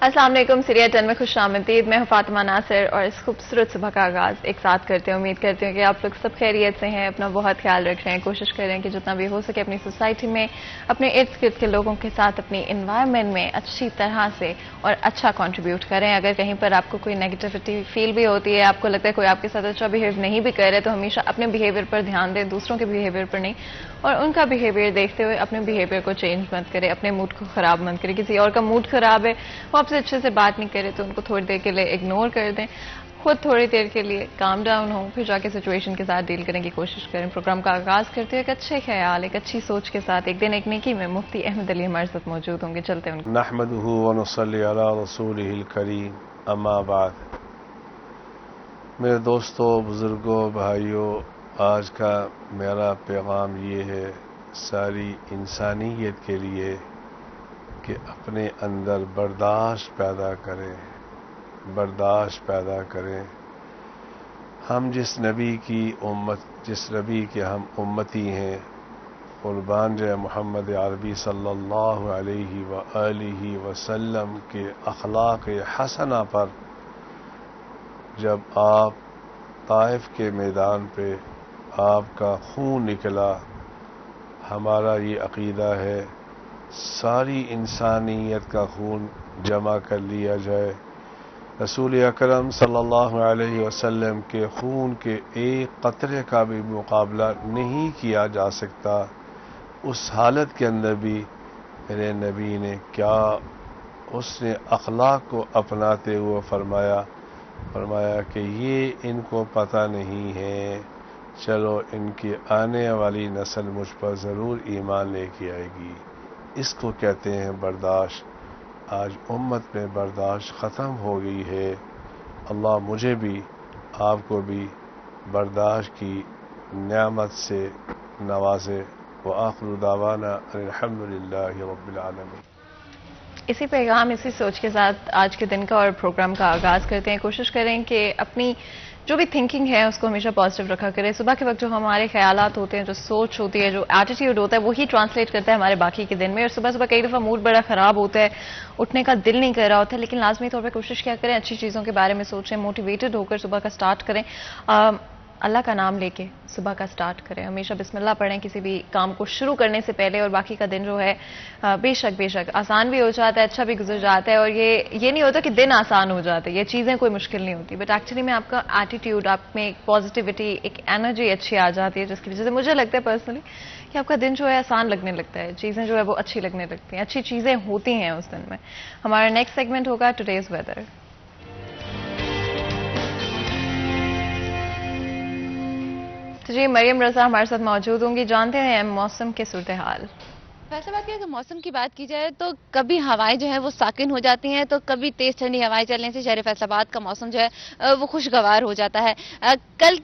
अस्सलाम वालेकुम। सीरिया 10 में खुश आमदीद। मैं हूं फातिमा नासिर और इस खूबसूरत सुबह का आगाज एक साथ करते हैं। उम्मीद करती हूँ कि आप लोग सब खैरियत से हैं, अपना बहुत ख्याल रख रहे हैं। कोशिश कर रहे हैं कि जितना भी हो सके अपनी सोसाइटी में, अपने इर्द गिर्द के लोगों के साथ, अपनी इन्वायरमेंट में अच्छी तरह से और अच्छा कंट्रीब्यूट करें। अगर कहीं पर आपको कोई नेगेटिविटी फील भी होती है, आपको लगता है कोई आपके साथ अच्छा बिहेव नहीं भी कर रहे, तो हमेशा अपने बिहेवियर पर ध्यान दें, दूसरों के बिहेवियर पर नहीं। और उनका बिहेवियर देखते हुए अपने बिहेवियर को चेंज मत करें, अपने मूड को खराब मत करें। किसी और का मूड खराब है, वो आपसे अच्छे से बात नहीं करे तो उनको थोड़ी देर के लिए इग्नोर कर दें। खुद थोड़ी देर के लिए काम डाउन हो, फिर जाके सिचुएशन के साथ डील करने की कोशिश करें। प्रोग्राम का आगाज करते हुए एक अच्छे ख्याल, एक अच्छी सोच के साथ एक दिन एक नेकी में मुफ्ती अहमद अली हमारे साथ मौजूद होंगे। चलते हैं नहमदुहु व नुसल्ली अला रसूलिहिल करीम, अम्मा बाद। मेरे दोस्तों, बुजुर्गों, भाइयों, आज का मेरा पैगाम ये है सारी इंसानियत के लिए कि अपने अंदर बर्दाश्त पैदा करें, बर्दाश्त पैदा करें। हम जिस नबी की उम्मत, जिस नबी के हम उम्मती हैं, कुर्बान जाए मोहम्मद अरबी सल्लल्लाहु अलैहि व आलिहि वसल्लम के अखलाक हसना पर जब आप ताइफ के मैदान पे आपका खून निकला, हमारा ये अकीदा है सारी इंसानियत का खून जमा कर लिया जाए। रसूल अकरम सल्लल्लाहु अलैहि वसल्लम के खून के एक कतरे का भी मुकाबला नहीं किया जा सकता। उस हालत के अंदर भी मेरे नबी ने क्या, उसने अखलाक को अपनाते हुए फरमाया कि ये इनको पता नहीं है, चलो इनकी आने वाली नस्ल मुझ पर ज़रूर ईमान लेके आएगी। इसको कहते हैं बर्दाश्त। आज उम्मत में बर्दाश्त ख़त्म हो गई है। अल्लाह मुझे भी आपको भी बर्दाश्त की नेमत से नवाजे। व आखिरु दावाना अल्हम्दुलिल्लाहि रब्बिल आलमीन। इसी पैगाम, इसी सोच के साथ आज के दिन का और प्रोग्राम का आगाज करते हैं। कोशिश करें कि अपनी जो भी थिंकिंग है उसको हमेशा पॉजिटिव रखा करें। सुबह के वक्त जो हमारे ख्यालात होते हैं, जो सोच होती है, जो एटीट्यूड होता है, वही ट्रांसलेट करता है हमारे बाकी के दिन में। और सुबह सुबह कई दफ़ा मूड बड़ा ख़राब होता है, उठने का दिल नहीं कर रहा होता है, लेकिन लाजमी तौर पर कोशिश क्या करें, अच्छी चीज़ों के बारे में सोचें, मोटिवेटेड होकर सुबह का स्टार्ट करें। अल्लाह का नाम लेके सुबह का स्टार्ट करें, हमेशा बिस्मिल्लाह पढ़ें किसी भी काम को शुरू करने से पहले। और बाकी का दिन जो है बेशक आसान भी हो जाता है, अच्छा भी गुजर जाता है। और ये नहीं होता कि दिन आसान हो जाता है, ये चीज़ें कोई मुश्किल नहीं होती, बट एक्चुअली में आपका एटीट्यूड, आप में एक पॉजिटिविटी, एक एनर्जी अच्छी आ जाती है, जिसकी वजह से मुझे लगता है पर्सनली कि आपका दिन जो है आसान लगने लगता है, चीज़ें जो है वो अच्छी लगने लगती हैं, अच्छी चीज़ें होती हैं उस दिन में। हमारा नेक्स्ट सेगमेंट होगा टुडेज वेदर। तो जी, मरियम रजा हमारे साथ मौजूद होंगी, जानते हैं मौसम के सूरत हाल। फैसलाबाद की अगर मौसम की बात की जाए तो कभी हवाएं जो है वो साकिन हो जाती हैं, तो कभी तेज ठंडी हवाएं चलने से शहर फैसलाबाद का मौसम जो है वो खुशगवार हो जाता है। कल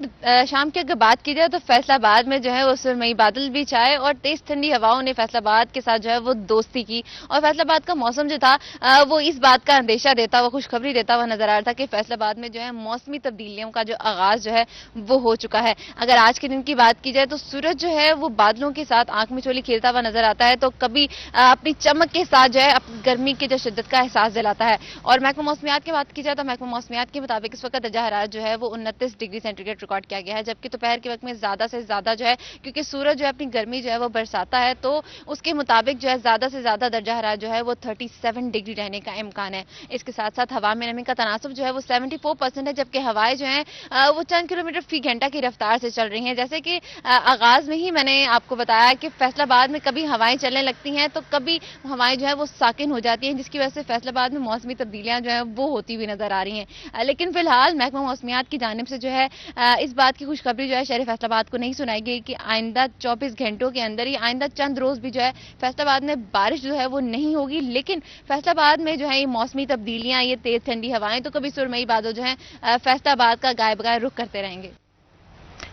शाम की अगर बात की जाए तो फैसलाबाद में जो है वो सुरमई बादल भी छाए और तेज ठंडी हवाओं ने फैसलाबाद के साथ जो है वो दोस्ती की। और फैसलाबाद का मौसम जो था वो इस बात का अंदेशा देता हुआ, खुशखबरी देता हुआ नजर आ रहा था कि फैसलाबाद में जो है मौसमी तब्दीलियों का जो आगाज जो है वो हो चुका है। अगर आज के दिन की बात की जाए तो सूरज जो है वो बादलों के साथ आंख में चोली खेलता हुआ नजर आता है, तो कभी अपनी चमक के साथ जो है गर्मी की जो शिद्दत का एहसास दिलाता है। और महकमा मौसमियात की बात की जाए तो महकमा मौसमियात के मुताबिक इस वक्त दर्जा हरारत जो है वो 29 डिग्री सेंटीग्रेड रिकॉर्ड किया गया है, जबकि दोपहर के वक्त में ज्यादा से ज्यादा जो है, क्योंकि सूरज जो है अपनी गर्मी जो है वो बरसाता है, तो उसके मुताबिक जो है ज्यादा से ज्यादा दर्जा हरारत जो है वो 37 डिग्री रहने का इम्कान है। इसके साथ साथ हवा में नमी का तनासुब जो है वो 74% है, जबकि हवाएं जो है वो चंद किलोमीटर फी घंटा की रफ्तार से चल रही हैं। जैसे कि आगाज में ही मैंने आपको बताया कि फैसलाबाद में कभी हवाएं चलने लगती हैं तो कभी हवाएं जो है वो साकिन हो जाती हैं, जिसकी वजह से फैसलाबाद में मौसमी तब्दीलियां जो है वो होती हुई नजर आ रही हैं। लेकिन फिलहाल महकमा मौसमियात की जानिब से जो है इस बात की खुशखबरी जो है शहर फैसलाबाद को नहीं सुनाई गई कि आइंदा 24 घंटों के अंदर ही, आइंदा चंद रोज भी जो है फैसलाबाद में बारिश जो है वो नहीं होगी। लेकिन फैसलाबाद में जो है ये मौसमी तब्दीलियां, ये तेज ठंडी हवाएं, तो कभी सुरमई बादल जो है फैसलाबाद का गाय बगाए रुख करते रहेंगे।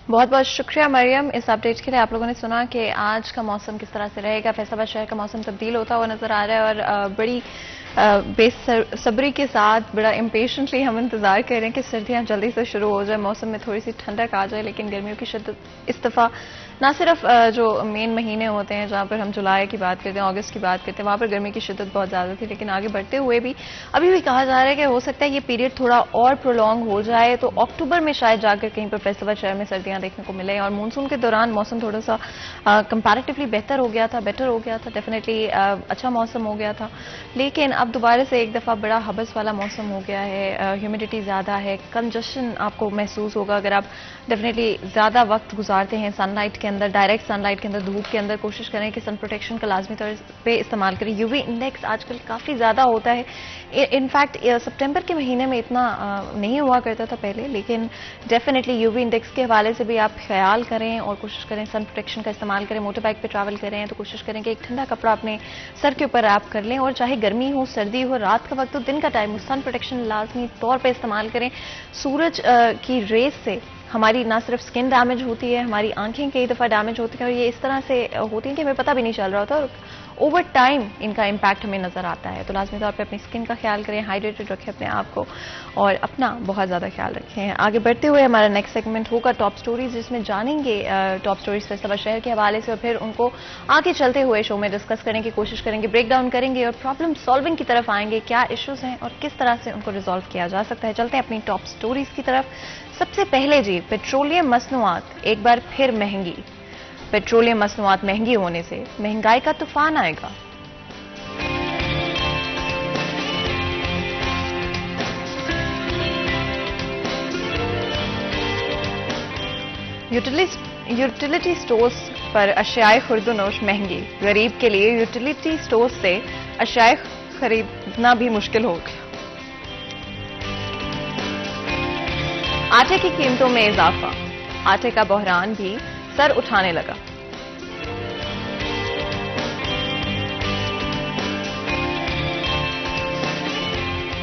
बहुत बहुत शुक्रिया मरियम इस अपडेट के लिए। आप लोगों ने सुना कि आज का मौसम किस तरह से रहेगा। फैसलाबाद शहर का मौसम तब्दील होता हुआ नजर आ रहा है और बड़ी बेसब्री के साथ बड़ा इम्पेशेंटली हम इंतजार कर रहे हैं कि सर्दियां जल्दी से शुरू हो जाए, मौसम में थोड़ी सी ठंडक आ जाए। लेकिन गर्मियों की शिद्दत इस दफा ना सिर्फ जो मेन महीने होते हैं जहां पर हम जुलाई की बात करते हैं, अगस्त की बात करते हैं, वहां पर गर्मी की शिद्दत बहुत ज्यादा थी, लेकिन आगे बढ़ते हुए भी अभी भी कहा जा रहा है कि हो सकता है ये पीरियड थोड़ा और प्रोलॉन्ग हो जाए, तो अक्टूबर में शायद जाकर कहीं पर फैसलाबाद शहर में सर्दियां देखने को मिले। और मानसून के दौरान मौसम थोड़ा सा कंपैरेटिवली बेटर हो गया था, डेफिनेटली अच्छा मौसम हो गया था। लेकिन अब दोबारा से एक दफा बड़ा हबस वाला मौसम हो गया है, ह्यूमिडिटी ज्यादा है, कंजशन आपको महसूस होगा अगर आप डेफिनेटली ज्यादा वक्त गुजारते हैं सनलाइट के अंदर, डायरेक्ट सनलाइट के अंदर, धूप के अंदर। कोशिश करें कि सन प्रोटेक्शन का लाजमी तौर पे इस्तेमाल करें। यूवी इंडेक्स आजकल काफी ज्यादा होता है, इनफैक्ट सितंबर के महीने में इतना नहीं हुआ करता था पहले, लेकिन डेफिनेटली यूवी इंडेक्स के हवाले से भी आप ख्याल करें और कोशिश करें सन प्रोटेक्शन का इस्तेमाल करें। मोटर बाइक पे ट्रैवल करें तो कोशिश करें कि एक ठंडा कपड़ा अपने सर के ऊपर रैप कर लें, और चाहे गर्मी हो, सर्दी हो, रात का वक्त हो, दिन का टाइम हो, सन प्रोटेक्शन लाजमी तौर पर इस्तेमाल करें। सूरज की रेस से हमारी ना सिर्फ स्किन डैमेज होती है, हमारी आंखें कई दफा डैमेज होती हैं, और ये इस तरह से होती हैं कि हमें पता भी नहीं चल रहा होता, और ओवर टाइम इनका इम्पैक्ट हमें नजर आता है। तो लाजमी तौर पे अपनी स्किन का ख्याल करें, हाइड्रेटेड रखें अपने आप को, और अपना बहुत ज्यादा ख्याल रखें। आगे बढ़ते हुए हमारा नेक्स्ट सेगमेंट होगा टॉप स्टोरीज, जिसमें जानेंगे टॉप स्टोरीज फैसलाबाद शहर के हवाले से, और फिर उनको आगे चलते हुए शो में डिस्कस करने की कोशिश करेंगे, ब्रेक डाउन करेंगे और प्रॉब्लम सॉल्विंग की तरफ आएंगे, क्या इश्यूज हैं और किस तरह से उनको रिजॉल्व किया जा सकता है। चलते हैं अपनी टॉप स्टोरीज की तरफ। सबसे पहले जी, पेट्रोलियम मसनूआत एक बार फिर महंगी। पेट्रोलियम मसनूआत महंगी होने से महंगाई का तूफान आएगा। यूटिलिटी स्टोर्स पर अशियाए खुर्दोनोश महंगी। गरीब के लिए यूटिलिटी स्टोर्स से अशियाए खरीदना भी मुश्किल हो गया। आटे की कीमतों में इजाफा, आटे का बहरान भी सर उठाने लगा।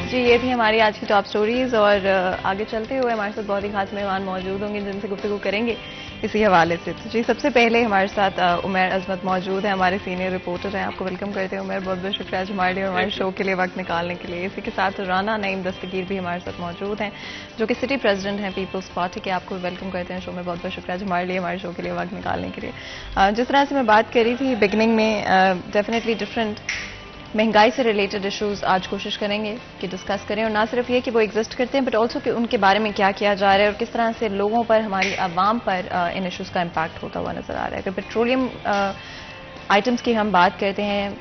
जी, ये थी हमारी आज की टॉप स्टोरीज, और आगे चलते हुए हमारे साथ बहुत ही खास मेहमान मौजूद होंगे जिनसे गुफ्तगू करेंगे इसी हवाले से। तो जी, सबसे पहले हमारे साथ उमर अजमत मौजूद है, हमारे सीनियर रिपोर्टर हैं। आपको वेलकम करते हैं उमर, बहुत बहुत शुक्रिया आज हमारे लिए और हमारे शो के लिए वक्त निकालने के लिए। इसी के साथ राना नईम दस्तगीर भी हमारे साथ मौजूद हैं, जो कि सिटी प्रेसिडेंट हैं पीपल्स पार्टी के। आपको वेलकम करते हैं शो में, बहुत बहुत शुक्रिया आज हमारे लिए हमारे शो के लिए वक्त निकालने के लिए। जिस तरह से मैं बात करी थी बिगनिंग में, डेफिनेटली डिफरेंट महंगाई से रिलेटेड इश्यूज आज कोशिश करेंगे कि डिस्कस करें, और ना सिर्फ ये कि वो एग्जिस्ट करते हैं, बट ऑल्सो कि उनके बारे में क्या किया जा रहा है और किस तरह से लोगों पर, हमारी आवाम पर इन इश्यूज का इम्पैक्ट होता हुआ नजर आ रहा है। अगर पेट्रोलियम आइटम्स की हम बात करते हैं,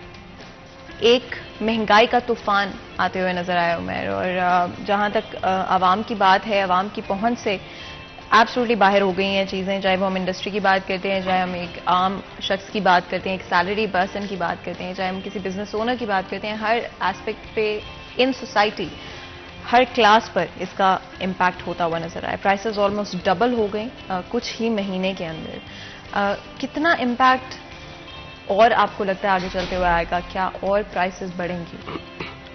एक महंगाई का तूफान आते हुए नजर आया उमर, और जहां तक आवाम की बात है, आवाम की पहुंच से एब्सोल्युटली बाहर हो गई हैं चीज़ें, चाहे वो हम इंडस्ट्री की बात करते हैं, चाहे हम एक आम शख्स की बात करते हैं, एक सैलरी पर्सन की बात करते हैं, चाहे हम किसी बिजनेस ओनर की बात करते हैं, हर एस्पेक्ट पे इन सोसाइटी, हर क्लास पर इसका इम्पैक्ट होता हुआ नजर आया। प्राइसेस ऑलमोस्ट डबल हो गई कुछ ही महीने के अंदर। कितना इम्पैक्ट और आपको लगता है आगे चलते हुए आएगा, क्या और प्राइसेस बढ़ेंगी?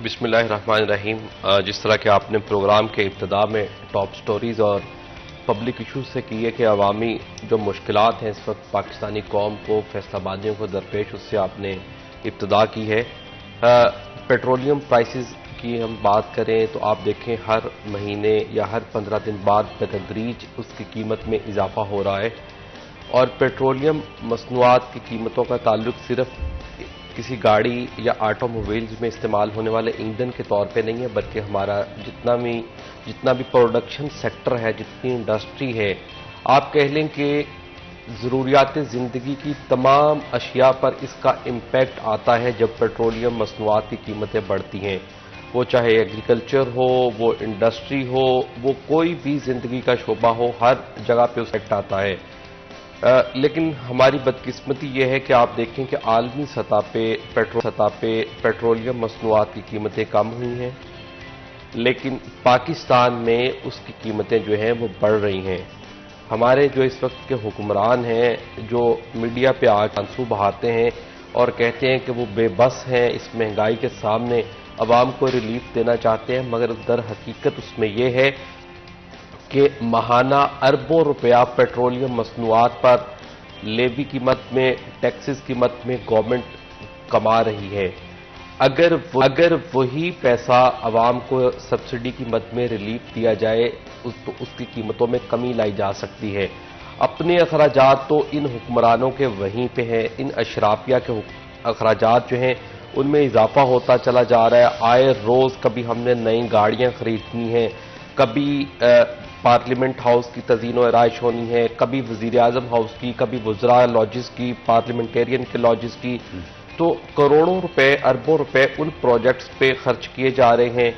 बिस्मिल्लाहिर्रहमानिर्रहीम। जिस तरह के आपने प्रोग्राम के इब्तिदा में टॉप स्टोरीज और पब्लिक इशूज से की है कि अवामी जो मुश्किलात हैं इस वक्त पाकिस्तानी कौम को, फैसलाबादियों को दरपेश, उससे आपने इब्तिदा की है। पेट्रोलियम प्राइसेस की हम बात करें तो आप देखें हर महीने या हर 15 दिन बाद बतदरीज उसकी कीमत में इजाफा हो रहा है, और पेट्रोलियम मसनूआत की कीमतों का ताल्लुक सिर्फ किसी गाड़ी या ऑटोमोबाइल्स में इस्तेमाल होने वाले ईंधन के तौर पे नहीं है, बल्कि हमारा जितना भी प्रोडक्शन सेक्टर है, जितनी इंडस्ट्री है, आप कह लें कि ज़रूरियात ज़िंदगी की तमाम अशिया पर इसका इम्पैक्ट आता है जब पेट्रोलियम मसनूआत की कीमतें बढ़ती हैं। वो चाहे एग्रीकल्चर हो, वो इंडस्ट्री हो, वो कोई भी ज़िंदगी का शोबा हो, हर जगह पे उस इम्पैक्ट आता है। लेकिन हमारी बदकिस्मती यह है कि आप देखें कि आलमी सतह पे पेट्रोलियम मसनूआत की कीमतें कम हुई हैं, लेकिन पाकिस्तान में उसकी कीमतें जो हैं वो बढ़ रही हैं। हमारे जो इस वक्त के हुक्मरान हैं, जो मीडिया पे आज आंसू बहाते हैं और कहते हैं कि वो बेबस हैं इस महंगाई के सामने, अवाम को रिलीफ देना चाहते हैं, मगर दर हकीकत उसमें यह है कि माहाना अरबों रुपया पेट्रोलियम मसनूआत पर लेवी की मद में, टैक्सेस की मद में गवर्नमेंट कमा रही है। अगर वही पैसा आवाम को सब्सिडी की मद में रिलीफ दिया जाए तो उसकी कीमतों में कमी लाई जा सकती है। अपने अखराजात तो इन हुक्मरानों के वहीं पे हैं, इन अशराफिया के अखराजात जो हैं उनमें इजाफा होता चला जा रहा है। आए रोज कभी हमने नई गाड़ियां खरीदनी हैं, कभी पार्लियामेंट हाउस की तज़ीन व आराइश होनी है, कभी वजीर आजम हाउस की, कभी वज़रा लॉजिस की, पार्लियामेंटेरियन के लॉजिस की। तो करोड़ों रुपए, अरबों रुपए उन प्रोजेक्ट्स पे खर्च किए जा रहे हैं।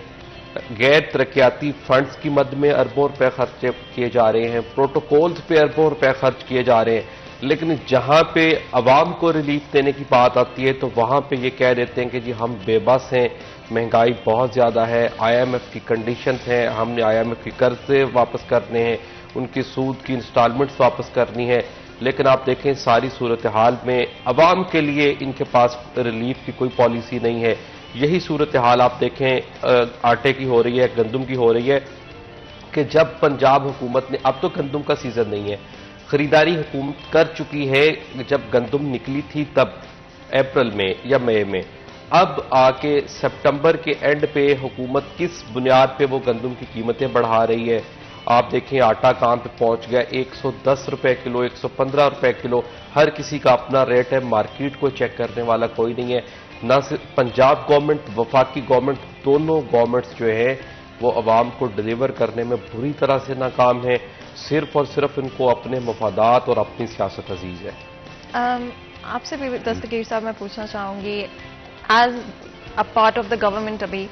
गैर तरक्याती फंड्स की मद में अरबों रुपए खर्च किए जा रहे हैं, प्रोटोकॉल्स पे अरबों रुपए खर्च किए जा रहे हैं। लेकिन जहां पे अवाम को रिलीफ देने की बात आती है तो वहां पे ये कह देते हैं कि जी हम बेबस हैं, महंगाई बहुत ज्यादा है, IMF की कंडीशंस हैं, हमने IMF के कर्जे वापस करने हैं, उनकी सूद की इंस्टॉलमेंट्स वापस करनी है। लेकिन आप देखें सारी सूरत हाल में अवाम के लिए इनके पास रिलीफ की कोई पॉलिसी नहीं है। यही सूरत हाल आप देखें आटे की हो रही है, गंदम की हो रही है कि जब पंजाब हुकूमत ने, अब तो गंदम का सीजन नहीं है, खरीदारी हुकूमत कर चुकी है, जब गंदम निकली थी तब अप्रैल में या मई में, अब आके सितंबर के एंड पे हुकूमत किस बुनियाद पे वो गंदम की कीमतें बढ़ा रही है। आप देखें आटा कहां पे पहुंच गया, 110 रुपए किलो, 115 रुपए किलो, हर किसी का अपना रेट है, मार्केट को चेक करने वाला कोई नहीं है। ना सिर्फ पंजाब गवर्नमेंट, वफाकी गवर्नमेंट, दोनों गवर्नमेंट्स जो है वो अवाम को डिलीवर करने में बुरी तरह से नाकाम है। सिर्फ और सिर्फ इनको अपने मफादात और अपनी सियासत अजीज है। आपसे भी दस्तगीर साहब मैं पूछना चाहूंगी, as a part of the government अभी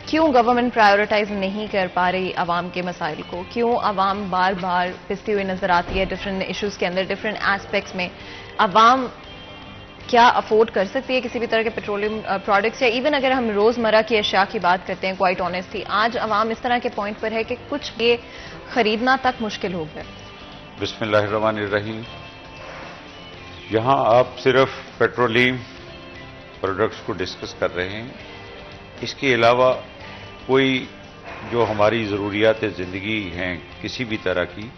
क्यों गवर्नमेंट प्रायोरिटाइज नहीं कर पा रही आवाम के मसाइल को? क्यों आवाम बार बार पिसती हुई नजर आती है डिफरेंट इश्यूज के अंदर, डिफरेंट एस्पेक्ट्स में? आवाम क्या अफोर्ड कर सकती है किसी भी तरह के पेट्रोलियम प्रोडक्ट्स, या इवन अगर हम रोजमर्रा की अशिया की बात करते हैं, क्वाइट ऑनेस्टली आज आवाम इस तरह के पॉइंट पर है कि कुछ ये खरीदना तक मुश्किल हो गया। बिस्मिल्लाहिर्रहमानिर्रहीम। यहां आप सिर्फ पेट्रोलियम प्रोडक्ट्स को डिस्कस कर रहे हैं, इसके अलावा कोई जो हमारी ज़रूरियात ज़िंदगी हैं किसी भी तरह की,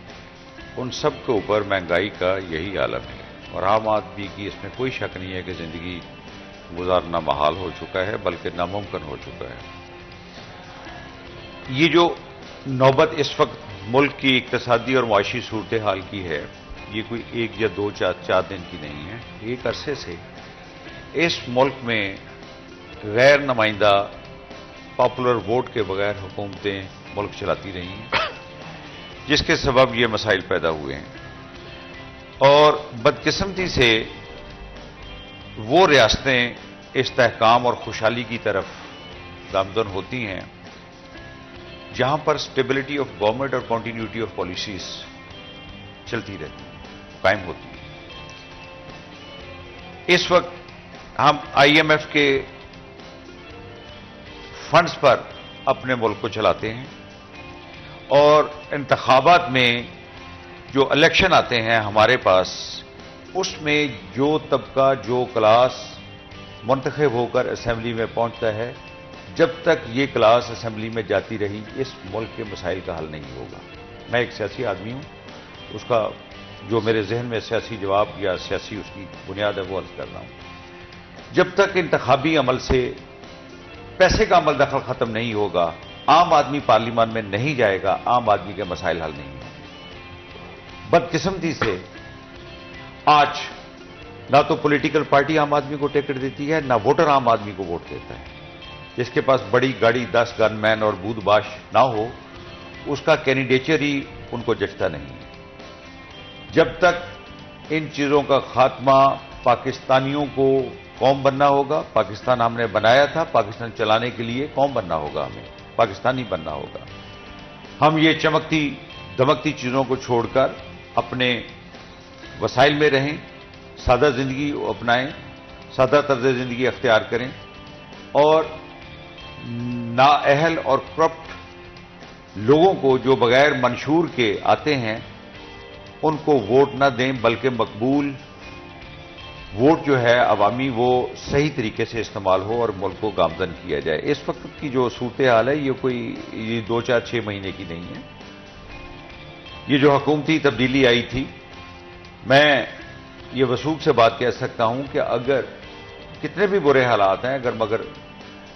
उन सब के ऊपर महंगाई का यही आलम है। और आम आदमी की इसमें कोई शक नहीं है कि ज़िंदगी गुजारना महाल हो चुका है, बल्कि नामुमकिन हो चुका है। ये जो नौबत इस वक्त मुल्क की इक्तिसादी और मुआशी सूरत हाल की है, ये कोई एक या दो चार दिन की नहीं है। एक अरसे से इस मुल्क में गैर नुमाइंदा पॉपुलर वोट के बगैर हुकूमतें मुल्क चलाती रही हैं, जिसके सबब ये मसाइल पैदा हुए हैं। और बदकिस्मती से वो रियासतें इस्तेहकाम और खुशहाली की तरफ गामजन होती हैं जहां पर स्टेबिलिटी ऑफ गवर्नमेंट और कॉन्टीन्यूटी ऑफ पॉलिसीज चलती रहती है, कायम होती है। इस वक्त हम IMF के फंड्स पर अपने मुल्क को चलाते हैं और इंतखाबात में जो इलेक्शन आते हैं हमारे पास, उसमें जो तबका, जो क्लास मुंतखब होकर असेंबली में पहुंचता है, जब तक ये क्लास असेंबली में जाती रही, इस मुल्क के मसाइल का हल नहीं होगा। मैं एक सियासी आदमी हूं, उसका जो मेरे जहन में सियासी जवाब या सियासी उसकी बुनियाद है वो अर्ज कर रहा हूं। जब तक इंतखाबी अमल से पैसे का अमल दखल खत्म नहीं होगा, आम आदमी पार्लियामान में नहीं जाएगा, आम आदमी के मसाइल हल नहीं होंगे। बदकिस्मती से आज ना तो पॉलिटिकल पार्टी आम आदमी को टिकट देती है, ना वोटर आम आदमी को वोट देता है। जिसके पास बड़ी गाड़ी, 10 गनमैन और बूदबाश ना हो, उसका कैंडिडेचर ही उनको जचता नहीं है। जब तक इन चीजों का खात्मा, पाकिस्तानियों को कौम बनना होगा, पाकिस्तान हमने बनाया था, पाकिस्तान चलाने के लिए कौम बनना होगा, हमें पाकिस्तानी बनना होगा। हम ये चमकती दमकती चीजों को छोड़कर अपने वसाइल में रहें, सादा जिंदगी अपनाएं, सादा तर्ज जिंदगी अख्तियार करें और नाअहल और करप्ट लोगों को जो बगैर मंशूर के आते हैं उनको वोट न दें, बल्कि मकबूल वोट जो है अवामी वो सही तरीके से इस्तेमाल हो और मुल्क को गामजन किया जाए। इस वक्त की जो सूरत हाल है ये कोई 2, 4, 6 महीने की नहीं है। ये जो हुकूमती तब्दीली आई थी, मैं ये वसूख से बात कह सकता हूं कि अगर कितने भी बुरे हालात हैं,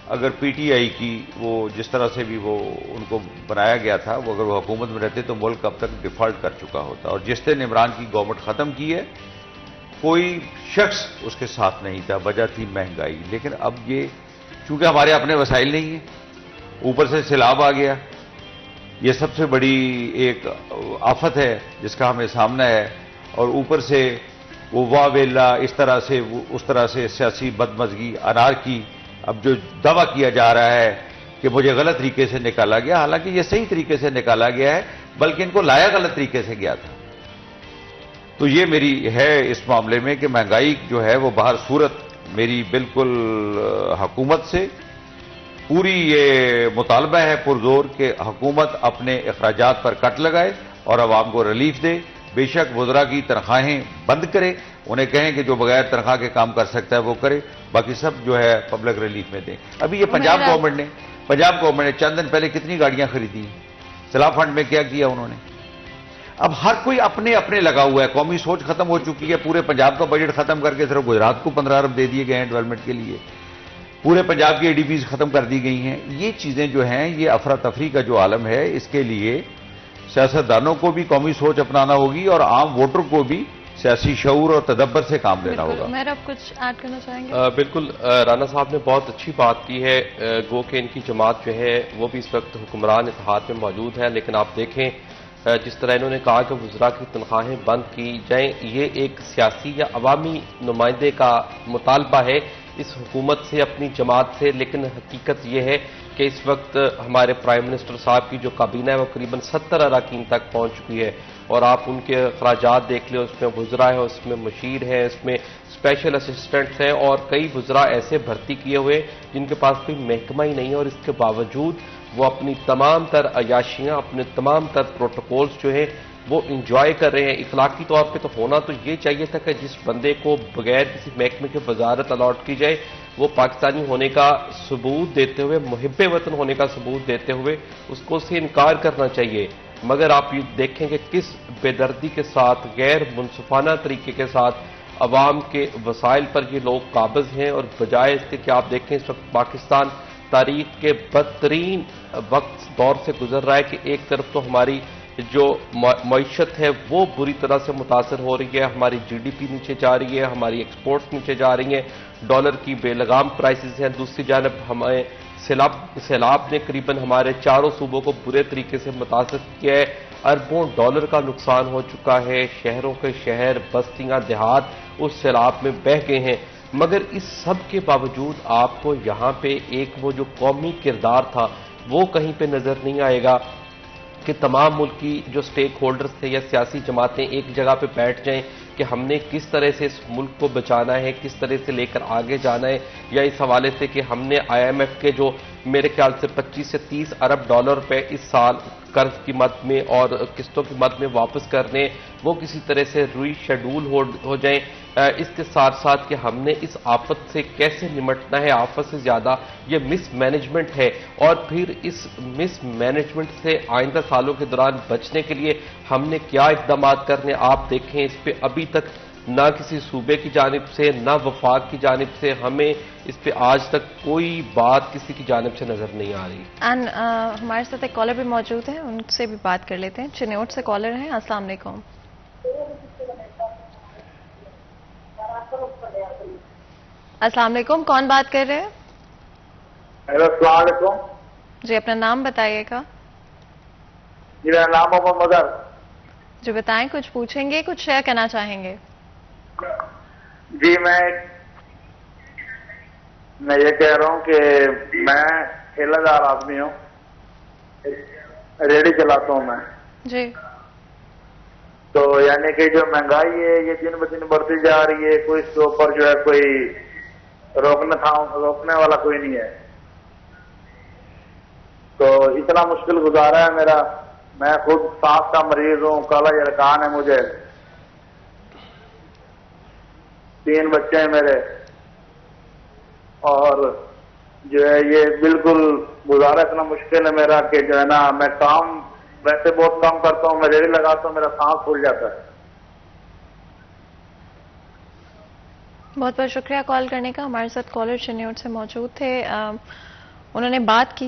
अगर पीटीआई की वो जिस तरह से भी वो उनको बनाया गया था, वो अगर वो हुकूमत में रहते तो मुल्क अब तक डिफॉल्ट कर चुका होता। और जिस दिन इमरान की गवर्नमेंट खत्म की है, कोई शख्स उसके साथ नहीं था, वजह थी महंगाई। लेकिन अब ये चूंकि हमारे अपने वसाइल नहीं है, ऊपर से सैलाब आ गया, ये सबसे बड़ी एक आफत है जिसका हमें सामना है। और ऊपर से वो वावेला इस तरह से उस तरह से सियासी बदमजगी, अनारकी, अब जो दावा किया जा रहा है कि मुझे गलत तरीके से निकाला गया, हालांकि ये सही तरीके से निकाला गया है, बल्कि इनको लाया गलत तरीके से गया था। तो ये मेरी है इस मामले में कि महंगाई जो है वो बाहर सूरत मेरी बिल्कुल हुकूमत से पूरी ये मुतालबा है पुरजोर कि हुकूमत अपने अखराजात पर कट लगाए और अवाम को रिलीफ दे। बेशक वुज़रा की तनख्वाहें बंद करे, उन्हें कहें कि जो बगैर तनख्वाह के काम कर सकता है वो करे, बाकी सब जो है पब्लिक रिलीफ में दें। अभी ये पंजाब गवर्नमेंट ने चंद दिन पहले कितनी गाड़ियां खरीदी, सैलाब फंड में क्या किया उन्होंने। अब हर कोई अपने अपने लगा हुआ है, कौमी सोच खत्म हो चुकी है। पूरे पंजाब का बजट खत्म करके सिर्फ गुजरात को 15 अरब दे दिए गए हैं डेवलपमेंट के लिए, पूरे पंजाब की एडीपीज खत्म कर दी गई हैं। ये चीजें जो हैं, ये अफरा तफरी का जो आलम है, इसके लिए सियासतदानों को भी कौमी सोच अपनाना होगी और आम वोटर को भी सियासी शऊर और तदब्बर से काम लेना होगा। मेहर, आप कुछ ऐड करना चाहेंगे? बिल्कुल, राना साहब ने बहुत अच्छी बात की है। गो के इनकी जमात जो है वो भी इस वक्त हुक्मरान इत्तेहाद में मौजूद है, लेकिन आप देखें जिस तरह इन्होंने कहा कि वुज़रा की तनख्वाहें बंद की जाएं, ये एक सियासी या अवामी नुमाइंदे का मुतालबा है इस हुकूमत से, अपनी जमात से। लेकिन हकीकत यह है कि इस वक्त हमारे प्राइम मिनिस्टर साहब की जो काबीना है वो करीबन 70 अरकान तक पहुंच चुकी है, और आप उनके अखराजात देख लें, उसमें वुज़रा है, उसमें मशीर है, उसमें स्पेशल असिस्टेंट्स हैं, और कई वुज़रा ऐसे भर्ती किए हुए जिनके पास कोई महकमा ही नहीं है, और इसके बावजूद वो अपनी तमाम तर अयाशियां, अपने तमाम तर प्रोटोकॉल्स जो है वो इंजॉय कर रहे हैं। इखलाकी तौर पे तो होना तो ये चाहिए था कि जिस बंदे को बगैर किसी महकमे की वजारत अलॉट की जाए, वो पाकिस्तानी होने का सबूत देते हुए, मुहिब्बे वतन होने का सबूत देते हुए उसको उससे इनकार करना चाहिए। मगर आप ये देखें कि किस बेदर्दी के साथ, गैर मुनसिफाना तरीके के साथ अवाम के वसाइल पर ये लोग काबिज हैं, और बजाय इसके कि आप देखें इस वक्त पाकिस्तान तारीख के बदतरीन वक्त दौर से गुजर रहा है कि एक तरफ तो हमारी जो मईशत है वो बुरी तरह से मुतासर हो रही है, हमारी जीडीपी नीचे जा रही है, हमारी एक्सपोर्ट्स नीचे जा रही हैं, डॉलर की बेलगाम प्राइसेस हैं। दूसरी जानब हमें सैलाब ने करीबन हमारे चारों सूबों को बुरे तरीके से मुतासर किया है, अरबों डॉलर का नुकसान हो चुका है, शहरों के शहर, बस्तियां, देहात उस सैलाब में बह गए हैं। मगर इस सब के बावजूद आपको यहां पे एक वो जो कौमी किरदार था वो कहीं पे नजर नहीं आएगा कि तमाम मुल्क की जो स्टेक होल्डर्स थे या सियासी जमातें एक जगह पे बैठ जाएं कि हमने किस तरह से इस मुल्क को बचाना है, किस तरह से लेकर आगे जाना है, या इस हवाले से कि हमने IMF के जो मेरे ख्याल से 25 से 30 अरब डॉलर पे इस साल कर्ज की मद में और किस्तों की मद में वापस करने, वो किसी तरह से रीशेड्यूल हो जाएं। इसके साथ साथ कि हमने इस आफत से कैसे निमटना है, आफत से ज्यादा ये मिसमैनेजमेंट है, और फिर इस मिसमैनेजमेंट से आइंदा सालों के दौरान बचने के लिए हमने क्या इकदाम करने, आप देखें इस पे अभी तक ना किसी सूबे की जानिब से, ना वफाक की जानिब से हमें इस पे आज तक कोई बात किसी की जानिब से नजर नहीं आ रही। एंड हमारे साथ एक कॉलर भी मौजूद है, उनसे भी बात कर लेते हैं। चिन्नौट से कॉलर हैं। अस्सलाम वालेकुम। अस्सलाम वालेकुम, कौन बात कर रहे हैं? हेलो, अस्सलाम वालेकुम जी, अपना नाम बताइएगा। जी, मेरा नाम मोहम्मद मदर। जी बताएं, कुछ पूछेंगे, कुछ शेयर करना चाहेंगे? जी, मैं ये कह रहा हूँ कि मैं ठेलादार आदमी हूँ, रेडी चलाता हूँ मैं जी। तो यानी कि जो महंगाई है ये दिन ब दिन बढ़ती जा रही है, कोई इसके ऊपर जो है कोई रोकने वाला कोई नहीं है। तो इतना मुश्किल गुजारा है मेरा। मैं खुद सांस का मरीज हूँ, काला यरकान है मुझे, 3 बच्चे हैं मेरे, और जो है ये बिल्कुल गुजारा इतना मुश्किल है मेरा कि जो है ना, मैं काम वैसे बहुत कम करता हूँ, मैं रेडी लगाता हूँ, मेरा सांस फूल जाता है। बहुत बहुत शुक्रिया कॉल करने का। हमारे साथ कॉलर चिन्नौर से मौजूद थे। उन्होंने बात की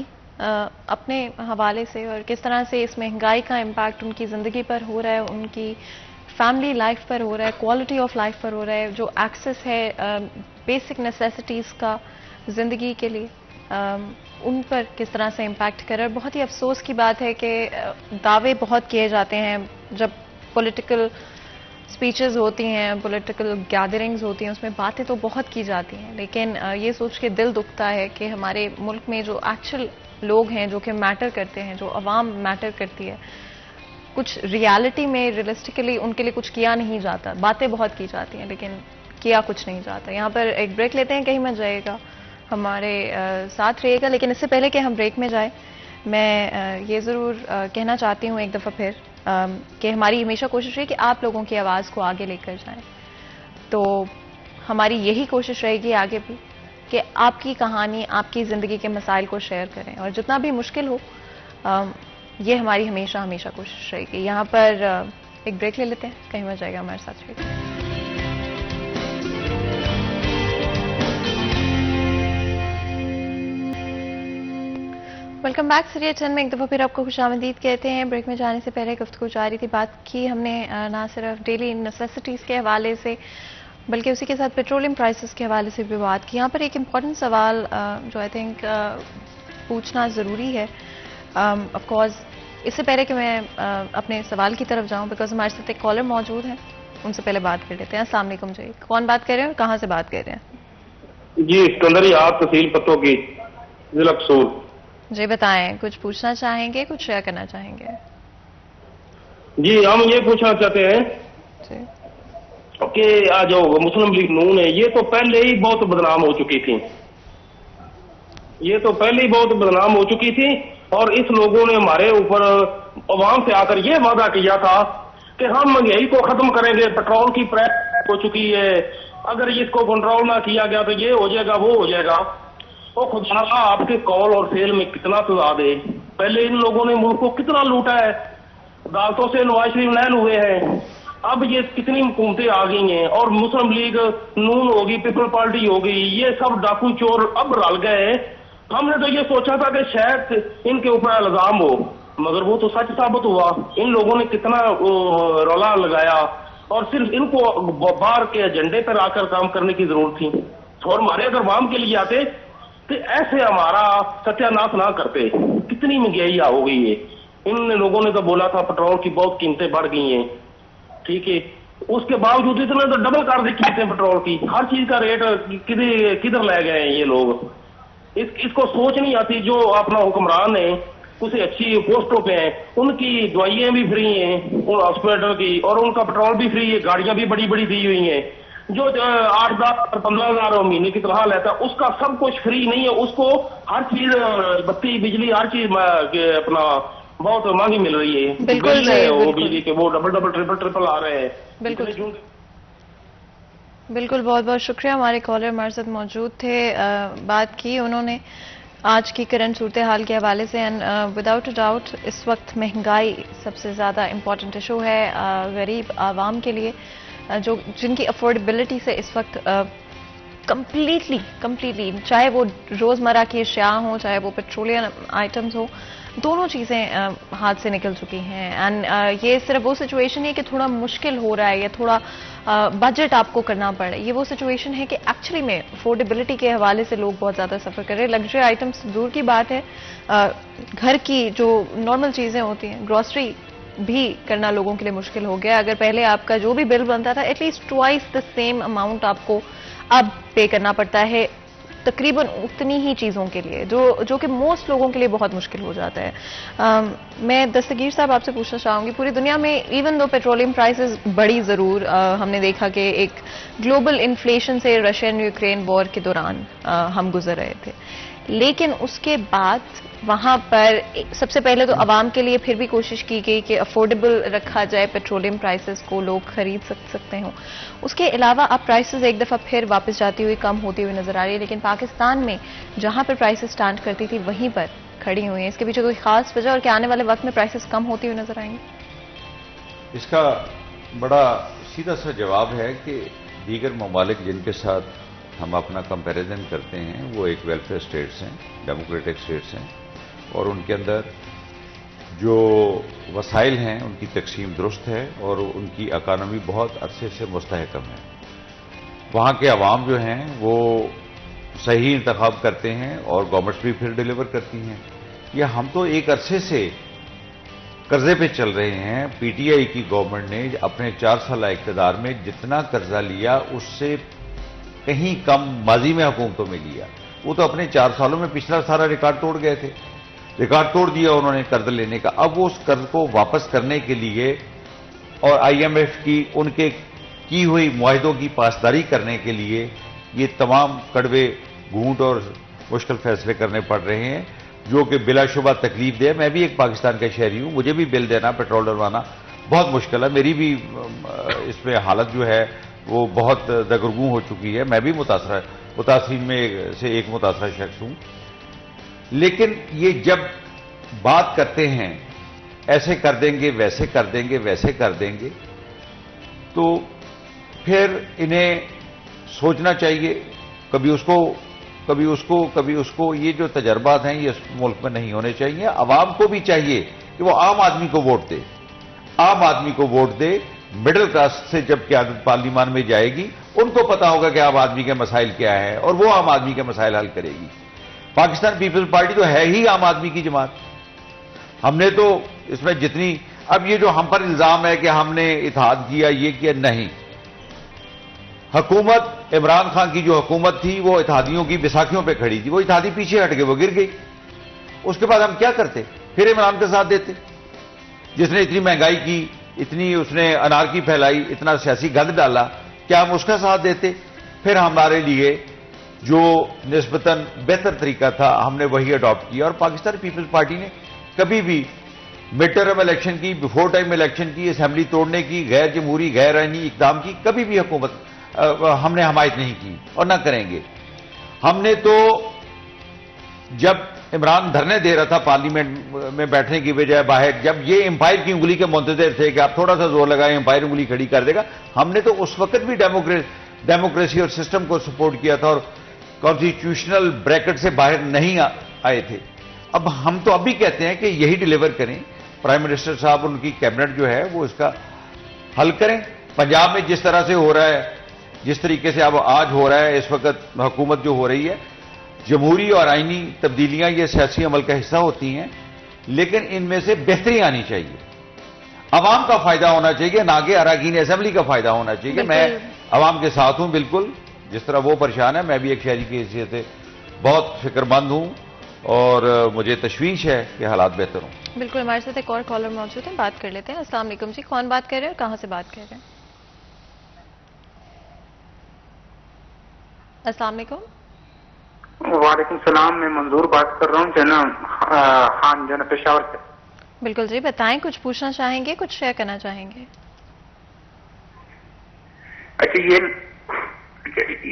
अपने हवाले से और किस तरह से इस महंगाई का इम्पैक्ट उनकी ज़िंदगी पर हो रहा है, उनकी फैमिली लाइफ पर हो रहा है, क्वालिटी ऑफ लाइफ पर हो रहा है, जो एक्सेस है बेसिक नेसेसिटीज़ का ज़िंदगी के लिए, उन पर किस तरह से इम्पैक्ट कर रहा है। बहुत ही अफसोस की बात है कि दावे बहुत किए जाते हैं जब पॉलिटिकल स्पीचेस होती हैं, पॉलिटिकल गैदरिंग्स होती हैं, उसमें बातें तो बहुत की जाती हैं, लेकिन ये सोच के दिल दुखता है कि हमारे मुल्क में जो एक्चुअल लोग हैं, जो कि मैटर करते हैं, जो अवाम मैटर करती है, कुछ रियलिटी में रियलिस्टिकली उनके लिए कुछ किया नहीं जाता। बातें बहुत की जाती हैं लेकिन किया कुछ नहीं जाता। यहाँ पर एक ब्रेक लेते हैं, कहीं मत जाइएगा, हमारे साथ रहिएगा। लेकिन इससे पहले कि हम ब्रेक में जाए, मैं ये ज़रूर कहना चाहती हूँ एक दफ़ा फिर कि हमारी हमेशा कोशिश है कि आप लोगों की आवाज़ को आगे लेकर जाएं। तो हमारी यही कोशिश रहेगी आगे भी कि आपकी कहानी, आपकी ज़िंदगी के मसाइल को शेयर करें, और जितना भी मुश्किल हो ये हमारी हमेशा हमेशा कोशिश रहेगी। यहाँ पर एक ब्रेक ले लेते हैं, कहीं मत जाएगा, हमारे साथ रहिएगा। Welcome back. सीरियल 10 में एक दफ़ा फिर आपको खुशामदीद कहते हैं। ब्रेक में जाने से पहले गुफ्तगू जारी थी, बात की हमने ना सिर्फ डेली नेसेसिटीज़ के हवाले से बल्कि उसी के साथ पेट्रोलियम प्राइसेस के हवाले से भी बात की। यहाँ पर एक इम्पॉर्टेंट सवाल जो आई थिंक पूछना ज़रूरी है, ऑफ कोर्स इससे पहले कि मैं अपने सवाल की तरफ जाऊँ, बिकॉज हमारे साथ एक कॉलर मौजूद हैं, उनसे पहले बात कर लेते हैं। अस्सलाम वालेकुम जी, कौन बात कर रहे हैं और कहाँ से बात कर रहे हैं? जी सिकंदर याद तहसील पत्तों की, जिला कसूर। जी बताएं, कुछ पूछना चाहेंगे, कुछ शेयर करना चाहेंगे? जी हम ये पूछना चाहते हैं जी कि आज जो मुस्लिम लीग नून है, ये तो पहले ही बहुत बदनाम हो चुकी थी, ये तो पहले ही बहुत बदनाम हो चुकी थी। और इस लोगों ने हमारे ऊपर अवाम से आकर ये वादा किया था कि हम महंगाई को खत्म करेंगे, पेट्रोल की प्राइस हो चुकी है, अगर इसको कंट्रोल ना किया गया तो ये हो जाएगा, वो हो जाएगा। तो खुदा आपके कॉल और सेल में कितना तजाद है। पहले इन लोगों ने मुल्क को कितना लूटा है, अदालतों से नवाज शरीफ नैन हुए हैं, अब ये कितनी हुकूमतें आ गई हैं, और मुस्लिम लीग नून होगी, पीपल पार्टी होगी, ये सब डाकू चोर अब रल गए। हमने तो ये सोचा था कि शायद इनके ऊपर इल्जाम हो, मगर वो तो सच साबित हुआ। इन लोगों ने कितना रौला लगाया, और सिर्फ इनको बाहर के एजेंडे पर आकर काम करने की जरूरत थी। और हमारे अगर वाम के लिए आते तो ऐसे हमारा सत्यानाश ना करते। कितनी महंगाई हो गई है, इन लोगों ने तो बोला था पेट्रोल की बहुत कीमतें बढ़ गई हैं, ठीक है, उसके बावजूद इतने तो डबल कर दी कीमतें पेट्रोल की, हर चीज का रेट किधर ले गए हैं ये लोग। इसको सोच नहीं आती। जो अपना हुक्मरान है, उसे अच्छी पोस्टों पे हैं, उनकी दवाइयां भी फ्री हैं हॉस्पिटल की, और उनका पेट्रोल भी फ्री है, गाड़ियां भी बड़ी बड़ी दी हुई हैं। जो 8-10 15,000 महीने की तनख्वाह लेता है, उसका सब कुछ फ्री नहीं है, उसको हर चीज, बत्ती बिजली हर चीज अपना बहुत महंगी मिल रही है। बिल्कुल है वो बिल्कुल। बिजली के, वो डबल ट्रिपल आ रहे हैं। बिल्कुल बिल्कुल, बहुत बहुत शुक्रिया। हमारे कॉलर हमारे साथ मौजूद थे, बात की उन्होंने आज की करंट सूरत हाल के हवाले से। एंड विदाउट अ डाउट इस वक्त महंगाई सबसे ज़्यादा इम्पॉर्टेंट इशू है गरीब आवाम के लिए, जो जिनकी अफोर्डेबिलिटी से इस वक्त कंप्लीटली चाहे वो रोज़मर्रा की अशिया हों, चाहे वो पेट्रोलियम आइटम्स हो, दोनों चीज़ें हाथ से निकल चुकी हैं। एंड ये सिर्फ वो सिचुएशन है कि थोड़ा मुश्किल हो रहा है या थोड़ा बजट आपको करना पड़ रहा है, ये वो सिचुएशन है कि एक्चुअली में अफोर्डेबिलिटी के हवाले से लोग बहुत ज़्यादा सफ़र कर रहे हैं। लग्जरी आइटम्स दूर की बात है, घर की जो नॉर्मल चीज़ें होती हैं, ग्रॉसरी भी करना लोगों के लिए मुश्किल हो गया। अगर पहले आपका जो भी बिल बनता था, at least twice the same amount आपको अब पे करना पड़ता है तकरीबन उतनी ही चीज़ों के लिए, जो कि मोस्ट लोगों के लिए बहुत मुश्किल हो जाता है। मैं दस्तगीर साहब आपसे पूछना चाहूँगी, पूरी दुनिया में इवन दो पेट्रोलियम प्राइसेस बढ़ी ज़रूर, हमने देखा कि एक ग्लोबल इन्फ्लेशन से रशियन यूक्रेन वॉर के दौरान हम गुजर रहे थे, लेकिन उसके बाद वहाँ पर सबसे पहले तो आवाम के लिए फिर भी कोशिश की गई कि अफोर्डेबल रखा जाए पेट्रोलियम प्राइसेस को, लोग खरीद सकते हों। उसके अलावा अब प्राइसेस एक दफ़ा फिर वापस जाती हुई, कम होती हुई नजर आ रही है, लेकिन पाकिस्तान में जहाँ पर प्राइसेस स्टैंड करती थी वहीं पर खड़ी हुई हैं। इसके पीछे कोई खास वजह, और क्या आने वाले वक्त में प्राइसेस कम होती हुई नजर आएंगी? इसका बड़ा सीधा सा जवाब है कि दीगर ममालिक जिनके साथ हम अपना कंपैरिजन करते हैं वो एक वेलफेयर स्टेट्स हैं, डेमोक्रेटिक स्टेट्स हैं, और उनके अंदर जो वसाइल हैं उनकी तकसीम दुरुस्त है और उनकी इकानमी बहुत अरसे से मुस्तहकम है। वहाँ के अवाम जो हैं वो सही इंतखाब करते हैं और गवर्नमेंट्स भी फिर डिलीवर करती हैं। या हम तो एक अरसे से कर्जे पे चल रहे हैं। पीटीआई की गवर्नमेंट ने अपने 4 साल इक़्तिदार में जितना कर्जा लिया उससे कहीं कम माजी में हुकूमतों में लिया। वो तो अपने 4 सालों में पिछला सारा रिकॉर्ड तोड़ गए थे, रिकॉर्ड तोड़ दिया उन्होंने कर्ज लेने का। अब वो उस कर्ज को वापस करने के लिए और आईएमएफ की उनके की हुई मुआहिदों की पासदारी करने के लिए ये तमाम कड़वे घूंट और मुश्किल फैसले करने पड़ रहे हैं, जो कि बिलाशुबा तकलीफ दे। मैं भी एक पाकिस्तान का शहरी हूं, मुझे भी बिल देना, पेट्रोल डलवाना बहुत मुश्किल है। मेरी भी इसमें हालत जो है वो बहुत दगरगू हो चुकी है। मैं भी मुतासरीन में से एक मुतासरा शख्स हूं। लेकिन ये जब बात करते हैं ऐसे कर देंगे, वैसे कर देंगे, वैसे कर देंगे, तो फिर इन्हें सोचना चाहिए, कभी उसको कभी उसको कभी उसको। ये जो तजर्बात हैं ये मुल्क में नहीं होने चाहिए। अवाम को भी चाहिए कि वो आम आदमी को वोट दे, आम आदमी को वोट दे। मिडिल क्लास से जब क़यादत पार्लियामान में जाएगी उनको पता होगा कि आम आदमी के मसाइल क्या है और वो आम आदमी के मसाइल हल करेगी। पाकिस्तान पीपल्स पार्टी तो है ही आम आदमी की जमात। हमने तो इसमें जितनी, अब ये जो हम पर इल्जाम है कि हमने इत्तेहाद किया, ये किया, नहीं। हुकूमत इमरान खान की जो हुकूमत थी वो इत्तेहादियों की बैसाखियों पे खड़ी थी, वो इत्तेहादी पीछे हट गए, वो गिर गई। उसके बाद हम क्या करते? फिर इमरान के साथ देते, जिसने इतनी महंगाई की, इतनी उसने अनारकी फैलाई, इतना सियासी गंद डाला, क्या हम उसका साथ देते? फिर हमारे लिए जो निस्बतन बेहतर तरीका था हमने वही अडॉप्ट किया। और पाकिस्तान पीपल्स पार्टी ने कभी भी मिड टर्म इलेक्शन की, बिफोर टाइम इलेक्शन की, असेंबली तोड़ने की, गैर जमहूरी गैर आईनी इकदाम की कभी भी हुकूमत हमने हमायत नहीं की और ना करेंगे। हमने तो जब इमरान धरने दे रहा था पार्लियामेंट में बैठने की बजाय बाहर, जब ये एम्पायर की उंगली के मुंतज़िर थे कि आप थोड़ा सा जोर लगाएं एम्पायर उंगली खड़ी कर देगा, हमने तो उस वक्त भी डेमोक्रेसी और सिस्टम को सपोर्ट किया था और कॉन्स्टिट्यूशनल ब्रैकेट से बाहर नहीं आए थे। अब हम तो अभी कहते हैं कि यही डिलीवर करें। प्राइम मिनिस्टर साहब, उनकी कैबिनेट जो है वो इसका हल करें। पंजाब में जिस तरह से हो रहा है, जिस तरीके से अब आज हो रहा है, इस वक्त हुकूमत जो हो रही है, जमहूरी और आईनी तब्दीलियां ये सियासी अमल का हिस्सा होती हैं, लेकिन इनमें से बेहतरी आनी चाहिए। अवाम का फायदा होना चाहिए, ना कि अराकीन असेंबली का फायदा होना चाहिए। मैं अवाम के साथ हूं बिल्कुल, जिस तरह वो परेशान है, मैं भी एक शहरी की हैसियत से बहुत फिक्रमंद हूं और मुझे तशवीश है कि हालात बेहतर हों। बिल्कुल, हमारे साथ एक और कॉलर मौजूद है, बात कर लेते हैं। अस्सलाम वालेकुम जी, कौन बात कर रहे हैं और कहां से बात कर रहे हैं? अस्सलाम वालेकुम। वालेकुम सलाम, मैं मंजूर बात कर रहा हूँ जनाब खान, जनाब पेशावर से। बिल्कुल जी, बताएं, कुछ पूछना चाहेंगे, कुछ शेयर करना चाहेंगे? अच्छा,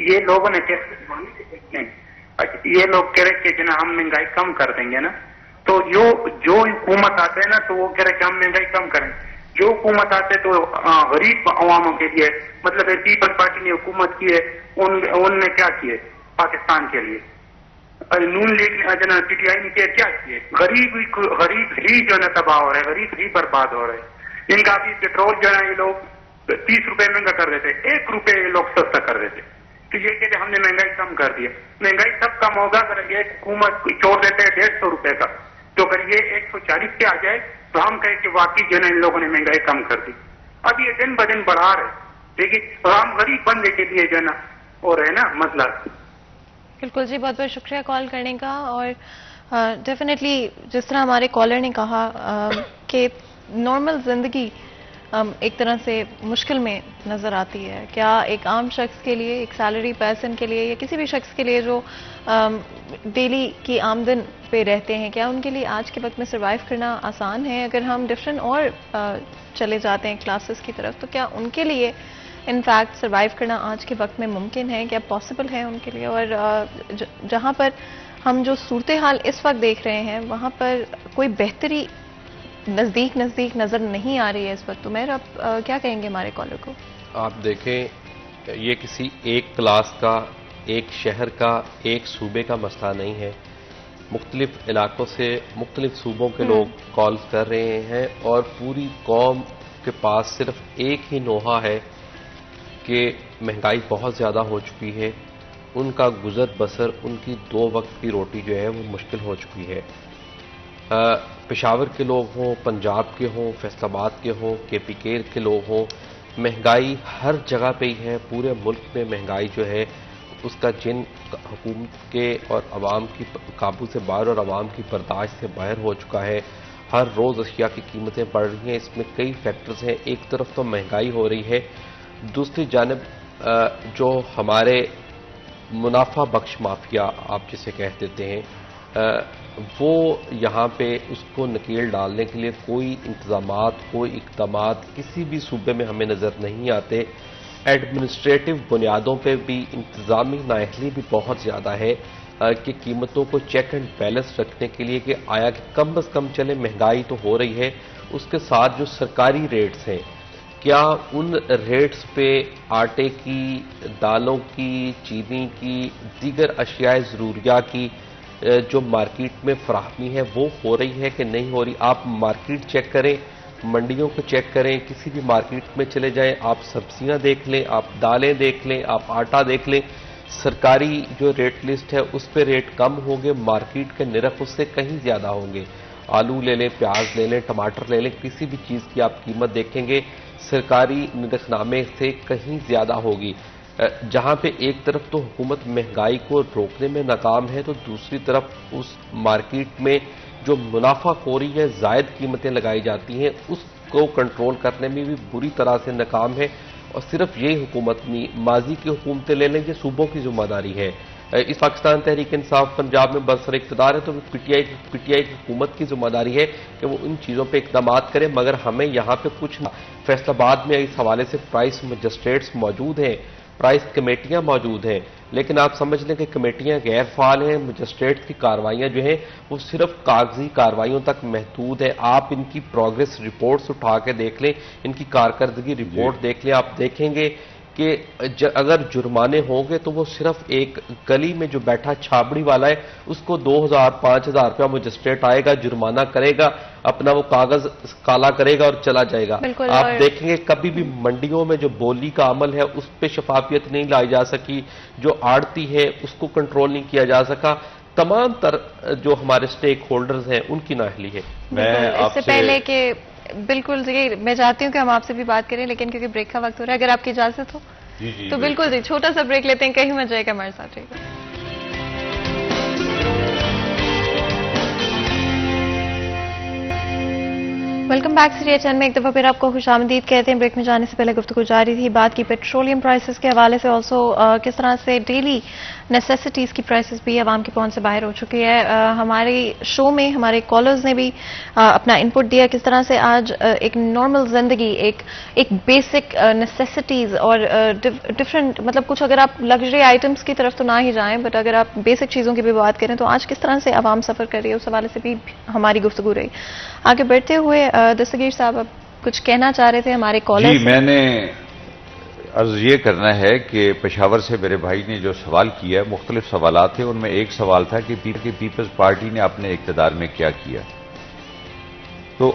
ये लोगों ने ये लोग कह रहे कि जना हम महंगाई कम कर देंगे ना, तो जो हुकूमत आते हैं ना तो वो कह रहे कि हम महंगाई कम करें। जो हुकूमत आते तो गरीब अवामों के लिए, मतलब पीपल्स पार्टी ने हुकूमत की है, उनने क्या किए पाकिस्तान के लिए? नून लीग जना पीटीआई ने क्या किए? गरीब ही जो है तबाह हो रहे, गरीब ही बर्बाद हो रहे। इनका भी पेट्रोल जो है ये लोग 30 रुपए महंगा कर देते, 1 रुपए ये लोग सस्ता कर देते। तो ये कहते हमने महंगाई कम कर दी। महंगाई तब कम होगा अगर एक हुकूमत छोड़ देते हैं 150 रुपए का, तो अगर ये 140 पे आ जाए तो हम कहें कि वाकई जो है इन लोगों ने महंगाई कम कर दी। अब ये दिन ब दिन बढ़ा रहे, लेकिन आम गरीब बंदे के लिए जो है ना हो रहे ना मसला। बिल्कुल जी, बहुत बहुत शुक्रिया कॉल करने का। और डेफिनेटली जिस तरह हमारे कॉलर ने कहा कि नॉर्मल जिंदगी एक तरह से मुश्किल में नज़र आती है। क्या एक आम शख्स के लिए, एक सैलरी पर्सन के लिए या किसी भी शख्स के लिए जो डेली की आमदन पे रहते हैं, क्या उनके लिए आज के वक्त में सर्वाइव करना आसान है? अगर हम डिफरेंट और चले जाते हैं क्लासेस की तरफ, तो क्या उनके लिए इनफैक्ट सर्वाइव करना आज के वक्त में मुमकिन है? क्या पॉसिबल है उनके लिए? और जहाँ पर हम जो सूरत हाल इस वक्त देख रहे हैं वहाँ पर कोई बेहतरी नज़दीक नज़र नहीं आ रही है इस वक्त। तो मैं अब क्या कहेंगे हमारे कॉलर को? आप देखें, ये किसी एक क्लास का, एक शहर का, एक सूबे का मसला नहीं है। मुख्तलिफ इलाकों से मुख्तलिफ सूबों के लोग कॉल कर रहे हैं और पूरी कौम के पास सिर्फ एक ही नोहा है कि महंगाई बहुत ज़्यादा हो चुकी है, उनका गुजर बसर, उनकी 2 वक्त की रोटी जो है वो मुश्किल हो चुकी है। पेशावर के लोग हों, पंजाब के हों, फैसलाबाद के हों, KPK के लोग हों, महंगाई हर जगह पे ही है। पूरे मुल्क में महंगाई जो है उसका जिन हुकूमत के और अवाम की काबू से बाहर और अवाम की बर्दाश्त से बाहर हो चुका है। हर रोज़ अशिया की कीमतें बढ़ रही हैं। इसमें कई फैक्टर्स हैं। एक तरफ तो महंगाई हो रही है, दूसरी जानिब जो हमारे मुनाफा बख्श माफिया आप जिसे कह देते हैं, वो यहाँ पे उसको नकेल डालने के लिए कोई इंतजामात, कोई इक़दामात किसी भी सूबे में हमें नज़र नहीं आते। एडमिनिस्ट्रेटिव बुनियादों पे भी इंतजामी नाअहली भी बहुत ज़्यादा है कि कीमतों को चेक एंड बैलेंस रखने के लिए कि आया कि कम अज़ कम चले, महंगाई तो हो रही है, उसके साथ जो सरकारी रेट्स हैं, क्या उन रेट्स पे आटे की, दालों की, चीनी की, दीगर अशियाए ज़रूरिया की जो मार्केट में फराहमी है वो हो रही है कि नहीं हो रही। आप मार्केट चेक करें, मंडियों को चेक करें, किसी भी मार्केट में चले जाएं, आप सब्जियां देख लें, आप दालें देख लें, आप आटा देख लें, सरकारी जो रेट लिस्ट है उस पर रेट कम होंगे, मार्केट के निरख उससे कहीं ज़्यादा होंगे। आलू ले लें, प्याज ले लें, टमाटर ले लें, किसी भी चीज़ की आप कीमत देखेंगे सरकारी निरखनामे से कहीं ज़्यादा होगी। जहां पे एक तरफ तो हुकूमत महंगाई को रोकने में नाकाम है, तो दूसरी तरफ उस मार्केट में जो मुनाफाखोरी है, जायद कीमतें लगाई जाती हैं, उसको कंट्रोल करने में भी बुरी तरह से नाकाम है। और सिर्फ यही हुकूमत नहीं, माजी की हुकूमतें ले लें, ये सूबों की जिम्मेदारी है। इस पाकिस्तान तहरीक इंसाफ पंजाब में बरसर इक़्तिदार है, तो पीटीआई की हुकूमत की जिम्मेदारी है कि वो इन चीज़ों पे इक़दाम करे। मगर हमें यहाँ पे कुछ फैसलाबाद में इस हवाले से प्राइस मजिस्ट्रेट्स मौजूद हैं, प्राइस कमेटियां मौजूद हैं, लेकिन आप समझ लें कि कमेटियां गैर फाल हैं। मजिस्ट्रेट्स की कार्रवाइयां जो हैं वो सिर्फ कागजी कार्रवाइयों तक महदूद है। आप इनकी प्रोग्रेस रिपोर्ट्स उठा के देख लें, इनकी कारकर्दगी रिपोर्ट देख लें, आप देखेंगे कि अगर जुर्माने होंगे तो वो सिर्फ एक गली में जो बैठा छाबड़ी वाला है उसको 2000-5000 रुपया मजिस्ट्रेट आएगा, जुर्माना करेगा, अपना वो कागज काला करेगा और चला जाएगा। आप देखेंगे कभी भी मंडियों में जो बोली का अमल है उस पर शफाफियत नहीं लाई जा सकी, जो आड़ती है उसको कंट्रोल नहीं किया जा सका। तमाम जो हमारे स्टेक होल्डर्स हैं उनकी नाअहली है। मैं इससे पहले कि बिल्कुल जी, मैं चाहती हूँ कि हम आपसे भी बात करें, लेकिन क्योंकि ब्रेक का वक्त हो रहा है, अगर आपकी इजाजत हो जी, तो बिल्कुल जी, छोटा सा ब्रेक लेते हैं, कहीं मत जाएगा, हमारे साथ रहिएगा। वेलकम बैक CTHN में एक दफा फिर आपको खुशामदीद कहते हैं। ब्रेक में जाने से पहले गुफ्तगू जारी थी, बात की पेट्रोलियम प्राइसेस के हवाले से, ऑल्सो किस तरह से डेली नेसेसिटीज़ की प्राइसेस भी आवाम की पहुंच से बाहर हो चुकी है। हमारे शो में हमारे कॉलर्स ने भी अपना इनपुट दिया, किस तरह से आज एक नॉर्मल जिंदगी, एक बेसिक नेसेसिटीज़ और डिफरेंट, मतलब कुछ अगर आप लग्जरी आइटम्स की तरफ तो ना ही जाएं, बट अगर आप बेसिक चीज़ों की भी बात करें तो आज किस तरह से आवाम सफ़र कर रही है, उस हवाले से भी हमारी गुफ्तगू रही। आगे बढ़ते हुए दस्तगीर साहब, आप कुछ कहना चाह रहे थे हमारे कॉलर जी, मैंने अर्ज ये करना है कि पेशावर से मेरे भाई ने जो सवाल किया, मुख्तलिफ सवाल थे, उनमें एक सवाल था कि पीपल्स पार्टी ने अपने इक़्तिदार में क्या किया। तो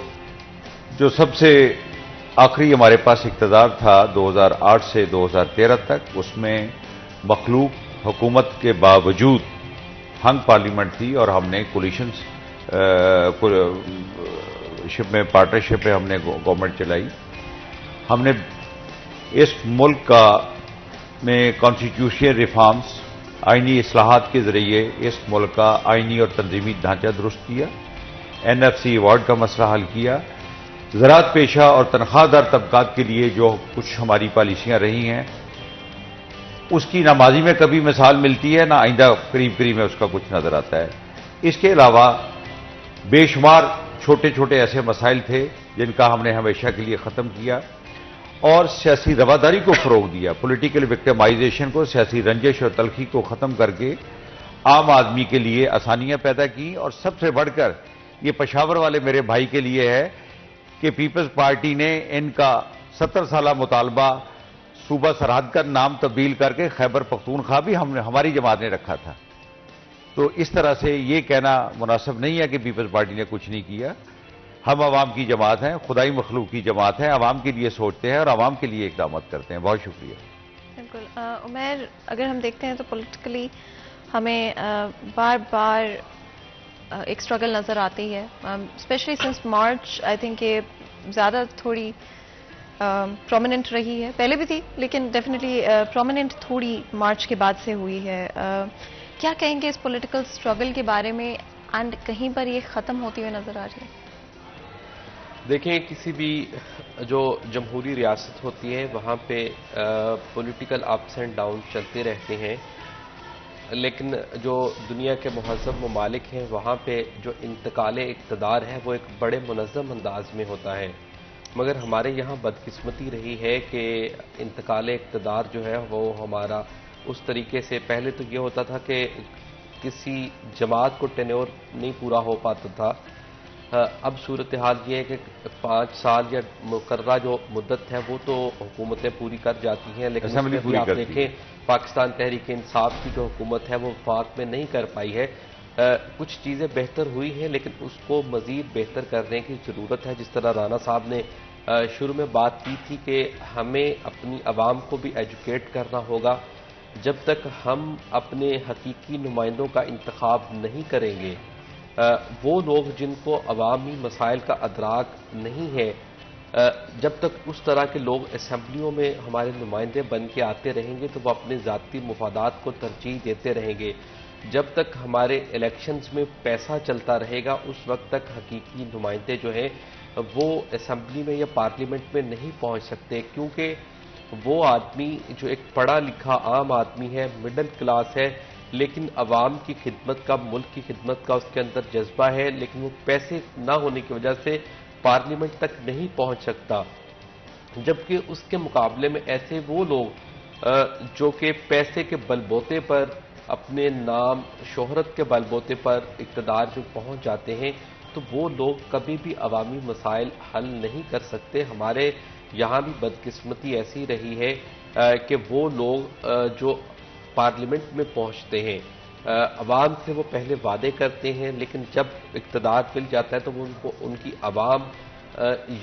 जो सबसे आखिरी हमारे पास इक़्तिदार था 2008 से 2013 तक, उसमें मखलूक हुकूमत के बावजूद हंग पार्लियामेंट थी और हमने कोलिशन शिप में, पार्टनरशिप में हमने गवर्नमेंट चलाई। हमने इस मुल्क का में कॉन्स्टिट्यूशनल रिफॉर्म्स, आइनी इस्लाहात के जरिए इस मुल्क का आइनी और तंजीमी ढांचा दुरुस्त किया, NFC अवार्ड का मसला हल किया, ज़राअत पेशा और तनख्वाहदार तबकात के लिए जो कुछ हमारी पॉलिसियां रही हैं उसकी ना माजी में कभी मिसाल मिलती है, ना आइंदा करीब करीब में उसका कुछ नजर आता है। इसके अलावा बेशुमार छोटे छोटे ऐसे मसाइल थे जिनका हमने हमेशा के लिए ख़त्म किया और सियासी रवादारी को फ़रोग दिया, पॉलिटिकल विक्टिमाइजेशन को, सियासी रंजिश और तलखी को ख़त्म करके आम आदमी के लिए आसानियां पैदा की। और सबसे बढ़कर ये पेशावर वाले मेरे भाई के लिए है कि पीपल्स पार्टी ने इनका 70 साला मुतालबा सूबा सरहद का नाम तब्दील करके खैबर पख्तूनख्वा भी हमने हमारी जमात ने रखा था। तो इस तरह से ये कहना मुनासिब नहीं है कि पीपल्स पार्टी ने कुछ नहीं किया। हम आवाम की जमात हैं, खुदाई मखलूक की जमात है, आवाम के लिए सोचते हैं और आवाम के लिए इक़दाम करते हैं। बहुत शुक्रिया। बिल्कुल उमैर, अगर हम देखते हैं तो पॉलिटिकली हमें बार बार एक स्ट्रगल नज़र आती है, specially since March. I think ये ज़्यादा थोड़ी प्रोमिनेंट रही है, पहले भी थी लेकिन डेफिनेटली प्रोमिनेंट थोड़ी मार्च के बाद से हुई है। क्या कहेंगे इस पॉलिटिकल स्ट्रगल के बारे में, एंड कहीं पर ये ख़त्म होती हुई नज़र आ रही है? देखिए, किसी भी जो जमहूरी रियासत होती है वहाँ पे पॉलिटिकल अप्स एंड डाउन चलते रहते हैं, लेकिन जो दुनिया के महज़्ज़ब ममालिक हैं वहाँ पे जो इंतकाल इक़्तिदार है वो एक बड़े मुनज़्ज़म अंदाज में होता है। मगर हमारे यहाँ बदकिस्मती रही है कि इंतकाल इक़्तिदार जो है वो हमारा उस तरीके से, पहले तो ये होता था कि किसी जमात को टेन्योर नहीं पूरा हो पाता था। अब सूरत हाल ये है कि 5 साल या मुकर्रा जो मुद्दत है वो तो हुकूमतें पूरी कर जाती हैं, लेकिन असेंबली पूरी आप करती देखें पाकिस्तान तहरीक इंसाफ की जो हुकूमत है वो वफाक में नहीं कर पाई है। कुछ चीज़ें बेहतर हुई हैं लेकिन उसको मज़ीद बेहतर करने की ज़रूरत है। जिस तरह राना साहब ने शुरू में बात की थी कि हमें अपनी आवाम को भी एजुकेट करना होगा। जब तक हम अपने हकीकी नुमाइंदों का इंतखाब नहीं करेंगे, वो लोग जिनको अवामी मसाइल का अदराक नहीं है, जब तक उस तरह के लोग असम्बलियों में हमारे नुमाइंदे बन के आते रहेंगे तो वो अपने ज़ाती मुफादात को तरजीह देते रहेंगे। जब तक हमारे इलेक्शंस में पैसा चलता रहेगा उस वक्त तक हकीकी नुमाइंदे जो हैं वो असम्बली में या पार्लियामेंट में नहीं पहुंच सकते, क्योंकि वो आदमी जो एक पढ़ा लिखा आम आदमी है, मिडिल क्लास है, लेकिन अवाम की खिदमत का, मुल्क की खिदमत का उसके अंदर जज्बा है, लेकिन वो पैसे ना होने की वजह से पार्लियामेंट तक नहीं पहुंच सकता। जबकि उसके मुकाबले में ऐसे वो लोग जो कि पैसे के बलबोते पर, अपने नाम शोहरत के बलबोते पर इक़्तिदार जो पहुंच जाते हैं, तो वो लोग कभी भी अवामी मसाइल हल नहीं कर सकते। हमारे यहाँ भी बदकिस्मती ऐसी रही है कि वो लोग जो पार्लियामेंट में पहुंचते हैं, अवाम से वो पहले वादे करते हैं, लेकिन जब इक़्तिदार मिल जाता है तो वो उनको उनकी अवाम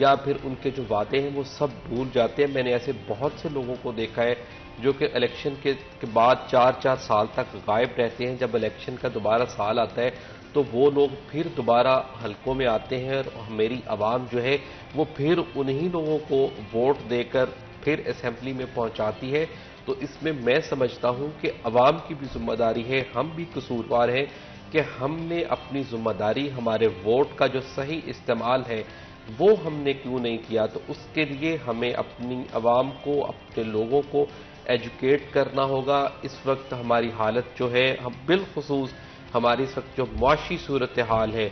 या फिर उनके जो वादे हैं वो सब भूल जाते हैं। मैंने ऐसे बहुत से लोगों को देखा है जो कि इलेक्शन के बाद 4-4 साल तक गायब रहते हैं। जब इलेक्शन का दोबारा साल आता है तो वो लोग फिर दोबारा हलकों में आते हैं और मेरी आवाम जो है वो फिर उन्हीं लोगों को वोट देकर फिर असेंबली में पहुंचाती है। तो इसमें मैं समझता हूं कि अवाम की भी जिम्मेदारी है, हम भी कसूरवार हैं कि हमने अपनी जिम्मेदारी, हमारे वोट का जो सही इस्तेमाल है वो हमने क्यों नहीं किया। तो उसके लिए हमें अपनी आवाम को, अपने लोगों को एजुकेट करना होगा। इस वक्त हमारी हालत जो है, हम बिलखुसूस हमारी इस वक्त जो मुआशी सूरत हाल है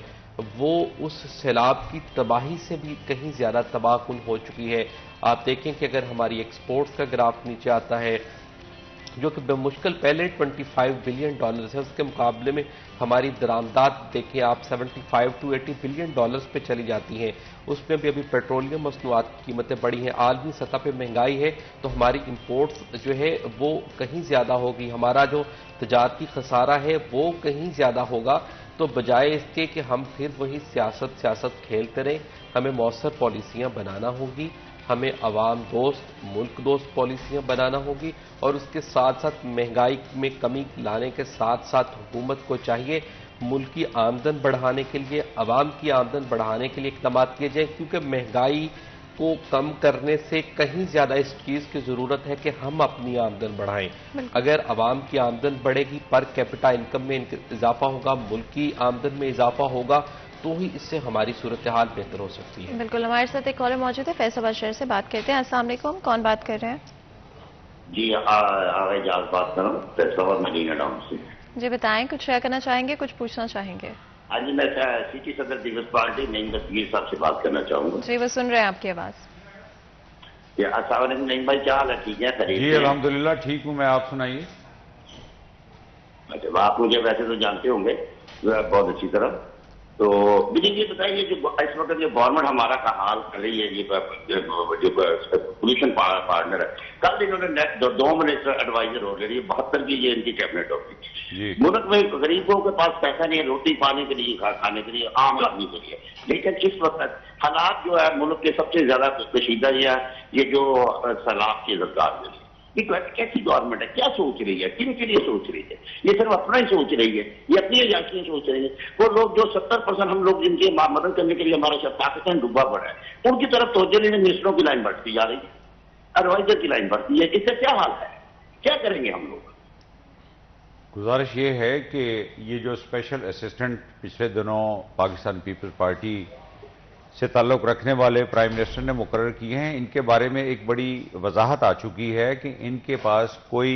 वो उस सैलाब की तबाही से भी कहीं ज़्यादा तबाहकुन हो चुकी है। आप देखें कि अगर हमारी एक्सपोर्ट्स का ग्राफ नीचे आता है जो कि बेमुश्किल पहले 25 बिलियन डॉलर्स है, उसके मुकाबले में हमारी दरामदात देखें आप 75 to 80 बिलियन डॉलर्स पे चली जाती हैं। उसमें भी अभी पेट्रोलियम मसनूआत की कीमतें बढ़ी हैं, आलमी सतह पे महंगाई है, तो हमारी इंपोर्ट्स जो है वो कहीं ज़्यादा होगी, हमारा जो तजारती खसारा है वो कहीं ज़्यादा होगा। तो बजाय इसके कि हम फिर वही सियासत खेलते रहें, हमें मौसर पॉलिसियाँ बनाना होगी, हमें अवाम दोस्त, मुल्क दोस्त पॉलिसियाँ बनाना होगी और उसके साथ साथ महंगाई में कमी लाने के साथ साथ हुकूमत को चाहिए मुल्क की आमदन बढ़ाने के लिए, अवाम की आमदन बढ़ाने के लिए इक़दाम किए जाए, क्योंकि महंगाई को कम करने से कहीं ज़्यादा इस चीज़ की ज़रूरत है कि हम अपनी आमदन बढ़ाएं। अगर अवाम की आमदन बढ़ेगी, पर कैपिटा इनकम में इजाफा होगा, मुल्क की आमदन में इजाफा होगा, तो ही इससे हमारी सूरत हाल बेहतर हो सकती है। बिल्कुल, हमारे साथ एक कॉलर मौजूद है, फैसलाबाद शहर से बात करते हैं। अस्सलाम वालेकुम, कौन बात कर रहे हैं? जी आवाज बात कर रहा हूँ फैसलाबाद मदीना टाउन से। जी बताएं, कुछ शेयर करना चाहेंगे, कुछ पूछना चाहेंगे? हाँ जी, मैं सिटी सदर पीपल्स पार्टी नईम दस्तगीर साहब से बात करना चाहूँगा। जी वो सुन रहे हैं आपकी आवाज़। अस्सलाम वालेकुम नईम भाई, क्या हाल है? ठीक है? खरीद जी अल्हम्दुलिल्लाह ठीक हूँ मैं, आप सुनाइए। अच्छा, आप मुझे वैसे तो जानते होंगे बहुत अच्छी तरह, तो मुझे ये बताइए, जो इस वक्त जो गवर्नमेंट हमारा का हाल कर रही है, ये जो पोल्यूशन पार्टनर है, कल इन्होंने दो मिनिस्टर एडवाइजर हो रही है, 72 की ये इनकी कैबिनेट होगी। मुल्क में गरीबों के पास पैसा नहीं है रोटी पाने के लिए, खाने के लिए, आम आदमी के लिए। लेकिन इस वक्त हालात जो है मुल्क के सबसे ज्यादा कशीदा ये जो सैलाब की सरकार में ये कैसी गवर्नमेंट है, क्या सोच रही है, किन के लिए सोच रही है? ये सिर्फ अपना ही सोच रही है, ये अपनी एजेंसियां सोच रही है। वो लोग जो 70% हम लोग जिनकी मदद करने के लिए हमारा पाकिस्तान डूबा पड़ा है, उनकी तरफ तवज्जो नहीं, मिनिस्टरों की लाइन बढ़ती जा रही है, एडवाइजर की लाइन बढ़ती है। इससे क्या हाल है, क्या करेंगे हम लोग? गुजारिश ये है कि ये जो स्पेशल असिस्टेंट पिछले दिनों पाकिस्तान पीपल्स पार्टी से ताल्लुक रखने वाले प्राइम मिनिस्टर ने मुकर्रर किए हैं, इनके बारे में एक बड़ी वजाहत आ चुकी है कि इनके पास कोई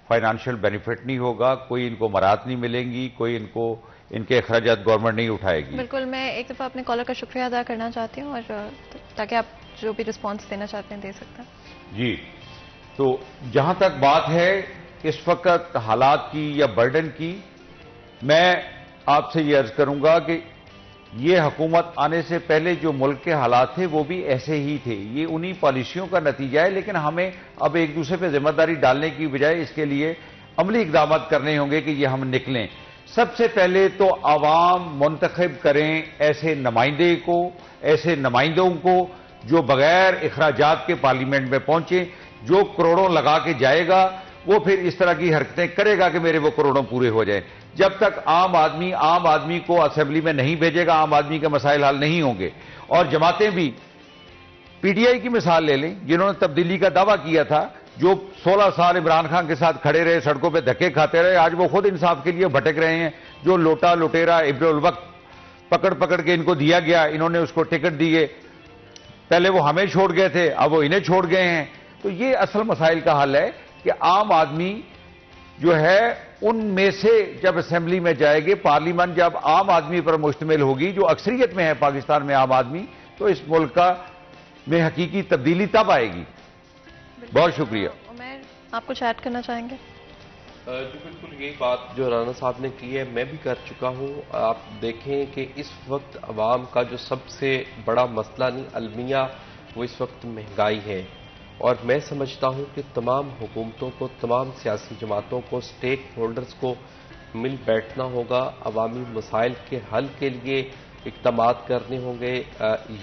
फाइनेंशियल बेनिफिट नहीं होगा, कोई इनको मराहत नहीं मिलेंगी, कोई इनके अखराजात गवर्नमेंट नहीं उठाएगी। बिल्कुल, मैं एक दफ़ा अपने कॉलर का शुक्रिया अदा करना चाहती हूँ, और ताकि आप जो भी रिस्पॉन्स देना चाहते हैं दे सकते हैं। जी, तो जहां तक बात है इस वक्त हालात की या बर्डन की, मैं आपसे ये अर्ज करूंगा कि ये हुकूमत आने से पहले जो मुल्क के हालात थे वो भी ऐसे ही थे। ये उन्हीं पॉलिसियों का नतीजा है, लेकिन हमें अब एक दूसरे पर जिम्मेदारी डालने की बजाय इसके लिए अमली इकदाम करने होंगे कि ये हम निकलें। सबसे पहले तो आवाम मुंतखब करें ऐसे नुमाइंदों को जो बगैर इखराजात के पार्लियामेंट में पहुंचे। जो करोड़ों लगा के जाएगा वो फिर इस तरह की हरकतें करेगा कि मेरे वो करोड़ों पूरे हो जाए। जब तक आम आदमी को असेंबली में नहीं भेजेगा, आम आदमी के मसाइल हल नहीं होंगे। और जमातें भी, पीटीआई की मिसाल ले लें, जिन्होंने तब्दीली का दावा किया था, जो 16 साल इमरान खान के साथ खड़े रहे, सड़कों पे धक्के खाते रहे, आज वो खुद इंसाफ के लिए भटक रहे हैं। जो लोटा लुटेरा इब्रुल वक्त पकड़ पकड़ के इनको दिया गया, इन्होंने उसको टिकट दिए, पहले वो हमें छोड़ गए थे, अब वो इन्हें छोड़ गए हैं। तो ये असल मसाइल का हल है कि आम आदमी जो है उनमें से जब असेंबली में जाएंगे, पार्लियामेंट जब आम आदमी पर मुश्तमिल होगी, जो अक्सरियत में है पाकिस्तान में आम आदमी, तो इस मुल्क का में हकीकी तब्दीली तब आएगी। बहुत शुक्रिया। उमर, आप कुछ ऐड करना चाहेंगे? जी बिल्कुल, यही बात जो राना साहब ने की है मैं भी कर चुका हूं। आप देखें कि इस वक्त अवाम का जो सबसे बड़ा मसला नहीं अलमिया, वो इस वक्त महंगाई है। और मैं समझता हूं कि तमाम हुकूमतों को, तमाम सियासी जमातों को, स्टेक होल्डर्स को मिल बैठना होगा, अवामी मसाइल के हल के लिए इक़दाम करने होंगे।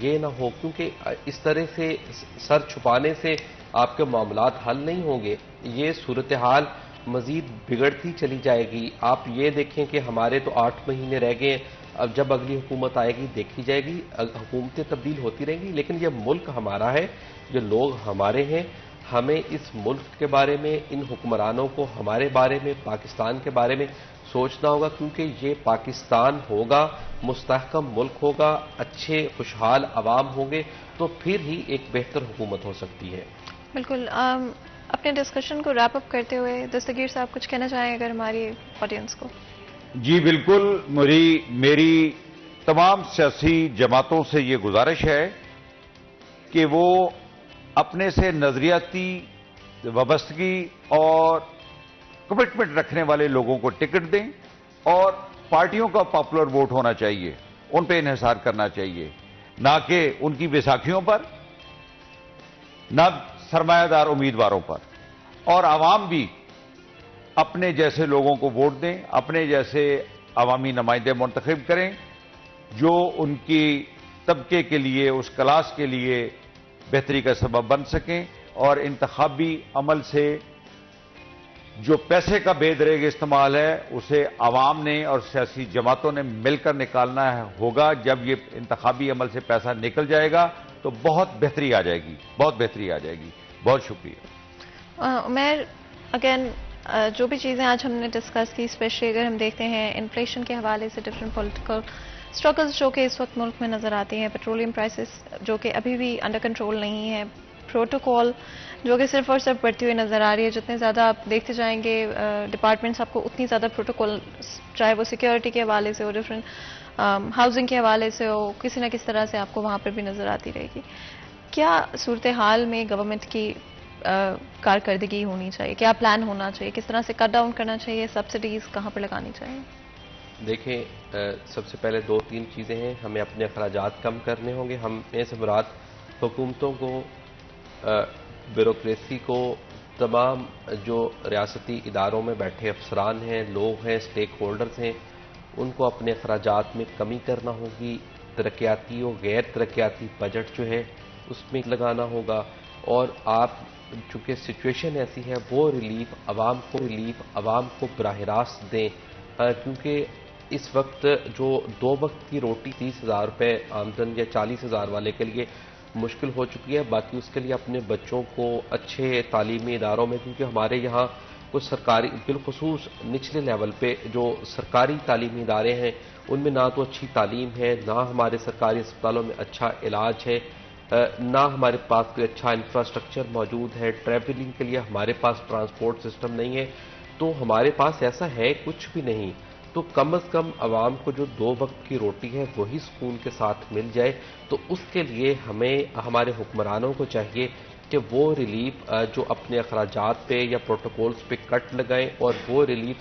ये ना हो, क्योंकि इस तरह से सर छुपाने से आपके मामलात हल नहीं होंगे, ये सूरत हाल मजीद बिगड़ती चली जाएगी। आप ये देखें कि हमारे तो 8 महीने रह गए, अब जब अगली हुकूमत आएगी देखी जाएगी, हुकूमतें तब्दील होती रहेंगी, लेकिन यह मुल्क हमारा है, ये लोग हमारे हैं। हमें इस मुल्क के बारे में, इन हुक्मरानों को हमारे बारे में, पाकिस्तान के बारे में सोचना होगा, क्योंकि ये पाकिस्तान होगा, मुस्तहकम मुल्क होगा, अच्छे खुशहाल अवाम होंगे, तो फिर ही एक बेहतर हुकूमत हो सकती है। बिल्कुल। अपने डिस्कशन को रैप अप करते हुए दस्तगीर साहब कुछ कहना चाहें अगर हमारी ऑडियंस को? जी बिल्कुल, मेरी तमाम सियासी जमातों से ये गुजारिश है कि वो अपने से नजरियाती वाबस्तगी और कमिटमेंट रखने वाले लोगों को टिकट दें, और पार्टियों का पॉपुलर वोट होना चाहिए, उन पे इन्हिसार करना चाहिए, ना कि उनकी बैसाखियों पर, ना सरमायादार उम्मीदवारों पर। और आवाम भी अपने जैसे लोगों को वोट दें, अपने जैसे अवामी नुमाइंदे मुंतखब करें जो उनकी तबके के लिए, उस क्लास के लिए बेहतरी का सबब बन सकें। और इंतखाबी अमल से जो पैसे का बेदरेग इस्तेमाल है उसे आवाम ने और सियासी जमातों ने मिलकर निकालना होगा। जब ये इंतखाबी अमल से पैसा निकल जाएगा तो बहुत बेहतरी आ जाएगी, बहुत बेहतरी आ जाएगी। बहुत शुक्रिया। उमर, अगेन जो भी चीज़ें आज हमने डिस्कस की, स्पेशली अगर हम देखते हैं इन्फ्लेशन के हवाले से डिफरेंट पॉलिटिकल स्ट्रगल्स जो कि इस वक्त मुल्क में नज़र आती हैं, पेट्रोलियम प्राइसेस जो कि अभी भी अंडर कंट्रोल नहीं है, प्रोटोकॉल जो कि सिर्फ और सिर्फ बढ़ती हुई नज़र आ रही है। जितने ज़्यादा आप देखते जाएंगे डिपार्टमेंट्स, आपको उतनी ज़्यादा प्रोटोकॉल, चाहे वो सिक्योरिटी के हवाले से हो, डिफरेंट हाउसिंग के हवाले से हो, किसी न किसी तरह से आपको वहाँ पर भी नज़र आती रहेगी। क्या सूरत हाल में गवर्नमेंट की कारकर्दगी होनी चाहिए, क्या प्लान होना चाहिए, किस तरह से कट डाउन करना चाहिए, सब्सिडीज कहाँ पर लगानी चाहिए? देखें, सबसे पहले 2-3 चीज़ें हैं। हमें अपने अखराजात कम करने होंगे। हमें से मुराद हुकूमतों को, ब्यूरोक्रेसी को, तमाम जो रियासती इदारों में बैठे अफसरान हैं, लोग हैं, स्टेक होल्डर्स हैं, उनको अपने अखराजात में कमी करना होगी। तरक्याती और गैर तरक्याती बजट जो है उसमें लगाना होगा। और आप चूँकि सिचुएशन ऐसी है, वो रिलीफ आवाम को बराह रास्त दें, क्योंकि इस वक्त जो 2 वक्त की रोटी 30,000 रुपये आमदन या 40,000 वाले के लिए मुश्किल हो चुकी है। बाकी उसके लिए अपने बच्चों को अच्छे तालीमी इदारों में, क्योंकि हमारे यहाँ कुछ सरकारी, बिलखुसूस निचले लेवल पे जो सरकारी तालीमी इदारे हैं, उनमें ना तो अच्छी तालीम है, ना हमारे सरकारी अस्पतालों में अच्छा इलाज है, ना हमारे पास कोई अच्छा इंफ्रास्ट्रक्चर मौजूद है। ट्रैवलिंग के लिए हमारे पास ट्रांसपोर्ट सिस्टम नहीं है। तो हमारे पास ऐसा है कुछ भी नहीं। तो कम अज़ कम आवाम को जो 2 वक्त की रोटी है वही सुकून के साथ मिल जाए। तो उसके लिए हमें, हमारे हुक्मरानों को चाहिए कि वो रिलीफ जो अपने अखराजात पे या प्रोटोकॉल्स पे कट लगाएं और वो रिलीफ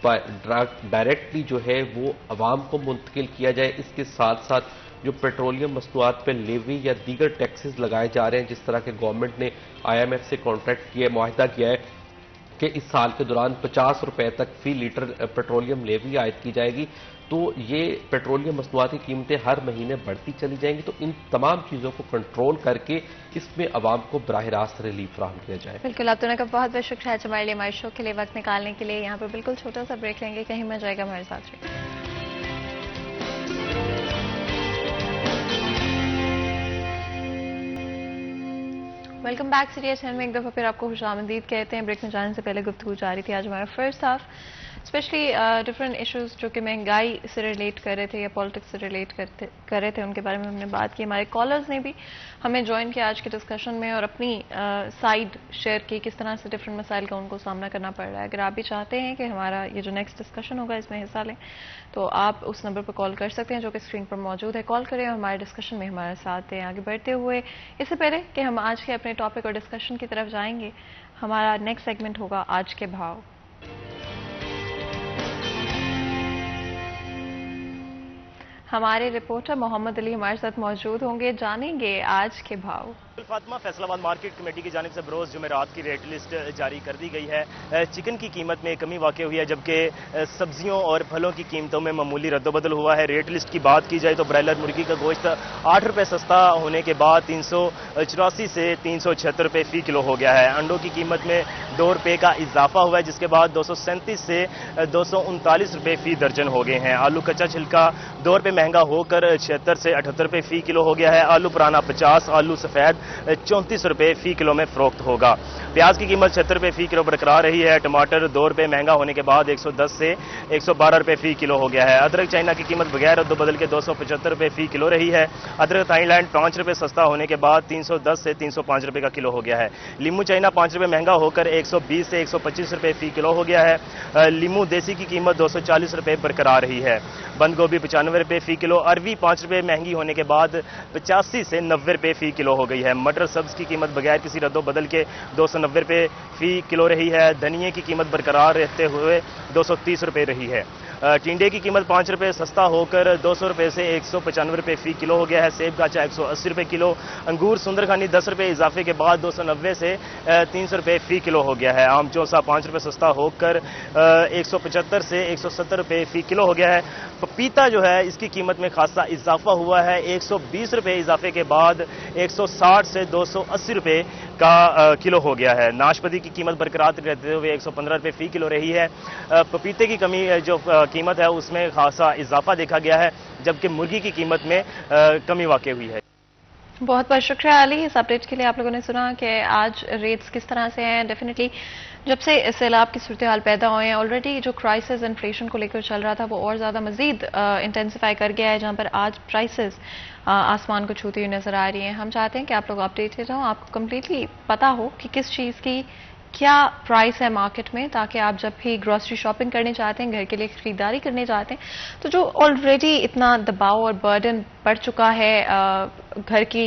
डायरेक्टली जो है वो आवाम को मुंतकिल किया जाए। इसके साथ साथ जो पेट्रोलियम मसनूआत पे लेवी या दीगर टैक्सेस लगाए जा रहे हैं, जिस तरह के गवर्नमेंट ने IMF से कॉन्ट्रैक्ट किया, मुआहिदा किया है कि इस साल के दौरान 50 रुपए तक फी लीटर पेट्रोलियम लेवी आयद की जाएगी, तो ये पेट्रोलियम मसनूआत की कीमतें हर महीने बढ़ती चली जाएंगी। तो इन तमाम चीज़ों को कंट्रोल करके इसमें आवाम को बराह रास्त रिलीफ फराहम किया जाए। बिल्कुल, आप दोनों का बहुत बहुत शुक्रिया आज हमारे लिए, हमारे शो के लिए वक्त निकालने के लिए। यहाँ पर बिल्कुल छोटा सा ब्रेक लेंगे, कहीं मत जाएगा, हमारे साथ रहिए। वेलकम बैक सीरियस में एक दफ़ा फिर आपको खुशामदीद कहते हैं। ब्रेक में जाने से पहले गुफ्तगू जारी थी। आज हमारा first half specially different issues जो कि महंगाई से रिलेट कर रहे थे या पॉलिटिक्स से रिलेट कर रहे थे, उनके बारे में हमने बात की। हमारे कॉलर्स ने भी हमें ज्वाइन किया आज के डिस्कशन में और अपनी साइड शेयर की, किस तरह से डिफरेंट मसाइल का उनको सामना करना पड़ रहा है। अगर आप भी चाहते हैं कि हमारा ये जो नेक्स्ट डिस्कशन होगा इसमें हिस्सा लें, तो आप उस नंबर पर कॉल कर सकते हैं जो कि स्क्रीन पर मौजूद है। कॉल करें और हमारे डिस्कशन में हमारे साथ दें। आगे बढ़ते हुए, इससे पहले कि हम आज के अपने टॉपिक और डिस्कशन की तरफ जाएंगे, हमारा नेक्स्ट सेगमेंट होगा आज के भाव। हमारे रिपोर्टर मोहम्मद अली हमारे साथ मौजूद होंगे, जानेंगे आज के भाव। फातिमा, फैसलाबाद मार्केट कमेटी की जानिब से बरोज जुमेरात की रेट लिस्ट जारी कर दी गई है। चिकन की कीमत में कमी वाक़ हुई है, जबकि सब्जियों और फलों की कीमतों में मामूली रद्दबदल हुआ है। रेट लिस्ट की बात की जाए तो ब्रायलर मुर्गी का गोश्त 8 रुपये सस्ता होने के बाद 384 से 376 रुपये फ़ी किलो हो गया है। अंडों की कीमत में 2 रुपये का इजाफा हुआ है, जिसके बाद 237 से 239 रुपये फ़ी दर्जन हो गए हैं। आलू कच्चा छिलका 2 रुपये महंगा होकर 76 से 78 रुपये फ़ी किलो हो गया है। आलू पुराना 50, आलू सफ़ेद 34 रुपये फ़ी किलो में फरोख्त होगा। प्याज की कीमत 76 रुपये फ़ी किलो बरकरार रही है। टमाटर 2 रुपये महंगा होने के बाद 110 से 112 रुपये फ़ी किलो हो गया है। अदरक चाइना की कीमत बगैर रद्द-बदल के 275 रुपये फ़ी किलो रही है। अदरक थाईलैंड 5 रुपये सस्ता होने के बाद 310 से 305 रुपये का किलो हो गया है। लीमू चाइना 5 रुपये महंगा होकर 120 से 125 रुपये फ़ी किलो हो गया है। लीमू देसी की कीमत 240 रुपये बरकरार रही है। बंद गोभी 95 रुपये फ़ी किलो। अरवी 5 रुपये महंगी होने के बाद 85 से 90 रुपये फ़ी किलो हो गई है। मटर सब्ज की कीमत बगैर किसी रद्दो बदल के 290 रुपये फ़ी किलो रही है। धनिये की कीमत बरकरार रहते हुए 230 रुपये रही है। टिंडे की कीमत 5 रुपये सस्ता होकर 200 रुपये से 195 रुपये फ़ी किलो हो गया है। सेब काचा 180 रुपये किलो। अंगूर सुंदरखानी 10 रुपये इजाफे के बाद 290 से 300 रुपये फ़ी किलो हो गया है। आम चौसा 5 रुपये सस्ता होकर 175 से 170 रुपये फ़ी किलो हो गया है। पपीता जो है इसकी कीमत में खासा इजाफा हुआ है, 120 रुपये इजाफे के बाद 160 से 280 रुपये का किलो हो गया है। नाशपाती की कीमत बरकरार रहते हुए 115 रुपये फ़ी किलो रही है। पपीते की कमी जो कीमत है उसमें खासा इजाफा देखा गया है, जबकि मुर्गी की कीमत में कमी वाक़ हुई है। बहुत बहुत शुक्रिया अली, इस अपडेट के लिए। आप लोगों ने सुना कि आज रेट्स किस तरह से हैं। डेफिनेटली जब से सैलाब की सूरत हाल पैदा हुए हैं, ऑलरेडी जो क्राइसिस इन्फ्लेशन को लेकर चल रहा था वो और ज़्यादा मजीद इंटेंसिफाई कर गया है, जहाँ पर आज प्राइसेस आसमान को छूती हुई नज़र आ रही हैं। हम चाहते हैं कि आप लोग अपडेटेड हों, आपको कम्प्लीटली पता हो कि किस चीज़ की क्या प्राइस है मार्केट में, ताकि आप जब भी ग्रॉसरी शॉपिंग करने चाहते हैं, घर के लिए खरीदारी करने चाहते हैं, तो जो ऑलरेडी इतना दबाव और बर्डन पड़ चुका है घर की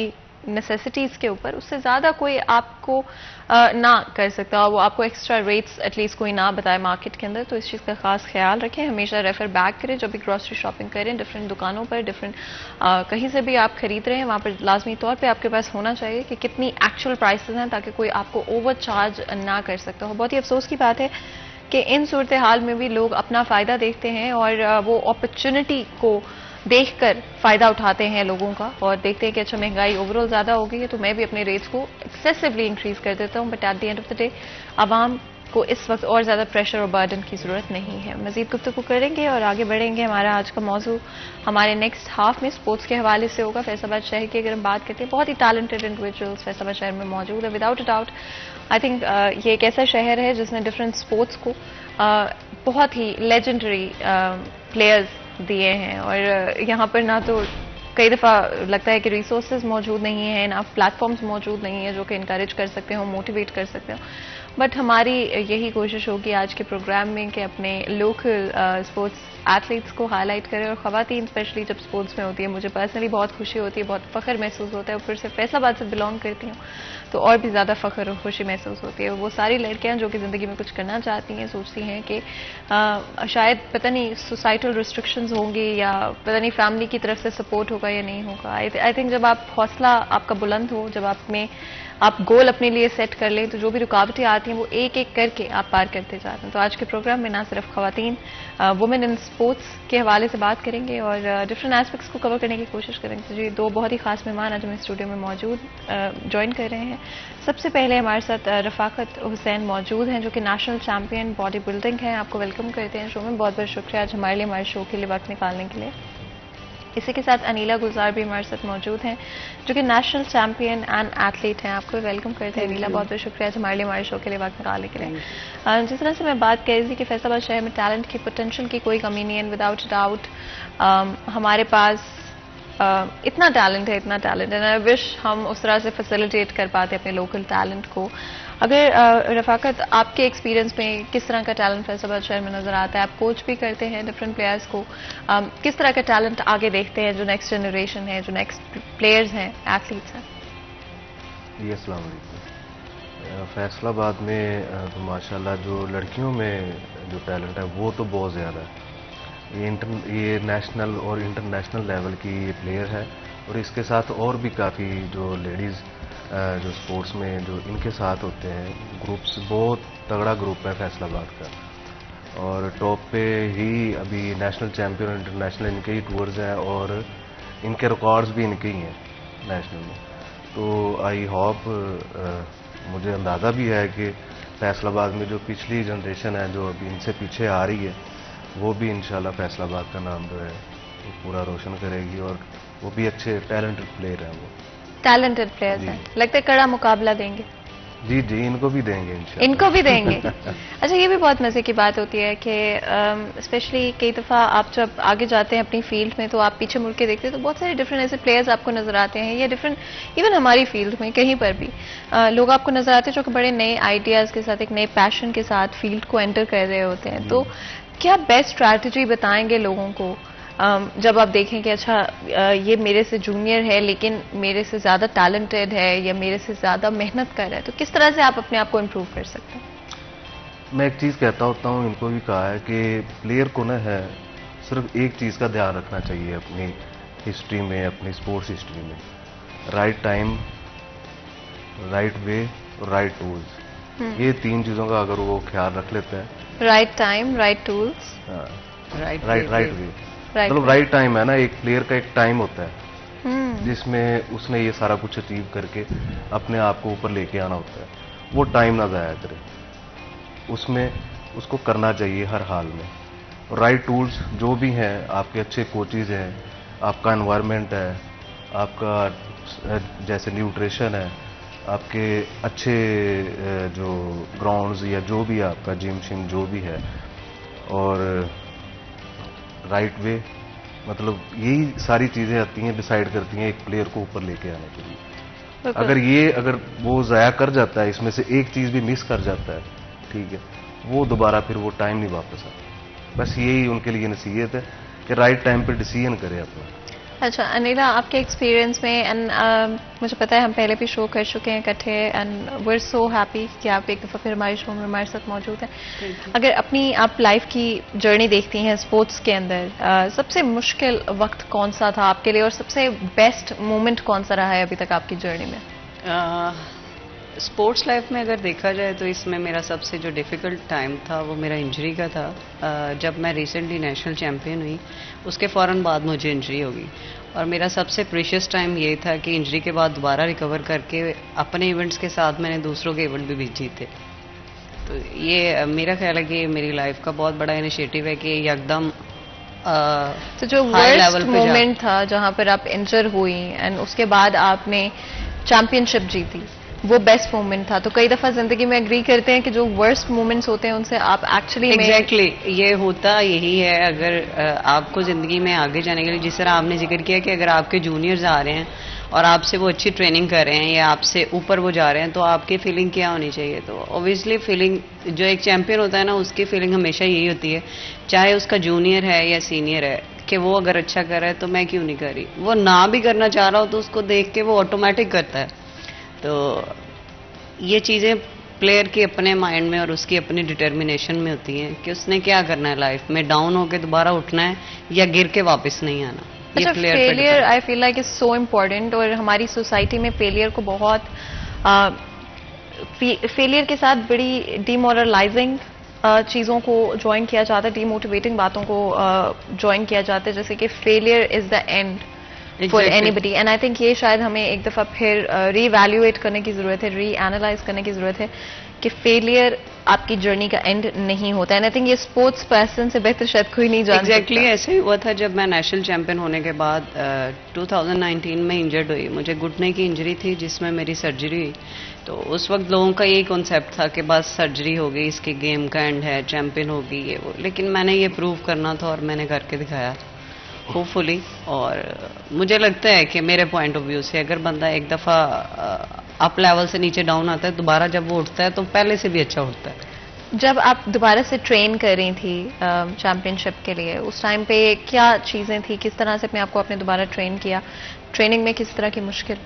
नेसेसिटीज़ के ऊपर, उससे ज़्यादा कोई आपको ना कर सकता, वो आपको एक्स्ट्रा रेट्स एटलीस्ट कोई ना बताए मार्केट के अंदर। तो इस चीज़ का खास ख्याल रखें, हमेशा रेफर बैक करें जब भी ग्रॉसरी शॉपिंग करें, डिफरेंट दुकानों पर, डिफरेंट कहीं से भी आप खरीद रहे हैं वहाँ पर लाजमी तौर पे आपके पास होना चाहिए कि कितनी एक्चुअल प्राइसेस हैं, ताकि कोई आपको ओवर चार्ज ना कर सकता हो। बहुत ही अफसोस की बात है कि इन सूरत हाल में भी लोग अपना फ़ायदा देखते हैं और वो अपॉर्चुनिटी को देखकर फ़ायदा उठाते हैं लोगों का, और देखते हैं कि अच्छा महंगाई ओवरऑल ज़्यादा हो गई है तो मैं भी अपने रेट्स को एक्सेसिवली इंक्रीज़ कर देता हूँ। But at the end of the day आवाम को इस वक्त और ज़्यादा प्रेशर और बर्डन की ज़रूरत नहीं है। मज़ीद गुफ्तगू करेंगे और आगे बढ़ेंगे। हमारा आज का मौजू हमारे नेक्स्ट हाफ में स्पोर्ट्स के हवाले से होगा। फैसलाबाद शहर की अगर हम बात करते हैं, बहुत ही टैलेंटेड इंडिविजुअल्स फैसलाबाद शहर में मौजूद है। Without a doubt I think ये एक ऐसा शहर है जिसने डिफरेंट स्पोर्ट्स को बहुत ही लेजेंडरी प्लेयर्स दिए हैं, और यहाँ पर ना तो कई दफ़ा लगता है कि रिसोर्सेज मौजूद नहीं है, ना प्लेटफॉर्म्स मौजूद नहीं है जो कि इनकरेज कर सकते हो, मोटिवेट कर सकते हो। बट हमारी यही कोशिश होगी आज के प्रोग्राम में कि अपने लोकल स्पोर्ट्स एथलीट्स को हाईलाइट करें, और ख़वातीन स्पेशली जब स्पोर्ट्स में होती है, मुझे पर्सनली बहुत खुशी होती है, बहुत फ़ख्र महसूस होता है। ऊपर से फैसलाबाद से बिलोंग करती हूँ तो और भी ज़्यादा फ़ख्र और खुशी महसूस होती है। वो सारी लड़कियाँ जो कि ज़िंदगी में कुछ करना चाहती हैं, सोचती हैं कि शायद पता नहीं सोसाइटल रिस्ट्रिक्शंस होंगी या पता नहीं फैमिली की तरफ से सपोर्ट होगा या नहीं होगा। आई थिंक जब आप हौसला आपका बुलंद हो, जब आप गोल अपने लिए सेट कर लें, तो जो भी रुकावटें आती हैं वो एक एक करके आप पार करते जाते हैं। तो आज के प्रोग्राम में ना सिर्फ खवातीन वुमेन इन स्पोर्ट्स के हवाले से बात करेंगे और डिफरेंट एस्पेक्ट्स को कवर करने की कोशिश करेंगे। तो जी, दो बहुत ही खास मेहमान आज हमें स्टूडियो में मौजूद ज्वाइन कर रहे हैं। सबसे पहले हमारे साथ रफाकत हुसैन मौजूद हैं जो कि नेशनल चैंपियन बॉडी बिल्डिंग हैं। आपको वेलकम करते हैं शो में। बहुत बहुत शुक्रिया आज हमारे लिए, हमारे शो के लिए वक्त निकालने के लिए। इसी के साथ अनीला गुलजार भी हमारे साथ मौजूद हैं जो कि नेशनल चैंपियन एंड एथलीट हैं। आपको वेलकम करते हैं अनीला, बहुत बहुत शुक्रिया आज हमारे लिए, हमारे शो के लिए वक्त निकालने के लिए। जिस तरह से मैं बात कह रही थी कि फैसलाबाद शहर में टैलेंट की, पोटेंशियल की कोई कमी नहीं है। विदाउट डाउट हमारे पास इतना टैलेंट है, आई विश हम उस तरह से फैसिलिटेट कर पाते अपने लोकल टैलेंट को। अगर रफाकत आपके एक्सपीरियंस में किस तरह का टैलेंट फैसलाबाद शहर में नजर आता है? आप कोच भी करते हैं डिफरेंट प्लेयर्स को, किस तरह का टैलेंट आगे देखते हैं जो नेक्स्ट जनरेशन है, जो नेक्स्ट प्लेयर्स हैं, एथलीट्स हैं? जी अस्सलाम वालेकुम। फैसलाबाद में तो माशाल्लाह जो लड़कियों में जो टैलेंट है वो तो बहुत ज़्यादा है। ये नेशनल और इंटरनेशनल लेवल की ये प्लेयर है, और इसके साथ और भी काफ़ी जो लेडीज़ जो स्पोर्ट्स में जो इनके साथ होते हैं ग्रुप्स, बहुत तगड़ा ग्रुप है फैसलाबाद का, और टॉप पे ही अभी नेशनल चैंपियन इंटरनेशनल इनके ही टूर्स हैं और इनके रिकॉर्ड्स भी इनके ही हैं नेशनल में। तो आई होप, मुझे अंदाज़ा भी है कि फैसलाबाद में जो पिछली जनरेशन है जो अभी इनसे पीछे आ रही है, वो भी इंशाल्लाह फैसलाबाद का नाम जो है वो पूरा रोशन करेगी, और वो भी अच्छे टैलेंटेड प्लेयर हैं। वो टैलेंटेड प्लेयर्स हैं, लगता है कड़ा मुकाबला देंगे। जी, इनको भी देंगे इंशाल्लाह। इनको भी देंगे। अच्छा, ये भी बहुत मजे की बात होती है कि स्पेशली कई दफ़ा आप जब आगे जाते हैं अपनी फील्ड में, तो आप पीछे मुड़ के देखते हैं तो बहुत सारे डिफरेंट ऐसे प्लेयर्स आपको नजर आते हैं, या डिफरेंट इवन हमारी फील्ड में कहीं पर भी लोग आपको नजर आते हैं जो कि बड़े नए आइडियाज़ के साथ, एक नए पैशन के साथ फील्ड को एंटर कर रहे होते हैं। तो क्या बेस्ट स्ट्रैटेजी बताएंगे लोगों को जब आप देखें कि अच्छा ये मेरे से जूनियर है लेकिन मेरे से ज़्यादा टैलेंटेड है या मेरे से ज़्यादा मेहनत कर रहा है, तो किस तरह से आप अपने आप को इम्प्रूव कर सकते हैं? मैं एक चीज़ कहता होता हूँ, इनको भी कहा है कि प्लेयर को ना है सिर्फ एक चीज़ का ध्यान रखना चाहिए अपनी हिस्ट्री में, अपनी स्पोर्ट्स हिस्ट्री में, राइट टाइम, राइट वे और राइट टूल्स। ये तीन चीज़ों का अगर वो ख्याल रख लेते हैं, right time, right tools, right way, मतलब राइट टाइम है ना, एक प्लेयर का एक टाइम होता है जिसमें उसने ये सारा कुछ अचीव करके अपने आप को ऊपर लेके आना होता है। वो टाइम ना ज़ाया करे, उसमें उसको करना चाहिए हर हाल में। राइट टूल्स जो भी हैं, आपके अच्छे कोचेज़ हैं, आपका एनवायरनमेंट है, आपका जैसे न्यूट्रिशन है, आपके अच्छे जो ग्राउंड्स या जो भी आपका जिम शिम जो भी है, और राइट वे, मतलब यही सारी चीज़ें आती हैं, डिसाइड करती हैं एक प्लेयर को ऊपर लेके आने के लिए। अगर वो ज़ाया कर जाता है, इसमें से एक चीज़ भी मिस कर जाता है, ठीक है, वो दोबारा फिर वो टाइम नहीं वापस आता। बस यही उनके लिए नसीहत है कि राइट टाइम पे डिसीजन करें अपना। अच्छा अनिला, आपके एक्सपीरियंस में एंड मुझे पता है हम पहले भी शो कर चुके हैं इकट्ठे and we are so happy कि आप एक दफ़ा फिर हमारे शो में हमारे साथ मौजूद हैं। अगर अपनी आप लाइफ की जर्नी देखती हैं स्पोर्ट्स के अंदर, सबसे मुश्किल वक्त कौन सा था आपके लिए और सबसे बेस्ट मोमेंट कौन सा रहा है अभी तक आपकी जर्नी में? स्पोर्ट्स लाइफ में अगर देखा जाए तो इसमें मेरा सबसे जो डिफ़िकल्ट टाइम था वो मेरा इंजरी का था। जब मैं रिसेंटली नेशनल चैम्पियन हुई उसके फ़ौरन बाद मुझे इंजरी हो गई और मेरा सबसे प्रीशियस टाइम ये था कि इंजरी के बाद दोबारा रिकवर करके अपने इवेंट्स के साथ मैंने दूसरों के इवेंट भी जीते। तो ये मेरा ख्याल है कि मेरी लाइफ का बहुत बड़ा इनिशिएटिव है कि एकदम तो जो वर्स्ट मोमेंट था जहां पर आप इंजर हुई एंड उसके बाद आपने चैंपियनशिप जीती, वो बेस्ट मोमेंट था। तो कई दफा जिंदगी में एग्री करते हैं कि जो वर्स्ट मोमेंट्स होते हैं उनसे आप एक्चुअली एग्जैक्टली ये होता यही है। अगर आपको जिंदगी में आगे जाने के लिए, जिस तरह आपने जिक्र किया कि अगर आपके जूनियर्स आ रहे हैं और आपसे वो अच्छी ट्रेनिंग कर रहे हैं या आपसे ऊपर वो जा रहे हैं तो आपकी फीलिंग क्या होनी चाहिए? तो ऑब्वियसली फीलिंग जो एक चैंपियन होता है ना, उसकी फीलिंग हमेशा यही होती है, चाहे उसका जूनियर है या सीनियर है, कि वो अगर अच्छा कर रहा है तो मैं क्यों नहीं कर रही। वो ना भी करना चाह रहा हो तो उसको देख के वो ऑटोमेटिक करता है। तो ये चीज़ें प्लेयर की अपने माइंड में और उसकी अपनी डिटर्मिनेशन में होती हैं कि उसने क्या करना है लाइफ में, डाउन होकर दोबारा उठना है या गिर के वापस नहीं आना। अच्छा, failure I feel like is so important और हमारी सोसाइटी में फेलियर को बहुत फेलियर के साथ बड़ी डिमोरलाइजिंग चीज़ों को ज्वाइन किया जाता है, डीमोटिवेटिंग बातों को ज्वाइन किया जाता है, जैसे कि failure is the end for anybody. And I think ये शायद हमें एक दफ़ा फिर रीवैल्यूएट करने की ज़रूरत है, री एनालाइज करने की ज़रूरत है कि फेलियर आपकी जर्नी का एंड नहीं होता है। आई थिंक ये स्पोर्ट्स पर्सन से बेहतर शायद कोई नहीं जानता। एग्जैक्टली ऐसे ही हुआ था जब मैं नेशनल चैंपियन होने के बाद 2019 में इंजर्ड हुई। मुझे घुटने की इंजरी थी जिसमें मेरी सर्जरी हुई। तो उस वक्त लोगों का यही कॉन्सेप्ट था कि बस सर्जरी हो गई, इसकी गेम का एंड है, चैंपियन होगी ये वो। लेकिन मैंने ये प्रूव करना था और मैंने करके दिखाया होपफुली। और मुझे लगता है कि मेरे पॉइंट ऑफ व्यू से अगर बंदा एक दफ़ा अप लेवल से नीचे डाउन आता है, दोबारा जब वो उठता है तो पहले से भी अच्छा उठता है। जब आप दोबारा से ट्रेन कर रही थी चैंपियनशिप के लिए, उस टाइम पे क्या चीज़ें थी, किस तरह से अपने आप को आपने दोबारा ट्रेन किया? ट्रेनिंग में किस तरह की मुश्किल?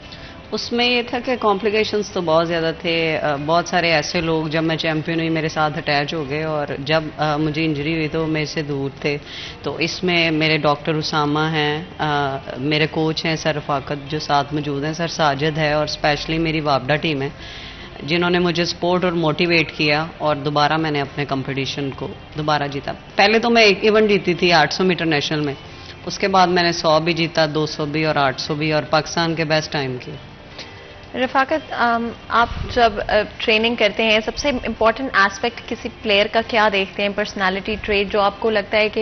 उसमें ये था कि कॉम्प्लिकेशंस तो बहुत ज़्यादा थे। बहुत सारे ऐसे लोग जब मैं चैंपियन हुई मेरे साथ अटैच हो गए और जब मुझे इंजरी हुई तो वो मेरे से दूर थे। तो इसमें मेरे डॉक्टर उसामा हैं, मेरे कोच हैं सर रफाकत जो साथ मौजूद हैं, सर साजिद है और स्पेशली मेरी वापडा टीम है जिन्होंने मुझे सपोर्ट और मोटिवेट किया और दोबारा मैंने अपने कंपटीशन को दोबारा जीता। पहले तो मैं एक इवेंट जीती थी 800 मीटर नेशनल में, उसके बाद मैंने 100 भी जीता, 200 भी और 800 भी और पाकिस्तान के बेस्ट टाइम किए। रफाकत, आप जब ट्रेनिंग करते हैं सबसे इम्पोर्टेंट एस्पेक्ट किसी प्लेयर का क्या देखते हैं, पर्सनालिटी ट्रेट जो आपको लगता है कि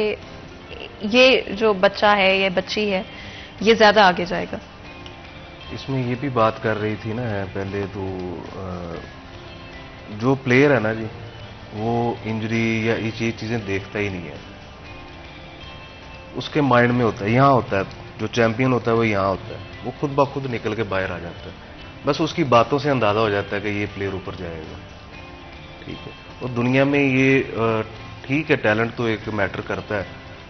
ये जो बच्चा है ये बच्ची है ये ज़्यादा आगे जाएगा? इसमें ये भी बात कर रही थी ना पहले तो, जो प्लेयर है ना जी वो इंजरी या ये चीज़ें देखता ही नहीं है, उसके माइंड में होता है, यहाँ होता है। जो चैंपियन होता है वो यहाँ होता है, वो खुद ब खुद निकल के बाहर आ जाता है। बस उसकी बातों से अंदाजा हो जाता है कि ये प्लेयर ऊपर जाएगा। ठीक है, और दुनिया में ये ठीक है, टैलेंट तो एक मैटर करता है,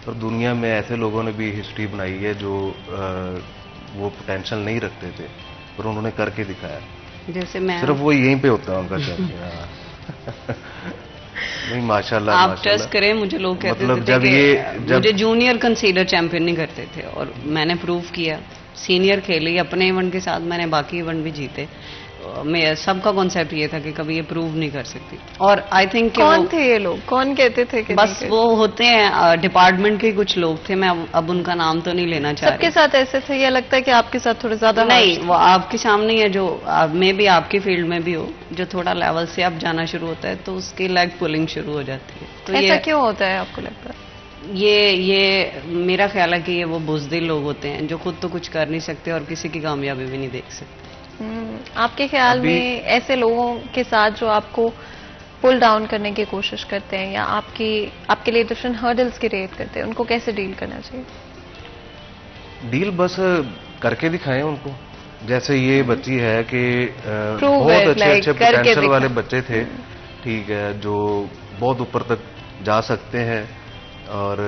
पर दुनिया में ऐसे लोगों ने भी हिस्ट्री बनाई है जो वो पोटेंशियल नहीं रखते थे पर उन्होंने करके दिखाया। जैसे मैं सिर्फ वो यहीं पे होता है उनका चैंपियन। नहीं माशाल्लाह, आप ट्रस्ट करें, मुझे लोग कहते मतलब थे मुझे जूनियर कंसीडर चैंपियन नहीं करते थे और मैंने प्रूव किया। सीनियर खेली अपने इवेंट के साथ, मैंने बाकी इवेंट भी जीते। मैं सबका कॉन्सेप्ट ये था कि कभी ये प्रूव नहीं कर सकती। और आई थिंक कौन थे ये लोग, कौन कहते थे कि बस वो होते हैं डिपार्टमेंट के कुछ लोग थे, मैं अब उनका नाम तो नहीं लेना चाह रही। सबके साथ ऐसे थे या लगता है कि आपके साथ थोड़े ज्यादा? नहीं, वो आपके सामने है जो मे भी आपकी फील्ड में भी हो, जो थोड़ा लेवल से अब जाना शुरू होता है तो उसकी लेग पुलिंग शुरू हो जाती है। तो ऐसा क्यों होता है आपको लगता है? ये मेरा ख्याल है कि ये वो बुज़दिल लोग होते हैं जो खुद तो कुछ कर नहीं सकते और किसी की कामयाबी भी नहीं देख सकते। आपके ख्याल में ऐसे लोगों के साथ जो आपको पुल डाउन करने की कोशिश करते हैं या आपके लिए डिफरेंट हर्डल्स क्रिएट करते हैं, उनको कैसे डील करना चाहिए? डील बस करके दिखाएं उनको। जैसे ये बच्ची है कि बहुत अच्छे पोटेंशियल वाले बच्चे थे, ठीक है, जो बहुत ऊपर तक जा सकते हैं और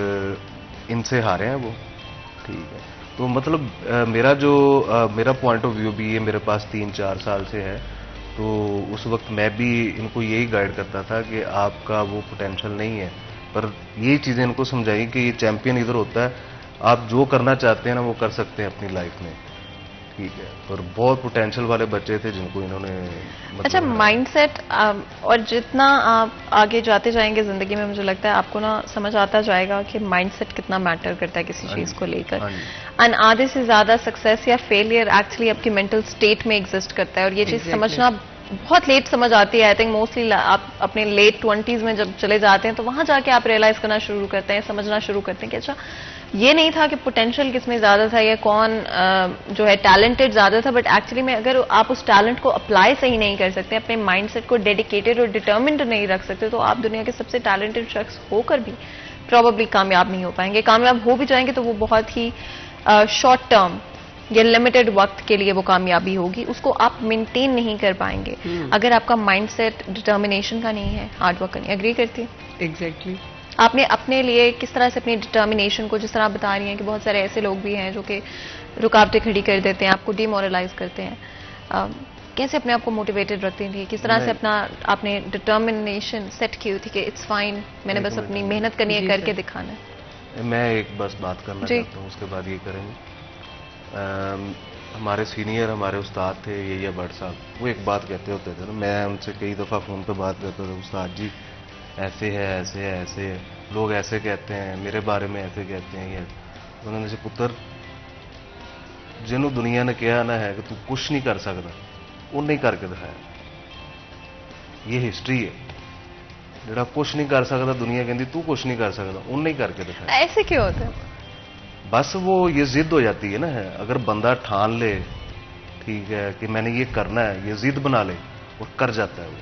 इनसे हारे हैं वो, ठीक है। तो मतलब मेरा पॉइंट ऑफ व्यू भी ये मेरे पास 3-4 साल से है। तो उस वक्त मैं भी इनको यही गाइड करता था कि आपका वो पोटेंशियल नहीं है, पर ये चीज़ें इनको समझाई कि ये चैंपियन इधर होता है, आप जो करना चाहते हैं ना वो कर सकते हैं अपनी लाइफ में, ठीक है। पर बहुत पोटेंशियल वाले बच्चे थे जिनको इन्होंने अच्छा, माइंडसेट और जितना आप आगे जाते जाएंगे जिंदगी में, मुझे लगता है आपको ना समझ आता जाएगा कि माइंडसेट कितना मैटर करता है किसी चीज को लेकर। एंड आधे से ज्यादा सक्सेस या फेलियर एक्चुअली आपकी मेंटल स्टेट में एग्जिस्ट करता है, और ये चीज समझना बहुत लेट समझ आती है। आई थिंक मोस्टली आप अपने लेट 20s में जब चले जाते हैं तो वहां जाके आप रियलाइज करना शुरू करते हैं, समझना शुरू करते हैं कि अच्छा ये नहीं था कि पोटेंशियल किसमें ज्यादा था या कौन जो है टैलेंटेड ज्यादा था, बट एक्चुअली में अगर आप उस टैलेंट को अप्लाई सही नहीं कर सकते, अपने माइंडसेट को डेडिकेटेड और डिटर्मिन्ड नहीं रख सकते, तो आप दुनिया के सबसे टैलेंटेड शख्स होकर भी प्रॉबेबली कामयाब नहीं हो पाएंगे। कामयाब हो भी जाएंगे तो वो बहुत ही शॉर्ट टर्म या लिमिटेड वक्त के लिए वो कामयाबी होगी, उसको आप मेंटेन नहीं कर पाएंगे अगर आपका माइंडसेट डिटर्मिनेशन का नहीं है, हार्डवर्क का नहीं। एग्री करती है? एग्जैक्टली। आपने अपने लिए किस तरह से अपनी डिटर्मिनेशन को, जिस तरह आप बता रही हैं कि बहुत सारे ऐसे लोग भी हैं जो कि रुकावटें खड़ी कर देते हैं, आपको डिमोरलाइज करते हैं, कैसे अपने आप को मोटिवेटेड रखती थी, किस तरह से अपना आपने डिटर्मिनेशन सेट की हुई थी कि इट्स फाइन, मैंने बस अपनी मेहनत करनी है, करके दिखाना है? मैं एक बस बात करना चाहता हूँ, उसके बाद ये करेंगे। हमारे सीनियर, हमारे उस्ताद थे ये भट्ट साहब, वो एक बात कहते होते थे ना, मैं उनसे कई दफ़ा फ़ोन पे बात करता था, उस्ताद जी ऐसे है, ऐसे है, ऐसे है, लोग ऐसे कहते हैं मेरे बारे में, ऐसे कहते हैं। ये उन्होंने से पुत्र जिन्हों दुनिया ने कहा ना है कि तू कुछ नहीं कर सकता, वो नहीं करके दिखाया। ये हिस्ट्री है, जरा कुछ नहीं कर सकता दुनिया कहती तू कुछ नहीं कर सकता, उन नहीं करके दिखाया। ऐसे क्यों होता है? बस वो ये जिद हो जाती है ना, है अगर बंदा ठान ले, ठीक है, कि मैंने ये करना है, ये जिद बना ले और कर जाता है वो।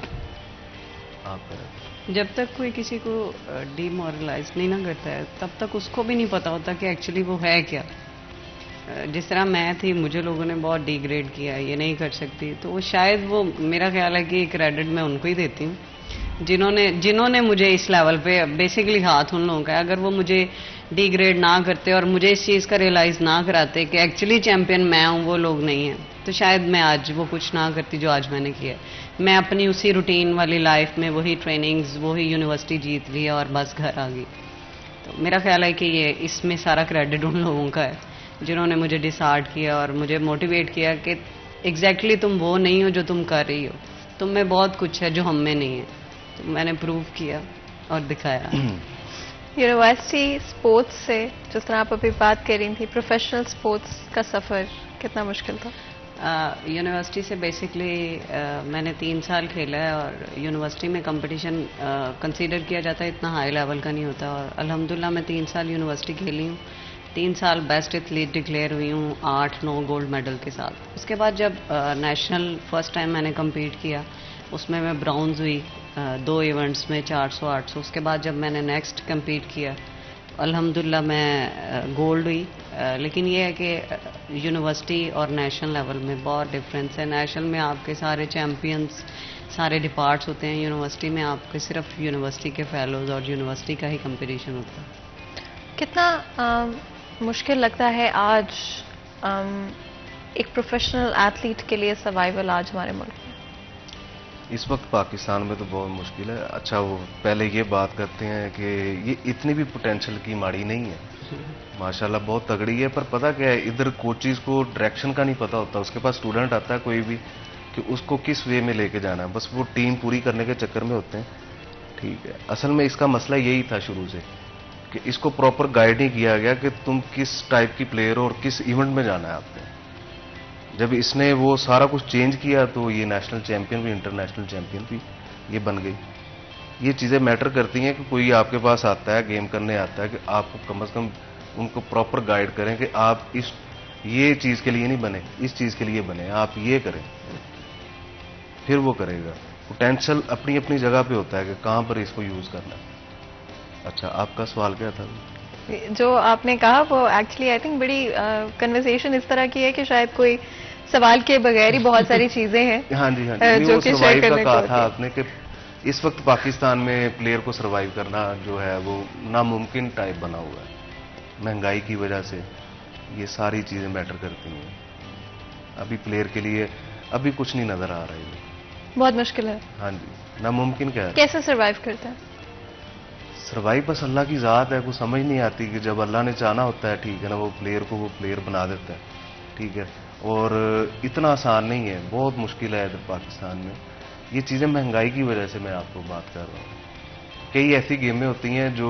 आप करें, जब तक कोई किसी को डिमोरलाइज नहीं ना करता है तब तक उसको भी नहीं पता होता कि एक्चुअली वो है क्या। जिस तरह मैं थी, मुझे लोगों ने बहुत डिग्रेड किया, ये नहीं कर सकती, तो वो शायद वो, मेरा ख्याल है कि क्रेडिट मैं उनको ही देती हूँ जिन्होंने मुझे इस लेवल पे, बेसिकली हाथ उन लोगों का है। अगर वो मुझे डिग्रेड ना करते और मुझे इस चीज़ का रियलाइज़ ना कराते कि एक्चुअली चैंपियन मैं हूँ, वो लोग नहीं हैं, तो शायद मैं आज वो कुछ ना करती जो आज मैंने किया। मैं अपनी उसी रूटीन वाली लाइफ में वही ट्रेनिंग्स, वही यूनिवर्सिटी जीत ली और बस घर आ गई। तो मेरा ख्याल है कि ये इसमें सारा क्रेडिट उन लोगों का है जिन्होंने मुझे डिसार्ड किया और मुझे मोटिवेट किया कि एग्जैक्टली तुम वो नहीं हो जो तुम कर रही हो, तुम में बहुत कुछ है जो हम में नहीं है। तो मैंने प्रूव किया और दिखाया। यूनिवर्सिटी स्पोर्ट्स से जिस तरह आप अभी बात कर रही थी, प्रोफेशनल स्पोर्ट्स का सफ़र कितना मुश्किल था? यूनिवर्सिटी से बेसिकली मैंने 3 साल खेला है, और यूनिवर्सिटी में कंपटीशन कंसीडर किया जाता है, इतना हाई लेवल का नहीं होता, और अल्हम्दुलिल्लाह मैं 3 साल यूनिवर्सिटी खेली हूँ। 3 साल बेस्ट एथलीट डिक्लेयर हुई हूँ 8-9 गोल्ड मेडल के साथ। उसके बाद जब नेशनल फर्स्ट टाइम मैंने कम्पीट किया, उसमें मैं ब्राउन्ज हुई 2 इवेंट्स में, 400-800। उसके बाद जब मैंने नेक्स्ट कम्पीट किया तो अल्हम्दुलिल्लाह मैं गोल्ड हुई। लेकिन ये है कि यूनिवर्सिटी और नेशनल लेवल में बहुत डिफरेंस है। नेशनल में आपके सारे चैम्पियंस, सारे डिपार्ट्स होते हैं, यूनिवर्सिटी में आपके सिर्फ यूनिवर्सिटी के फेलोज और यूनिवर्सिटी का ही कंपटीशन होता है। कितना मुश्किल लगता है आज एक प्रोफेशनल एथलीट के लिए सर्वाइवल आज हमारे मुल्क में? इस वक्त पाकिस्तान में तो बहुत मुश्किल है। अच्छा, वो पहले ये बात करते हैं कि ये इतनी भी पोटेंशियल की माड़ी नहीं है, माशाल्लाह बहुत तगड़ी है, पर पता क्या है, इधर कोचिज को डायरेक्शन का नहीं पता होता। उसके पास स्टूडेंट आता है कोई भी कि उसको किस वे में लेके जाना है, बस वो टीम पूरी करने के चक्कर में होते हैं, ठीक है। असल में इसका मसला यही था शुरू से कि इसको प्रॉपर गाइड नहीं किया गया कि तुम किस टाइप की प्लेयर हो और किस इवेंट में जाना है आपने। जब इसने वो सारा कुछ चेंज किया तो ये नेशनल चैंपियन भी, इंटरनेशनल चैंपियन भी ये बन गई। ये चीज़ें मैटर करती हैं कि कोई आपके पास आता है, गेम करने आता है, कि आपको कम से कम उनको प्रॉपर गाइड करें कि आप इस ये चीज़ के लिए नहीं बने, इस चीज़ के लिए बने, आप ये करें, फिर वो करेगा। पोटेंशियल अपनी अपनी जगह पे होता है कि कहाँ पर इसको यूज़ करना है। अच्छा, आपका सवाल क्या था? जो आपने कहा वो एक्चुअली आई थिंक बड़ी कन्वर्सेशन इस तरह की है कि शायद कोई सवाल के बगैर ही बहुत सारी चीजें हैं। हाँ जी, हाँ जी, जो कि सर्वाइव का कहा था आपने कि इस वक्त पाकिस्तान में प्लेयर को सर्वाइव करना जो है वो नामुमकिन टाइप बना हुआ है, महंगाई की वजह से, ये सारी चीज़ें मैटर करती हैं। अभी प्लेयर के लिए अभी कुछ नहीं नज़र आ रहा है। बहुत मुश्किल है। हाँ जी, नामुमकिन क्या है। कैसे सरवाइव करते हैं? सरवाइव बस अल्लाह की ज़ात है, कुछ समझ नहीं आती कि जब अल्लाह ने चाहना होता है, ठीक है ना, वो प्लेयर को वो प्लेयर बना देता है, ठीक है। और इतना आसान नहीं है, बहुत मुश्किल है इधर पाकिस्तान में। ये चीज़ें महंगाई की वजह से मैं आपको बात कर रहा हूँ। कई ऐसी गेमें होती हैं जो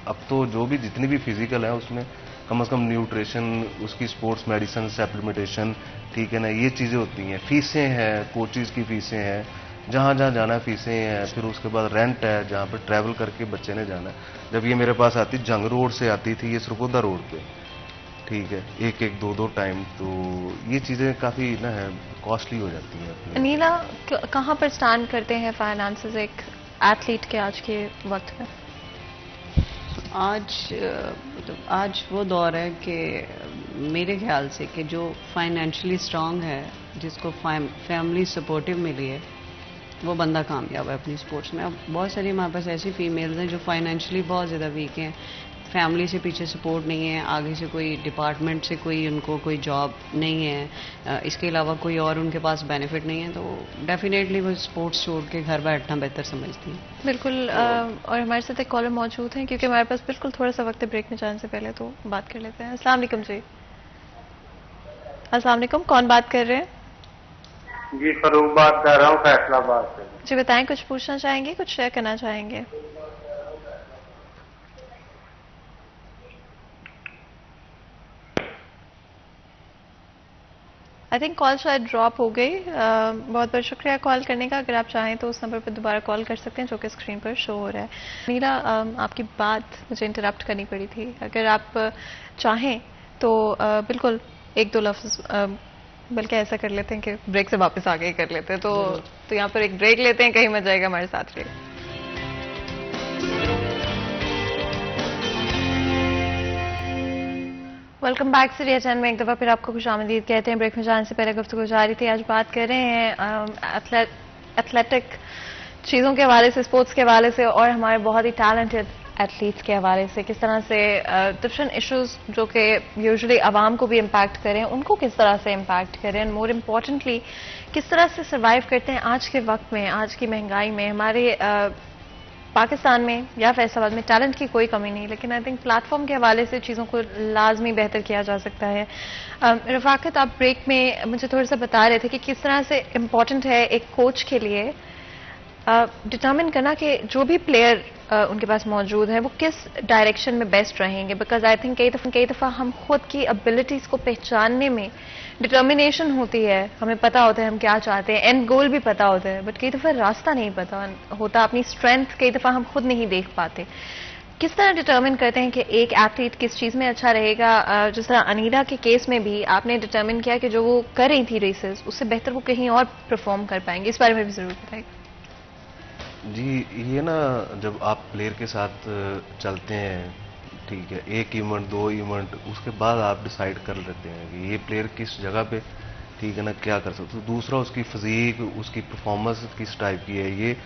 अब तो जो भी जितनी भी फिजिकल है उसमें कम से कम न्यूट्रिशन, उसकी स्पोर्ट्स मेडिसिन, सप्लीमेंटेशन, ठीक है ना, ये चीज़ें होती हैं। फीसें हैं, कोचेज़ की फीसें हैं, जहाँ जहाँ जाना फीसें हैं, फिर उसके बाद रेंट है जहाँ पर ट्रैवल करके बच्चे ने जाना है। जब ये मेरे पास आती, जंग रोड से आती थी ये सरगोदा रोड पे, ठीक है, एक एक दो दो टाइम, तो ये चीज़ें काफ़ी ना है कॉस्टली हो जाती हैं। अनीला कहाँ पर स्टैंड करते हैं फाइनेंसेस एक एथलीट के आज के वक्त में? आज वो दौर है कि मेरे ख्याल से कि जो फाइनेंशियली स्ट्रांग है, जिसको फैमिली सपोर्टिव मिली है, वो बंदा कामयाब है अपनी स्पोर्ट्स में। अब बहुत सारी हमारे पास ऐसी फीमेल्स हैं जो फाइनेंशियली बहुत ज़्यादा वीक हैं, फैमिली से पीछे सपोर्ट नहीं है, आगे से कोई डिपार्टमेंट से कोई उनको कोई जॉब नहीं है, इसके अलावा कोई और उनके पास बेनिफिट नहीं है, तो डेफिनेटली वो स्पोर्ट्स छोड़ के घर बैठना बेहतर समझती हैं। बिल्कुल। और हमारे साथ एक कॉलर मौजूद हैं, क्योंकि हमारे पास बिल्कुल थोड़ा सा वक्त है ब्रेक में जाने से पहले, तो बात कर लेते हैं। अस्सलाम वालेकुम जी। अस्सलाम वालेकुम, कौन बात कर रहे हैं? जी फरूक बात कर रहा हूँ फैसलाबाद से। जी बताएं, कुछ पूछना चाहेंगे, कुछ शेयर करना चाहेंगे? आई थिंक कॉल शायद ड्रॉप हो गई। बहुत बहुत शुक्रिया कॉल करने का। अगर आप चाहें तो उस नंबर पर दोबारा कॉल कर सकते हैं जो कि स्क्रीन पर शो हो रहा है। नीला, आपकी बात मुझे इंटरप्ट करनी पड़ी थी। अगर आप चाहें तो बिल्कुल एक दो लफ्ज़, बल्कि ऐसा कर लेते हैं कि ब्रेक से वापस आगे ही कर लेते हैं, तो यहाँ पर एक ब्रेक लेते हैं, कहीं मत जाएगा, हमारे साथ रहिए। वेलकम बैक सीरिया चैनल में एक दफ़ा फिर आपको खुशामदीद कहते हैं। ब्रेक में जाने से पहले गुफ्तगू जारी थी। आज बात कर रहे हैं एथलेटिक चीज़ों के हवाले से, स्पोर्ट्स के हवाले से, और हमारे बहुत ही टैलेंटेड एथलीट्स के हवाले से, किस तरह से डिफरेंट इश्यूज जो कि यूजुअली आवाम को भी इम्पैक्ट करें, उनको किस तरह से इम्पैक्ट करें, एंड मोर इम्पॉर्टेंटली किस तरह से सर्वाइव करते हैं आज के वक्त में, आज की महंगाई में। हमारे पाकिस्तान में या फैसलाबाद में टैलेंट की कोई कमी नहीं, लेकिन आई थिंक प्लेटफॉर्म के हवाले से चीज़ों को लाजमी बेहतर किया जा सकता है। रफाकत, आप ब्रेक में मुझे थोड़ा सा बता रहे थे कि किस तरह से इम्पॉर्टेंट है एक कोच के लिए डिटर्मिन करना कि जो भी प्लेयर उनके पास मौजूद है वो किस डायरेक्शन में बेस्ट रहेंगे। बिकॉज आई थिंक कई दफ़ा हम खुद की एबिलिटीज़ को पहचानने में डिटर्मिनेशन होती है, हमें पता होता है हम क्या चाहते हैं, एंड गोल भी पता होता है, बट कई दफ़ा रास्ता नहीं पता होता, अपनी स्ट्रेंथ कई दफ़ा हम खुद नहीं देख पाते। किस तरह डिटर्मिन करते हैं कि एक एथलीट किस चीज़ में अच्छा रहेगा? जिस तरह अनीला के केस में भी आपने डिटर्मिन किया कि जो वो कर रही थी रेसेस, उससे बेहतर वो कहीं और परफॉर्म कर पाएंगे। इस बारे में भी ज़रूर बताएंगे। जी, ये ना जब आप प्लेयर के साथ चलते हैं, ठीक है, एक इवेंट दो इवेंट, उसके बाद आप डिसाइड कर लेते हैं कि ये प्लेयर किस जगह पे, ठीक है ना, क्या कर सकते। तो दूसरा उसकी फिजिक, उसकी परफॉर्मेंस किस टाइप की है, ये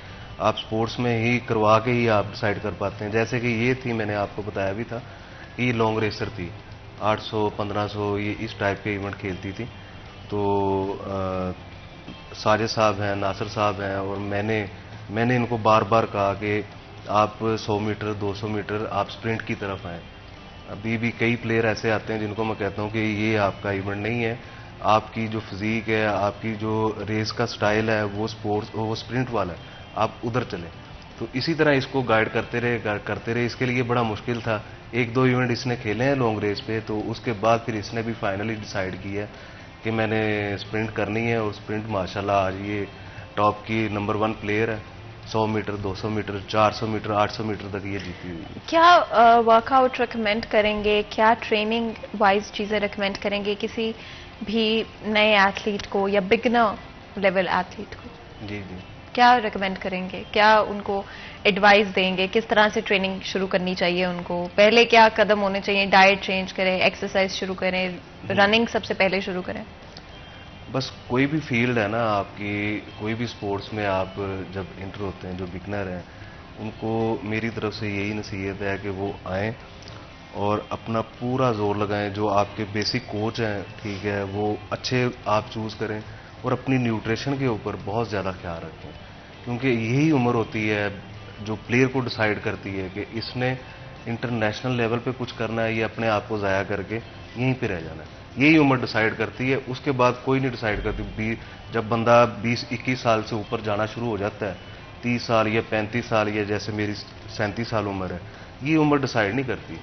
आप स्पोर्ट्स में ही करवा के ही आप डिसाइड कर पाते हैं। जैसे कि ये थी, मैंने आपको बताया भी था कि ये लॉन्ग रेसर थी, 800 1500 ये इस टाइप के इवेंट खेलती थी। तो साजिद साहब हैं, नासिर साहब हैं, और मैंने इनको बार बार कहा कि आप 100 मीटर 200 मीटर आप स्प्रिंट की तरफ आएँ। अभी भी कई प्लेयर ऐसे आते हैं जिनको मैं कहता हूँ कि ये आपका इवेंट नहीं है, आपकी जो फिजिक है, आपकी जो रेस का स्टाइल है, वो स्प्रिंट वाला है, आप उधर चलें। तो इसी तरह इसको गाइड करते रहे। इसके लिए बड़ा मुश्किल था। एक दो इवेंट इसने खेले हैं लॉन्ग रेस पे, तो उसके बाद फिर इसने भी फाइनली डिसाइड किया कि मैंने स्प्रिंट करनी है, और स्प्रिंट माशाल्लाह आज ये टॉप की नंबर 1 प्लेयर है। 100 मीटर 200 मीटर 400 मीटर 800 मीटर तक ये जीती हुई। क्या वर्कआउट रिकमेंड करेंगे, क्या ट्रेनिंग वाइज चीज़ें रिकमेंड करेंगे किसी भी नए एथलीट को या बिगनर लेवल एथलीट को? जी जी, क्या रिकमेंड करेंगे, क्या उनको एडवाइस देंगे, किस तरह से ट्रेनिंग शुरू करनी चाहिए उनको? पहले क्या कदम होने चाहिए? डाइट चेंज करें, एक्सरसाइज शुरू करें, रनिंग सबसे पहले शुरू करें? बस कोई भी फील्ड है ना आपकी, कोई भी स्पोर्ट्स में आप जब इंटर होते हैं, जो बिगनर हैं उनको मेरी तरफ से यही नसीहत है कि वो आएँ और अपना पूरा जोर लगाएं। जो आपके बेसिक कोच हैं, ठीक है, वो अच्छे आप चूज़ करें और अपनी न्यूट्रिशन के ऊपर बहुत ज़्यादा ख्याल रखें, क्योंकि यही उम्र होती है जो प्लेयर को डिसाइड करती है कि इसने इंटरनेशनल लेवल पे कुछ करना है या अपने आप को ज़ाया करके यहीं पे रह जाना है। यही उम्र डिसाइड करती है, उसके बाद कोई नहीं डिसाइड करती। जब बंदा 20-21 साल से ऊपर जाना शुरू हो जाता है, 30 साल या 35 साल या जैसे मेरी 37 साल उम्र है, ये उम्र डिसाइड नहीं करती।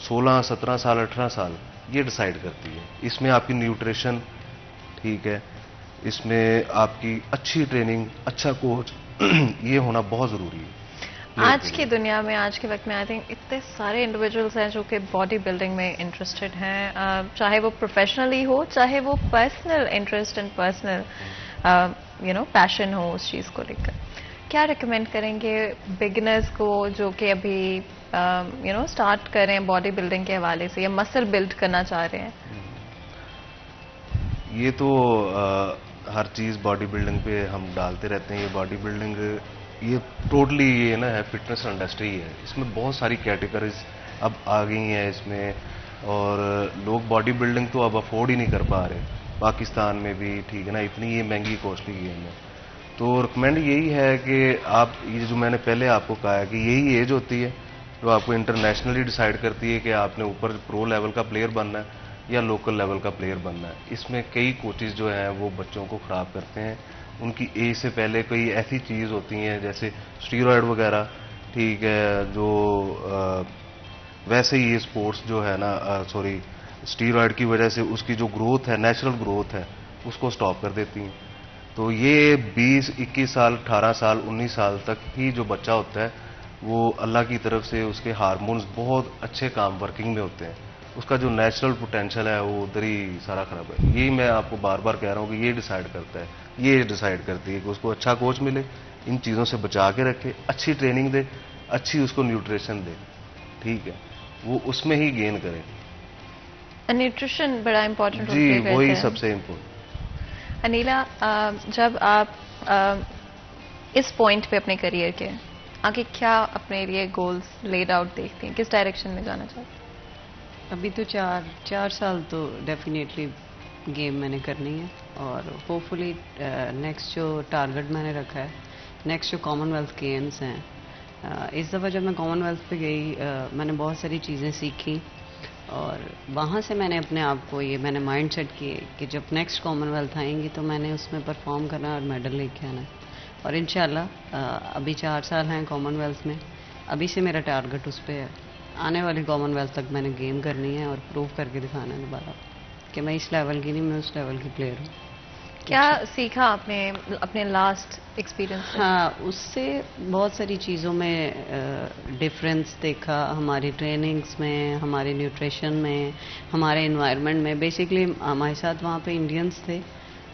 16, 17 साल, 18 साल ये डिसाइड करती है। इसमें आपकी न्यूट्रिशन, ठीक है, इसमें आपकी अच्छी ट्रेनिंग, अच्छा कोच ये होना बहुत ज़रूरी है। आज की दुनिया में, आज के वक्त में आई थिंक इतने सारे इंडिविजुअल्स हैं जो कि बॉडी बिल्डिंग में इंटरेस्टेड हैं, चाहे वो प्रोफेशनली हो, चाहे वो personal interest and personal passion हो उस चीज़ को लेकर। क्या रिकमेंड करेंगे बिगिनर्स को जो कि अभी स्टार्ट करें बॉडी बिल्डिंग के हवाले से या मसल बिल्ड करना चाह रहे हैं? ये तो हर चीज़ बॉडी बिल्डिंग पे हम डालते रहते हैं। ये बॉडी बिल्डिंग ये टोटली ये ना है फिटनेस इंडस्ट्री है, इसमें बहुत सारी कैटेगरीज अब आ गई हैं इसमें, और लोग बॉडी बिल्डिंग तो अब अफोर्ड ही नहीं कर पा रहे पाकिस्तान में भी, ठीक है ना, इतनी ये महंगी कॉस्टली गेम है। तो रिकमेंड यही है कि आप ये जो मैंने पहले आपको कहा है कि यही एज होती है जो आपको इंटरनेशनली डिसाइड करती है कि आपने ऊपर प्रो लेवल का प्लेयर बनना है या लोकल लेवल का प्लेयर बनना है। इसमें कई कोचेज़ जो हैं वो बच्चों को ख़राब करते हैं, उनकी एज से पहले कोई ऐसी चीज़ होती हैं जैसे स्टीरॉयड वगैरह, ठीक है, जो वैसे ही ये स्पोर्ट्स जो है ना, सॉरी, स्टीरॉयड की वजह से उसकी जो ग्रोथ है, नेचुरल ग्रोथ है, उसको स्टॉप कर देती हैं। तो ये 20, 21 साल, 18 साल, 19 साल तक ही जो बच्चा होता है वो अल्लाह की तरफ से उसके हार्मोन्स बहुत अच्छे काम वर्किंग में होते हैं, उसका जो नेचुरल पोटेंशियल है वो उधर ही सारा खराब है। यही मैं आपको बार बार कह रहा हूँ कि ये डिसाइड करता है, ये डिसाइड करती है कि उसको अच्छा कोच मिले, इन चीज़ों से बचा के रखे, अच्छी ट्रेनिंग दे, अच्छी उसको न्यूट्रिशन दे, ठीक है, वो उसमें ही गेन करे। न्यूट्रिशन बड़ा इंपॉर्टेंट जी, वही सबसे इम्पोर्टेंट। अनिला, जब आप इस पॉइंट पे अपने करियर के आगे क्या अपने लिए गोल्स लेड आउट देखती हैं, किस डायरेक्शन में जाना चाहती हैं? अभी तो 4 साल तो डेफिनेटली गेम मैंने करनी है, और होपफुली नेक्स्ट जो टारगेट मैंने रखा है, नेक्स्ट जो कॉमनवेल्थ गेम्स हैं, इस दफ़ा जब मैं कॉमनवेल्थ पे गई मैंने बहुत सारी चीज़ें सीखी, और वहाँ से मैंने अपने आप को ये मैंने माइंड सेट किए कि जब नेक्स्ट कॉमनवेल्थ आएंगी तो मैंने उसमें परफॉर्म करना और मेडल लेके आना। और इंशाल्लाह अभी 4 साल हैं कॉमनवेल्थ में, अभी से मेरा टारगेट उस पर है, आने वाली कॉमनवेल्थ तक मैंने गेम करनी है और प्रूव करके दिखाना है दोबारा कि मैं इस लेवल की नहीं, मैं उस लेवल की प्लेयर हूँ। क्या सीखा आपने अपने लास्ट एक्सपीरियंस से? हाँ, उससे बहुत सारी चीज़ों में डिफरेंस देखा, हमारी ट्रेनिंग्स में, हमारे न्यूट्रिशन में, हमारे इन्वायरमेंट में। बेसिकली हमारे साथ वहाँ पे इंडियंस थे,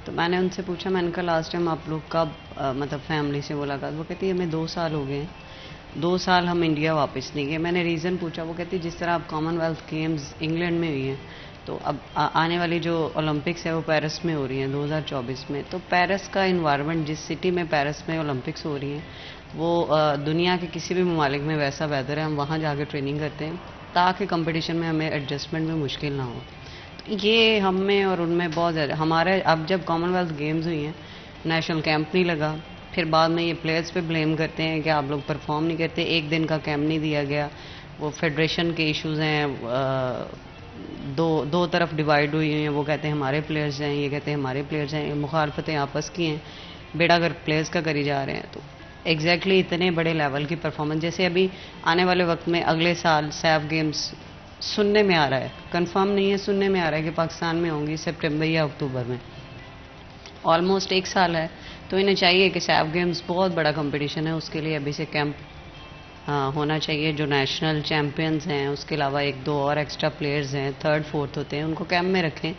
तो मैंने उनसे पूछा, मैंने कहा लास्ट टाइम आप लोग कब मतलब फैमिली से मुलाकात? वो कहती है हमें 2 साल हो गए हैं, 2 साल हम इंडिया वापस नहीं गए। मैंने रीज़न पूछा, वो कहती जिस तरह आप कॉमनवेल्थ गेम्स इंग्लैंड में हुई हैं, तो अब आने वाली जो ओलंपिक्स है वो पेरिस में हो रही हैं 2024 में, तो पेरिस का इन्वायरमेंट, जिस सिटी में पेरिस में ओलंपिक्स हो रही हैं, वो दुनिया के किसी भी ममालिक में वैसा वेदर है, हम वहाँ जाके ट्रेनिंग करते हैं ताकि कंपटीशन में हमें एडजस्टमेंट में मुश्किल ना हो। तो ये हम में और उनमें बहुत ज़्यादा हमारे, अब जब कॉमनवेल्थ गेम्स हुई हैं, नेशनल कैंप नहीं लगा, फिर बाद में ये प्लेयर्स पे ब्लेम करते हैं कि आप लोग परफॉर्म नहीं करते, 1 दिन का कैंप नहीं दिया गया, वो फेडरेशन के इश्यूज हैं, दो तरफ डिवाइड हुई हैं, वो कहते हैं हमारे प्लेयर्स हैं, ये कहते हैं हमारे प्लेयर्स हैं, मुखालफतें आपस की हैं, बेड़ा अगर प्लेयर्स का करी जा रहे हैं। तो एग्जैक्टली इतने बड़े लेवल की परफॉर्मेंस, जैसे अभी आने वाले वक्त में अगले साल सैफ गेम्स सुनने में आ रहा है, कंफर्म नहीं है, सुनने में आ रहा है कि पाकिस्तान में होंगी सितंबर या अक्टूबर में, ऑलमोस्ट 1 साल है। तो इन्हें चाहिए कि सैफ गेम्स बहुत बड़ा कंपटीशन है, उसके लिए अभी से कैंप होना चाहिए। जो नेशनल चैम्पियंस हैं, उसके अलावा 1-2 और एक्स्ट्रा प्लेयर्स हैं, 3rd 4th होते हैं, उनको कैंप में रखें,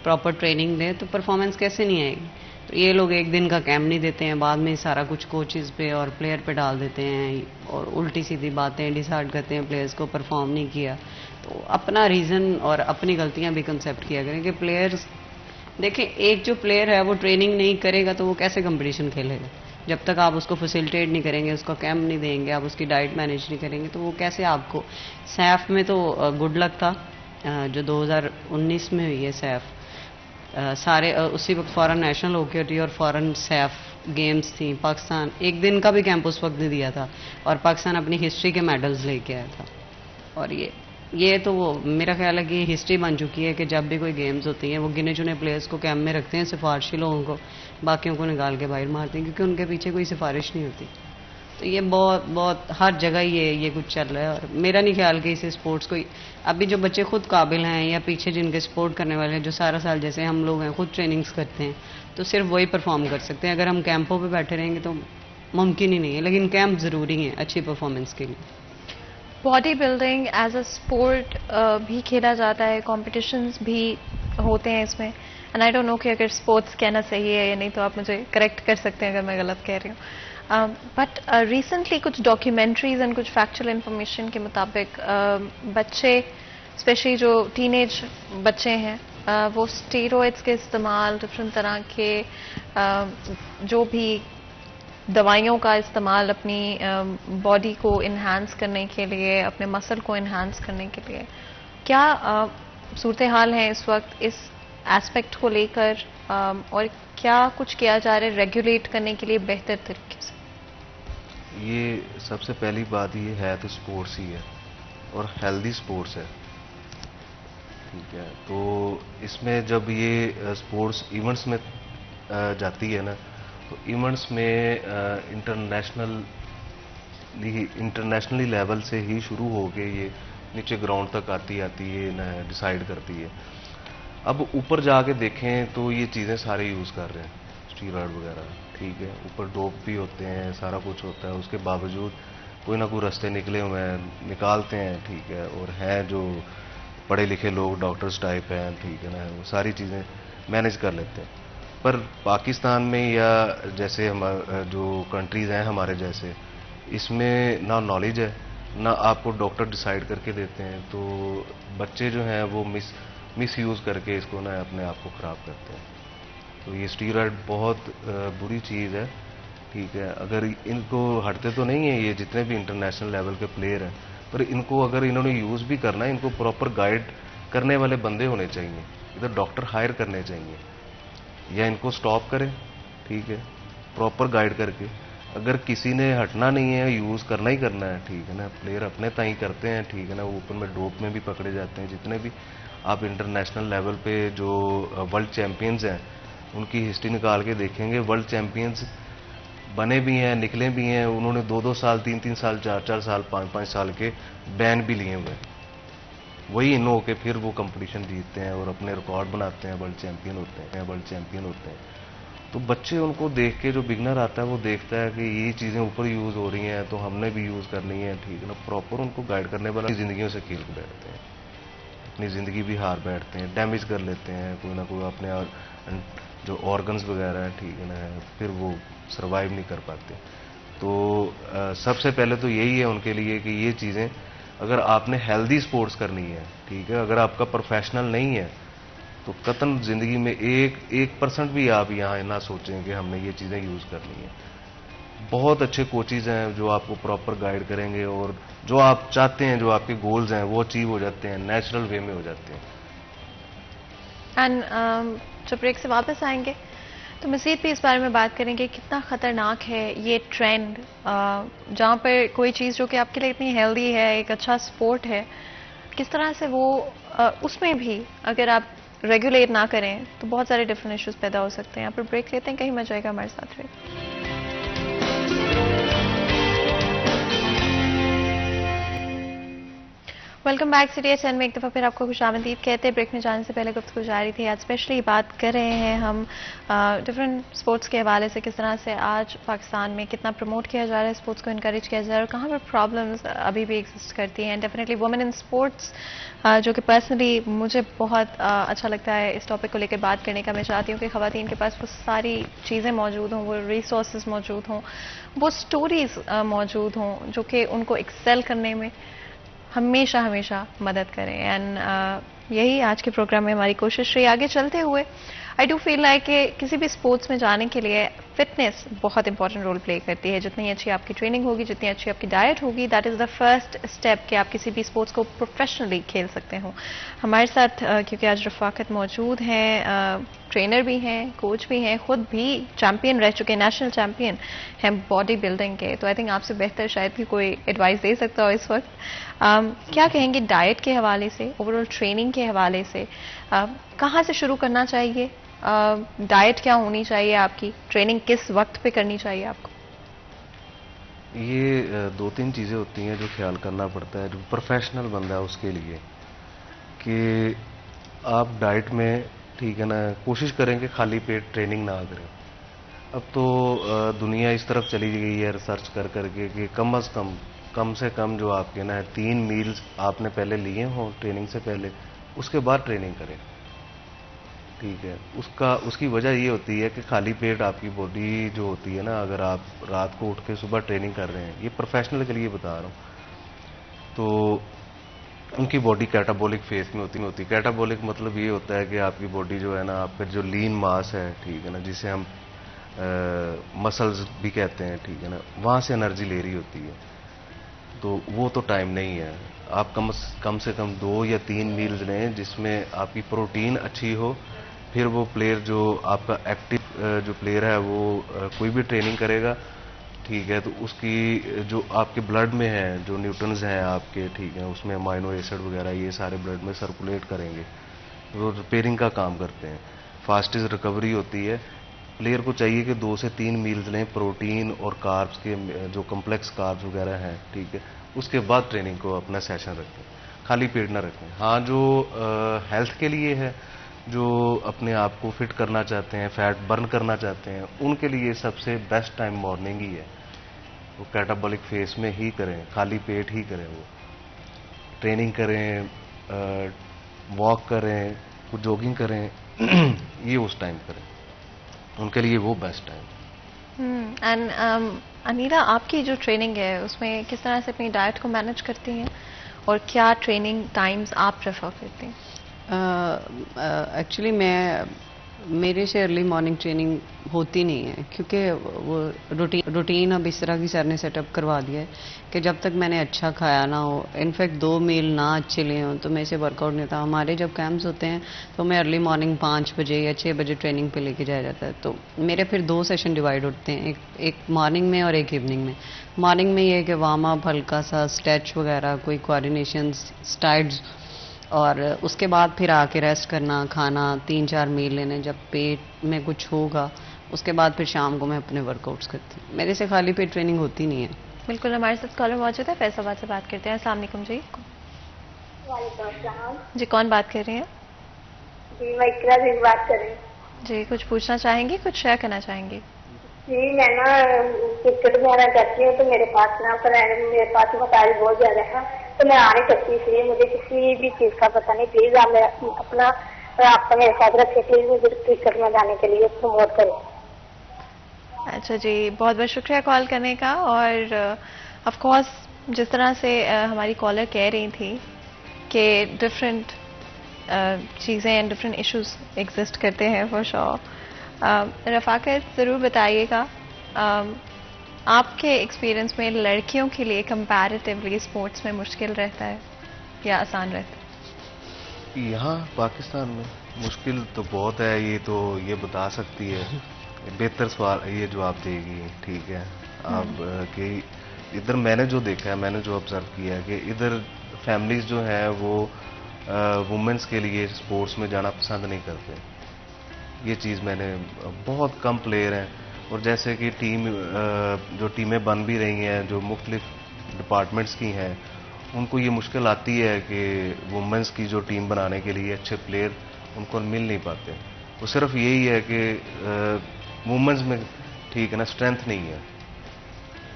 प्रॉपर ट्रेनिंग दें, तो परफॉर्मेंस कैसे नहीं आएगी। तो ये लोग 1 दिन का कैंप नहीं देते हैं, बाद में सारा कुछ कोचेज़ पे और प्लेयर पे डाल देते हैं और उल्टी सीधी बातें डिसाइड करते हैं, प्लेयर्स को परफॉर्म नहीं किया। तो अपना रीज़न और अपनी गलतियाँ भी कंसेप्ट किया करें कि प्लेयर्स देखें, एक जो प्लेयर है वो ट्रेनिंग नहीं करेगा तो वो कैसे कंपटीशन खेलेगा। जब तक आप उसको फैसिलिटेट नहीं करेंगे, उसको कैंप नहीं देंगे, आप उसकी डाइट मैनेज नहीं करेंगे, तो वो कैसे आपको। सैफ में तो गुड लक था, जो 2019 में हुई है सैफ, सारे उसी वक्त फॉरेन नेशनल होके थी और फॉरेन सैफ गेम्स थी। पाकिस्तान एक दिन का भी कैंप उस वक्त नहीं दिया था और पाकिस्तान अपनी हिस्ट्री के मेडल्स लेके आया था। और ये तो वो मेरा ख्याल है कि हिस्ट्री बन चुकी है कि जब भी कोई गेम्स होती हैं वो गिने चुने प्लेयर्स को कैंप में रखते हैं, सिफारशी लोगों को, बाकियों को निकाल के बाहर मारते हैं क्योंकि उनके पीछे कोई सिफारिश नहीं होती। तो ये बहुत हर जगह ये कुछ चल रहा है और मेरा नहीं ख्याल कि इसे स्पोर्ट्स को अभी जो बच्चे खुद काबिल हैं या पीछे जिनके सपोर्ट करने वाले हैं, जो सारा साल जैसे हम लोग हैं खुद ट्रेनिंग्स करते हैं, तो सिर्फ वही परफॉर्म कर सकते हैं। अगर हम कैंपों पे बैठे रहेंगे तो मुमकिन ही नहीं है, लेकिन कैंप ज़रूरी है अच्छी परफॉर्मेंस के लिए। Body building as a sport भी खेला जाता है, कॉम्पिटिशन्स भी होते हैं इसमें, एंड आई डोंट नो कि अगर स्पोर्ट्स कहना सही है या नहीं, तो आप मुझे करेक्ट कर सकते हैं अगर मैं गलत कह रही हूँ। बट रिसेंटली कुछ डॉक्यूमेंट्रीज एंड कुछ फैक्चुअल इंफॉर्मेशन के मुताबिक बच्चे, स्पेशली जो टीनेज बच्चे हैं, वो स्टेरॉइड्स के इस्तेमाल, डिफरेंट तरह के जो भी दवाइयों का इस्तेमाल अपनी बॉडी को इन्हांस करने के लिए, अपने मसल को इन्हांस करने के लिए, क्या सूरत हाल है इस वक्त इस एस्पेक्ट को लेकर, और क्या कुछ किया जा रहा है रेगुलेट करने के लिए बेहतर तरीके से? ये सबसे पहली बात ये है तो स्पोर्ट्स ही है और हेल्दी स्पोर्ट्स है, ठीक है। तो इसमें जब ये स्पोर्ट्स इवेंट्स में जाती है ना, तो इवेंट्स में इंटरनेशनली लेवल से ही शुरू होके ये नीचे ग्राउंड तक आती है, डिसाइड करती है। अब ऊपर जाके देखें तो ये चीज़ें सारे यूज़ कर रहे हैं, स्टीरॉयड वगैरह, ठीक है। ऊपर डोप भी होते हैं, सारा कुछ होता है, उसके बावजूद कोई ना कोई रास्ते निकले हुए हैं, निकालते हैं, ठीक है। और हैं जो पढ़े लिखे लोग, डॉक्टर्स टाइप हैं, ठीक है ना, वो सारी चीज़ें मैनेज कर लेते हैं। पर पाकिस्तान में या जैसे हमारे जो कंट्रीज़ हैं हमारे जैसे, इसमें ना नॉलेज है, ना आपको डॉक्टर डिसाइड करके देते हैं, तो बच्चे जो हैं वो मिस यूज़ करके इसको ना अपने आप को ख़राब करते हैं। तो ये स्टीरॉयड बहुत बुरी चीज़ है, ठीक है। अगर इनको हटते तो नहीं है ये जितने भी इंटरनेशनल लेवल के प्लेयर हैं, पर इनको अगर इन्होंने यूज़ भी करना है, इनको प्रॉपर गाइड करने वाले बंदे होने चाहिए, इधर डॉक्टर हायर करने चाहिए, या इनको स्टॉप करें, ठीक है, प्रॉपर गाइड करके। अगर किसी ने हटना नहीं है, यूज़ करना ही करना है, ठीक है ना, प्लेयर अपने ताई करते हैं, ठीक है ना, वो ऊपर में डोप में भी पकड़े जाते हैं। जितने भी आप इंटरनेशनल लेवल पे जो वर्ल्ड चैम्पियंस हैं उनकी हिस्ट्री निकाल के देखेंगे, वर्ल्ड चैम्पियंस बने भी हैं, निकले भी हैं, उन्होंने 2-2 साल, 3-3 साल, 4-4 साल, 5-5 साल के बैन भी लिए हुए हैं। वही इन होके फिर वो कंपटीशन जीतते हैं और अपने रिकॉर्ड बनाते हैं, वर्ल्ड चैंपियन होते हैं। तो बच्चे उनको देख के, जो बिगनर आता है वो देखता है कि ये चीज़ें ऊपर यूज़ हो रही हैं तो हमने भी यूज़ करनी है, ठीक है ना। प्रॉपर उनको गाइड करने वाला ज़िंदगियों से खेल के बैठते हैं, अपनी ज़िंदगी भी हार बैठते हैं, डैमेज कर लेते हैं कोई ना कोई अपने जो ऑर्गन्स वगैरह हैं, ठीक है ना, फिर वो सर्वाइव नहीं कर पाते। तो सबसे पहले तो यही है उनके लिए कि ये चीज़ें, अगर आपने हेल्दी स्पोर्ट्स करनी है, ठीक है, अगर आपका प्रोफेशनल नहीं है तो कतन ज़िंदगी में 1% भी आप यहाँ ना सोचें कि हमने ये चीज़ें यूज़ करनी है। बहुत अच्छे कोचेज़ हैं जो आपको प्रॉपर गाइड करेंगे और जो आप चाहते हैं, जो आपके गोल्स हैं वो अचीव हो जाते हैं, नेचुरल वे में हो जाते हैं। एंड जब ब्रेक से वापस आएंगे तो मज़ीद भी इस बारे में बात करेंगे कितना ख़तरनाक है ये ट्रेंड, जहाँ पर कोई चीज़ जो कि आपके लिए इतनी हेल्दी है, एक अच्छा स्पोर्ट है, किस तरह से वो उसमें भी अगर आप रेगुलेट ना करें तो बहुत सारे डिफरेंट इश्यूज पैदा हो सकते हैं। यहाँ पर ब्रेक लेते हैं, कहीं मत जाएगा, हमारे साथ रहिए। वेलकम बैक सीरियस चैनल में एक दफ़ा फिर आपको खुशामदीद कहते हैं। ब्रेक में जाने से पहले गुफ्तगू जारी थी, आज स्पेशली बात कर रहे हैं हम डिफरेंट स्पोर्ट्स के हवाले से, किस तरह से आज पाकिस्तान में कितना प्रमोट किया जा रहा है, स्पोर्ट्स को इनकरेज किया जा रहा है और कहाँ पर प्रॉब्लम्स अभी भी एग्जिस्ट करती हैं। डेफिनेटली वुमेन इन स्पोर्ट्स, जो कि पर्सनली मुझे बहुत अच्छा लगता है इस टॉपिक को लेकर बात करने का। मैं चाहती हूँ कि ख़वातीन के पास वो सारी चीज़ें मौजूद हों, वो रिसोर्स मौजूद हों, वो स्टोरीज़ मौजूद हों जो कि उनको एक्सेल करने में हमेशा मदद करें। एंड यही आज के प्रोग्राम में हमारी कोशिश रही। आगे चलते हुए आई डू फील लाइक कि किसी भी स्पोर्ट्स में जाने के लिए फिटनेस बहुत इंपॉर्टेंट रोल प्ले करती है। जितनी अच्छी आपकी ट्रेनिंग होगी, जितनी अच्छी आपकी डाइट होगी, that is the first step कि आप किसी भी स्पोर्ट्स को प्रोफेशनली खेल सकते हो। हमारे साथ क्योंकि आज रफाकत मौजूद हैं, ट्रेनर भी हैं, कोच भी हैं, खुद भी चैम्पियन रह चुके हैं, नेशनल चैम्पियन हैं बॉडी बिल्डिंग के, तो आई थिंक आपसे बेहतर शायद भी कोई एडवाइस दे सकता हो इस वक्त। क्या कहेंगे डाइट के हवाले से, ओवरऑल ट्रेनिंग के हवाले से, कहाँ से शुरू करना चाहिए? डाइट क्या होनी चाहिए आपकी? ट्रेनिंग किस वक्त पे करनी चाहिए आपको? ये दो तीन चीज़ें होती हैं जो ख्याल करना पड़ता है जो प्रोफेशनल बंदा है उसके लिए, कि आप डाइट में, ठीक है ना, कोशिश करें कि खाली पेट ट्रेनिंग ना करें। अब तो दुनिया इस तरफ चली गई है रिसर्च कर करके कि कम से कम जो आपके ना 3 मील्स आपने पहले लिए हों ट्रेनिंग से पहले, उसके बाद ट्रेनिंग करें, ठीक है। उसकी वजह ये होती है कि खाली पेट आपकी बॉडी जो होती है ना, अगर आप रात को उठ के सुबह ट्रेनिंग कर रहे हैं, ये प्रोफेशनल के लिए बता रहा हूँ, तो उनकी बॉडी कैटाबॉलिक फेज में होती। कैटाबॉलिक मतलब ये होता है कि आपकी बॉडी जो है ना, आपका जो लीन मास है, ठीक है ना, जिसे हम मसल्स भी कहते हैं, ठीक है ना, वहाँ से एनर्जी ले रही होती है। तो वो तो टाइम नहीं है। आप कम से कम 2 या 3 मील्स लें जिसमें आपकी प्रोटीन अच्छी हो। फिर वो प्लेयर जो आपका एक्टिव जो प्लेयर है वो कोई भी ट्रेनिंग करेगा, ठीक है, तो उसकी जो आपके ब्लड में है, जो न्यूट्रॉन्स हैं आपके, ठीक है, उसमें अमाइनो एसिड वगैरह ये सारे ब्लड में सर्कुलेट करेंगे, वो रिपेयरिंग का काम करते हैं, फास्टेस्ट रिकवरी होती है। प्लेयर को चाहिए कि 2 से 3 मील्स लें प्रोटीन और कार्ब्स के, जो कम्प्लेक्स कार्ब्स वगैरह हैं, ठीक है, उसके बाद ट्रेनिंग को अपना सेशन रखें, खाली पेट ना रखें। हाँ, जो हेल्थ के लिए है, जो अपने आप को फिट करना चाहते हैं, फैट बर्न करना चाहते हैं, उनके लिए सबसे बेस्ट टाइम मॉर्निंग ही है। वो कैटाबॉलिक फेस में ही करें, खाली पेट ही करें, वो ट्रेनिंग करें, वॉक करें, कुछ जॉगिंग करें ये उस टाइम करें, उनके लिए वो बेस्ट टाइम। एंड अनीला, आपकी जो ट्रेनिंग है उसमें किस तरह से अपनी डाइट को मैनेज करती हैं और क्या ट्रेनिंग टाइम्स आप प्रेफर करती हैं? एक्चुअली मेरे से अर्ली मॉर्निंग ट्रेनिंग होती नहीं है, क्योंकि वो रूटीन अब इस तरह की सर ने सेटअप करवा दिया है कि जब तक मैंने अच्छा खाया ना हो, इनफैक्ट 2 मील ना अच्छे लिए हों, तो मेरे से वर्कआउट नहीं था। हमारे जब कैंप्स होते हैं तो मैं अर्ली मॉर्निंग 5 बजे या 6 बजे ट्रेनिंग पे लेके जाया जाता है। तो मेरे फिर 2 सेशन डिवाइड होते हैं, एक मॉर्निंग में और एक इवनिंग में। मॉर्निंग में ये है कि वार्म अप, हल्का सा स्ट्रेच वगैरह, कोई कोऑर्डिनेशन स्टाइड्स, और उसके बाद फिर आके रेस्ट करना, खाना, 3-4 मील लेने, जब पेट में कुछ होगा उसके बाद फिर शाम को मैं अपने वर्कआउट्स करती हूँ। मेरे से खाली पेट ट्रेनिंग होती नहीं है। बिल्कुल, हमारे साथ कॉलर मौजूद है, फैसलाबाद से बात करते हैं। अस्सलाम वालेकुम जी। वालेकुम अस्सलाम जी, कौन बात कर रही हैं? जी, मैं इकरा जी बात कर रही हूँ। जी, कुछ पूछना चाहेंगी, कुछ शेयर करना चाहेंगी? जी, मैं ना क्रिकेट वगैरह करती हूँ, तो मेरे पास मसाइल बहुत ज्यादा है, तो मैं आ नहीं सकती, इसलिए मुझे किसी भी चीज का पता नहीं। प्लीज आप अपना आपका मेरे साथ रखिए, प्लीज मुझे क्रिकेट में जाने के लिए प्रमोट करें। अच्छा जी, बहुत बहुत शुक्रिया कॉल करने का। और ऑफ कोर्स जिस तरह से हमारी कॉलर कह रही थी कि डिफरेंट चीज़ें एंड डिफरेंट इश्यूज एग्जिस्ट करते हैं फॉर श्योर। रफाकत, ज़रूर बताइएगा आपके एक्सपीरियंस में लड़कियों के लिए कंपैरेटिवली स्पोर्ट्स में मुश्किल रहता है या आसान रहता है? यहाँ पाकिस्तान में मुश्किल तो बहुत है, ये बता सकती है, बेहतर सवाल ये जवाब देगी, ठीक है। आप कि इधर मैंने जो देखा है, मैंने जो ऑब्जर्व किया है कि इधर फैमिलीज जो हैं वो वुमेन्स के लिए स्पोर्ट्स में जाना पसंद नहीं करते। ये चीज़ मैंने, बहुत कम प्लेयर हैं, और जैसे कि जो टीमें बन भी रही हैं, जो मुख्तलिफ डिपार्टमेंट्स की हैं, उनको ये मुश्किल आती है कि वुमेन्स की जो टीम बनाने के लिए अच्छे प्लेयर उनको मिल नहीं पाते। वो सिर्फ यही है कि वुमेन्स में, ठीक है ना, स्ट्रेंथ नहीं है,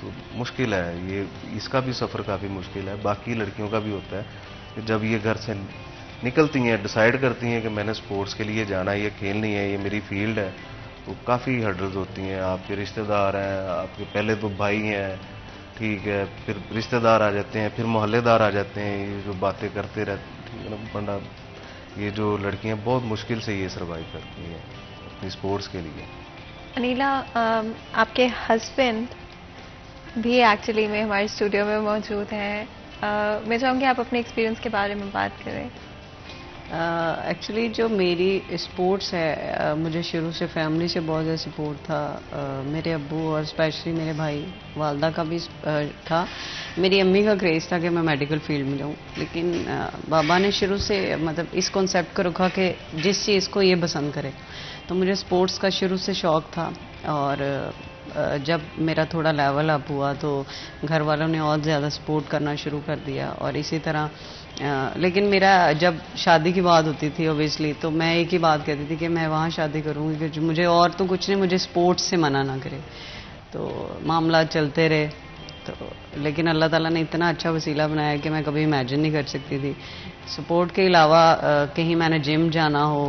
तो मुश्किल है ये, इसका भी सफ़र काफ़ी मुश्किल है। बाकी लड़कियों का भी होता है कि जब ये घर से निकलती हैं, डिसाइड करती हैं कि मैंने स्पोर्ट्स के लिए जाना है, ये खेलनी है, ये मेरी फील्ड है, तो काफ़ी हर्डल्स होती हैं। आपके रिश्तेदार हैं, आपके पहले तो भाई हैं, ठीक है, फिर रिश्तेदार आ जाते हैं, फिर मोहल्लेदार आ जाते हैं, ये जो बातें करते रहते, ठीक है ना, बड़ा ये जो लड़कियां बहुत मुश्किल से ये सर्वाइव करती हैं अपनी स्पोर्ट्स के लिए। अनीला, आपके हस्बैंड भी एक्चुअली में हमारे स्टूडियो में मौजूद हैं। मैं चाहूँगी आप अपने एक्सपीरियंस के बारे में बात करें। एक्चुअली जो मेरी स्पोर्ट्स है, मुझे शुरू से फैमिली से बहुत ज़्यादा सपोर्ट था। मेरे अब्बू और स्पेशली मेरे भाई वालदा का भी था। मेरी अम्मी का क्रेज़ था कि मैं मेडिकल फील्ड में जाऊँ, लेकिन बाबा ने शुरू से मतलब इस कॉन्सेप्ट को रखा कि जिस चीज़ को ये पसंद करे। तो मुझे स्पोर्ट्स का शुरू से शौक़ था, और जब मेरा थोड़ा लेवल अप हुआ तो घर वालों ने और ज़्यादा सपोर्ट करना शुरू कर दिया। और इसी तरह लेकिन मेरा जब शादी की बात होती थी ओबियसली, तो मैं एक ही बात कहती थी कि मैं वहाँ शादी करूँगी क्योंकि मुझे और तो कुछ नहीं, मुझे स्पोर्ट्स से मना ना करे। तो मामला चलते रहे, तो लेकिन अल्लाह ताला ने इतना अच्छा वसीला बनाया कि मैं कभी इमेजिन नहीं कर सकती थी। सपोर्ट के अलावा कहीं मैंने जिम जाना हो,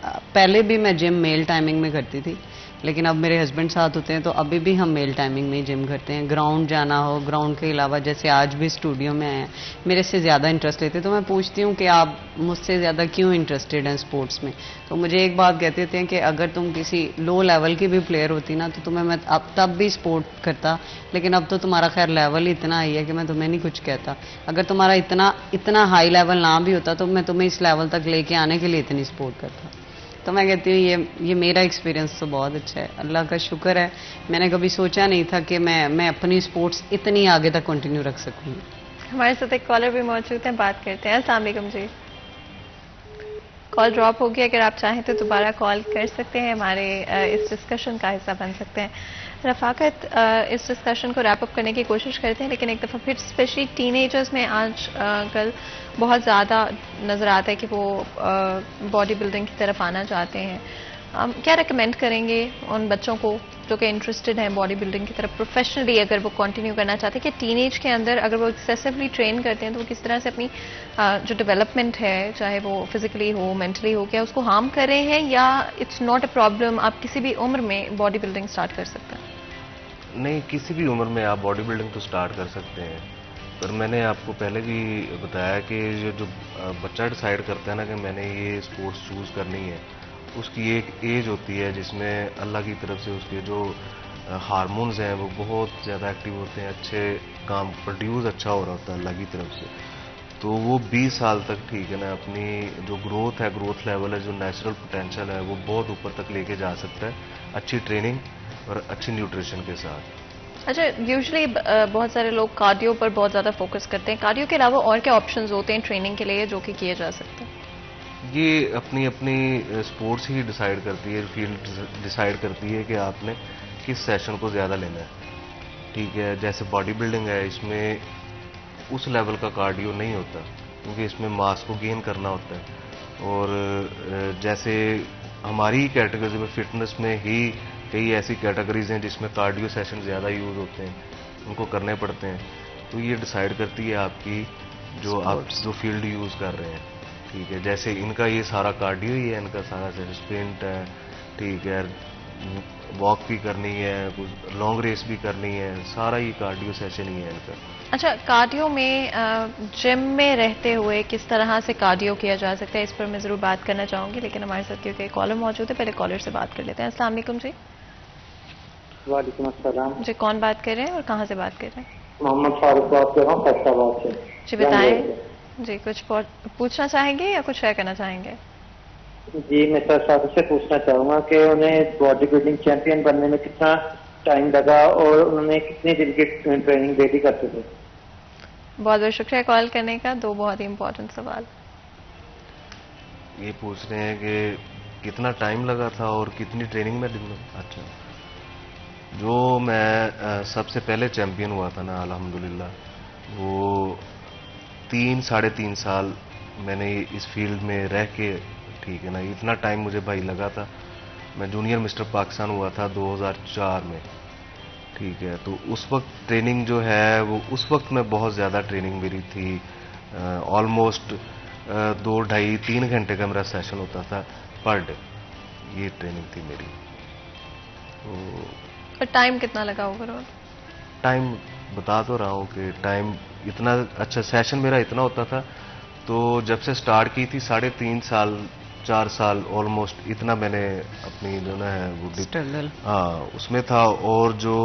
पहले भी मैं जिम मेल टाइमिंग में करती थी, लेकिन अब मेरे हस्बैंड साथ होते हैं तो अभी भी हम मेल टाइमिंग में ही जिम करते हैं। ग्राउंड जाना हो, ग्राउंड के अलावा जैसे आज भी स्टूडियो में आए, मेरे से ज़्यादा इंटरेस्ट लेते, तो मैं पूछती हूँ कि आप मुझसे ज़्यादा क्यों इंटरेस्टेड हैं स्पोर्ट्स में। तो मुझे एक बात कहते थे कि अगर तुम किसी लो लेवल की भी प्लेयर होती ना, तो तुम्हें मैं अब तब भी सपोर्ट करता, लेकिन अब तो तुम्हारा खैर लेवल ही इतना ही है कि मैं तुम्हें नहीं कुछ कहता। अगर तुम्हारा इतना हाई लेवल ना भी होता तो मैं तुम्हें इस लेवल तक लेके आने के लिए इतनी सपोर्ट करता। तो मैं कहती हूँ ये मेरा एक्सपीरियंस तो बहुत अच्छा है, अल्लाह का शुक्र है। मैंने कभी सोचा नहीं था कि मैं अपनी स्पोर्ट्स इतनी आगे तक कंटिन्यू रख सकूँगी। हमारे साथ एक कॉलर भी मौजूद हैं, बात करते हैं। अस्सलाम वालेकुम जी। कॉल ड्रॉप हो गया, अगर आप चाहें तो दोबारा कॉल कर सकते हैं, हमारे इस डिस्कशन का हिस्सा बन सकते हैं। रफाकत, इस डिस्कशन को रैप अप करने की कोशिश करते हैं, लेकिन एक दफ़ा फिर स्पेशली टीनेजर्स में आज कल बहुत ज़्यादा नज़र आता है कि वो बॉडी बिल्डिंग की तरफ आना चाहते हैं। क्या रेकमेंड करेंगे उन बच्चों को जो कि इंटरेस्टेड हैं बॉडी बिल्डिंग की तरफ प्रोफेशनली, अगर वो कंटिन्यू करना चाहते हैं कि टीनेज के अंदर अगर वो एक्सेसिवली ट्रेन करते हैं तो वो किस तरह से अपनी जो डेवलपमेंट है, चाहे वो फिजिकली हो मेंटली हो, क्या उसको हार्म कर रहे हैं या इट्स नॉट अ प्रॉब्लम, आप किसी भी उम्र में बॉडी बिल्डिंग स्टार्ट कर सकते हैं? नहीं, किसी भी उम्र में आप बॉडी बिल्डिंग तो स्टार्ट कर सकते हैं, पर मैंने आपको पहले भी बताया कि जो बच्चा डिसाइड करता है ना कि मैंने ये स्पोर्ट्स चूज़ करनी है, उसकी एक एज होती है जिसमें अल्लाह की तरफ से उसके जो हार्मोन्स हैं वो बहुत ज़्यादा एक्टिव होते हैं, अच्छे काम प्रोड्यूस अच्छा हो रहा होता है अल्लाह की तरफ से। तो वो 20 साल तक, ठीक है ना, अपनी जो ग्रोथ है, ग्रोथ लेवल है, जो नेचुरल पोटेंशियल है, वो बहुत ऊपर तक लेके जा सकता है अच्छी ट्रेनिंग और अच्छी न्यूट्रिशन के साथ। अच्छा, यूजुअली बहुत सारे लोग कार्डियो पर बहुत ज़्यादा फोकस करते हैं, कार्डियो के अलावा और क्या ऑप्शंस होते हैं ट्रेनिंग के लिए जो कि किए जा सकते हैं? ये अपनी अपनी स्पोर्ट्स ही डिसाइड करती है, फील्ड डिसाइड करती है कि आपने किस सेशन को ज़्यादा लेना है, ठीक है। जैसे बॉडी बिल्डिंग है, इसमें उस लेवल का कार्डियो नहीं होता क्योंकि इसमें मास को गेन करना होता है। और जैसे हमारी कैटेगरी में फिटनेस में ही कई ऐसी कैटेगरीज हैं जिसमें कार्डियो सेशन ज़्यादा यूज़ होते हैं, उनको करने पड़ते हैं। तो ये डिसाइड करती है आपकी आप जो फील्ड यूज़ कर रहे हैं, ठीक है। जैसे इनका ये सारा कार्डियो ही है, इनका सारा स्प्रिंट है, ठीक है, वॉक भी करनी है, कुछ लॉन्ग रेस भी करनी है, सारा ये कार्डियो सेशन ही है इनका। अच्छा, कार्डियो में जिम में रहते हुए किस तरह से कार्डियो किया जा सकता है, इस पर मैं ज़रूर बात करना चाहूँगी, लेकिन हमारे साथ क्योंकि कॉलर मौजूद है, पहले कॉलर से बात कर लेते हैं। अस्सलाम वालेकुम जी। वालेकुम अस्सलाम जी, कौन बात कर रहे हैं और कहाँ से बात कर रहे हैं? मोहम्मद फारूक बात कर रहा हूँ फैसलाबाद से। जी बताएं। जी, कुछ पूछना चाहेंगे या कुछ शेयर करना चाहेंगे? जी, मैं सर साहब से पूछना चाहूँगा कि उन्हें बॉडी बिल्डिंग चैंपियन बनने में कितना टाइम लगा और उन्होंने कितने दिन की ट्रेनिंग डेली करते थे? बहुत बहुत शुक्रिया कॉल करने का, दो बहुत ही इम्पोर्टेंट सवाल। ये पूछ रहे हैं कि कितना टाइम लगा था और कितनी ट्रेनिंग में दिन में। अच्छा, जो मैं सबसे पहले चैंपियन हुआ था ना, अल्हम्दुलिल्लाह, वो 3-3.5 साल मैंने इस फील्ड में रह के, ठीक है ना, इतना टाइम मुझे भाई लगा था। मैं जूनियर मिस्टर पाकिस्तान हुआ था 2004 में, ठीक है। तो उस वक्त ट्रेनिंग जो है वो उस वक्त में बहुत ज़्यादा ट्रेनिंग मेरी थी, ऑलमोस्ट 2-2.5-3 घंटे का मेरा सेशन होता था पर डे, ये ट्रेनिंग थी मेरी। तो टाइम कितना लगा ओवरऑल? टाइम बता तो रहा हूँ कि टाइम इतना अच्छा सेशन मेरा इतना होता था। तो जब से स्टार्ट की थी 3.5 साल 4 साल ऑलमोस्ट इतना मैंने अपनी जो ना है वो स्ट्रगल उसमें था। और जो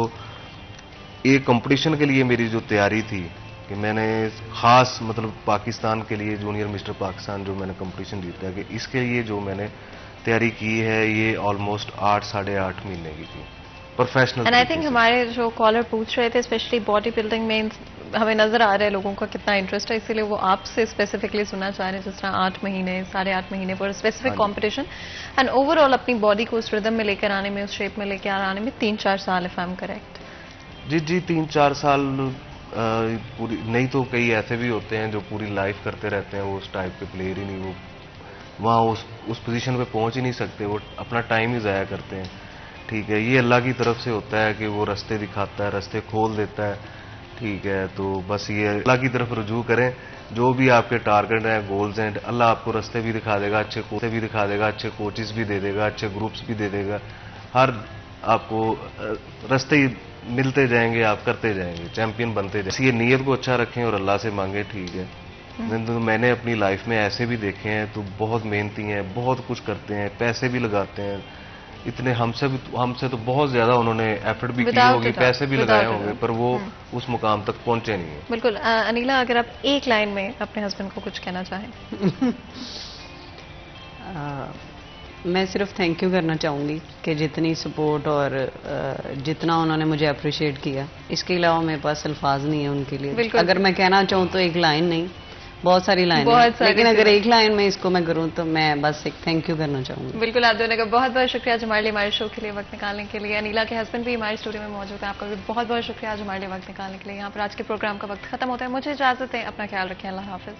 एक कंपटीशन के लिए मेरी जो तैयारी थी कि मैंने खास मतलब पाकिस्तान के लिए जूनियर मिस्टर पाकिस्तान जो मैंने कंपटीशन जीता कि इसके लिए जो मैंने तैयारी की है ये ऑलमोस्ट 8 साढ़े 8 महीने की थी प्रोफेशनल। एंड आई थिंक हमारे जो कॉलर पूछ रहे थे स्पेशली बॉडी बिल्डिंग में हमें नजर आ रहा है लोगों का कितना इंटरेस्ट है, इसीलिए वो आपसे स्पेसिफिकली सुनना चाह रहे हैं जिस तरह 8 महीने साढ़े 8 महीने पर स्पेसिफिक कंपटीशन एंड ओवरऑल अपनी बॉडी को उस रिदम में लेकर आने में, उस शेप में लेकर आने में 3-4 साल, इफ आई एम करेक्ट। जी 3-4 साल पूरी नहीं तो कई ऐसे भी होते हैं जो पूरी लाइफ करते रहते हैं, वो उस टाइप के प्लेयर ही नहीं, वो वहाँ उस पोजीशन पे पहुंच ही नहीं सकते, वो अपना टाइम ही ज़ाया करते हैं। ठीक है, ये अल्लाह की तरफ से होता है कि वो रास्ते दिखाता है, रास्ते खोल देता है। ठीक है, तो बस ये अल्लाह की तरफ रुजू करें, जो भी आपके टारगेट हैं, गोल्स हैं, अल्लाह आपको रास्ते भी दिखा देगा, अच्छे कोच भी दिखा देगा, अच्छे कोचेस भी दे देगा, अच्छे ग्रुप्स भी दे देगा, हर आपको रास्ते मिलते जाएंगे, आप करते जाएंगे, चैंपियन बनते जाएंगे। ये नीयत को अच्छा रखें और अल्लाह से मांगे। ठीक है, तो मैंने अपनी लाइफ में ऐसे भी देखे हैं तो बहुत मेहनती हैं, बहुत कुछ करते हैं, पैसे भी लगाते हैं, इतने हमसे तो बहुत ज्यादा उन्होंने एफर्ट भी किए होंगे, पैसे भी लगाए होंगे, पर वो उस मुकाम तक पहुंचे नहीं है। बिल्कुल। अनिला, अगर आप एक लाइन में अपने हस्बैंड को कुछ कहना चाहें। मैं सिर्फ थैंक यू करना चाहूँगी कि जितनी सपोर्ट और जितना उन्होंने मुझे अप्रिशिएट किया, इसके अलावा मेरे पास अल्फाज नहीं है उनके लिए। अगर मैं कहना चाहूँ तो एक लाइन नहीं, बहुत सारी लाइन है, लेकिन अगर एक लाइन में इसको मैं करूँ तो मैं बस एक थैंक यू करना चाहूँगी। बिल्कुल, आप दोनों का बहुत बहुत शुक्रिया आज हमारे लिए, हमारे शो के लिए वक्त निकालने के लिए। अनिला के हस्बैंड भी हमारे स्टूडियो में मौजूद है, आपका भी बहुत बहुत शुक्रिया आज हमारे लिए वक्त निकालने के लिए। यहाँ पर आज के प्रोग्राम का वक्त खत्म होता है, मुझे इजाजत है, अपना ख्याल रखें, अल्लाह हाफिज।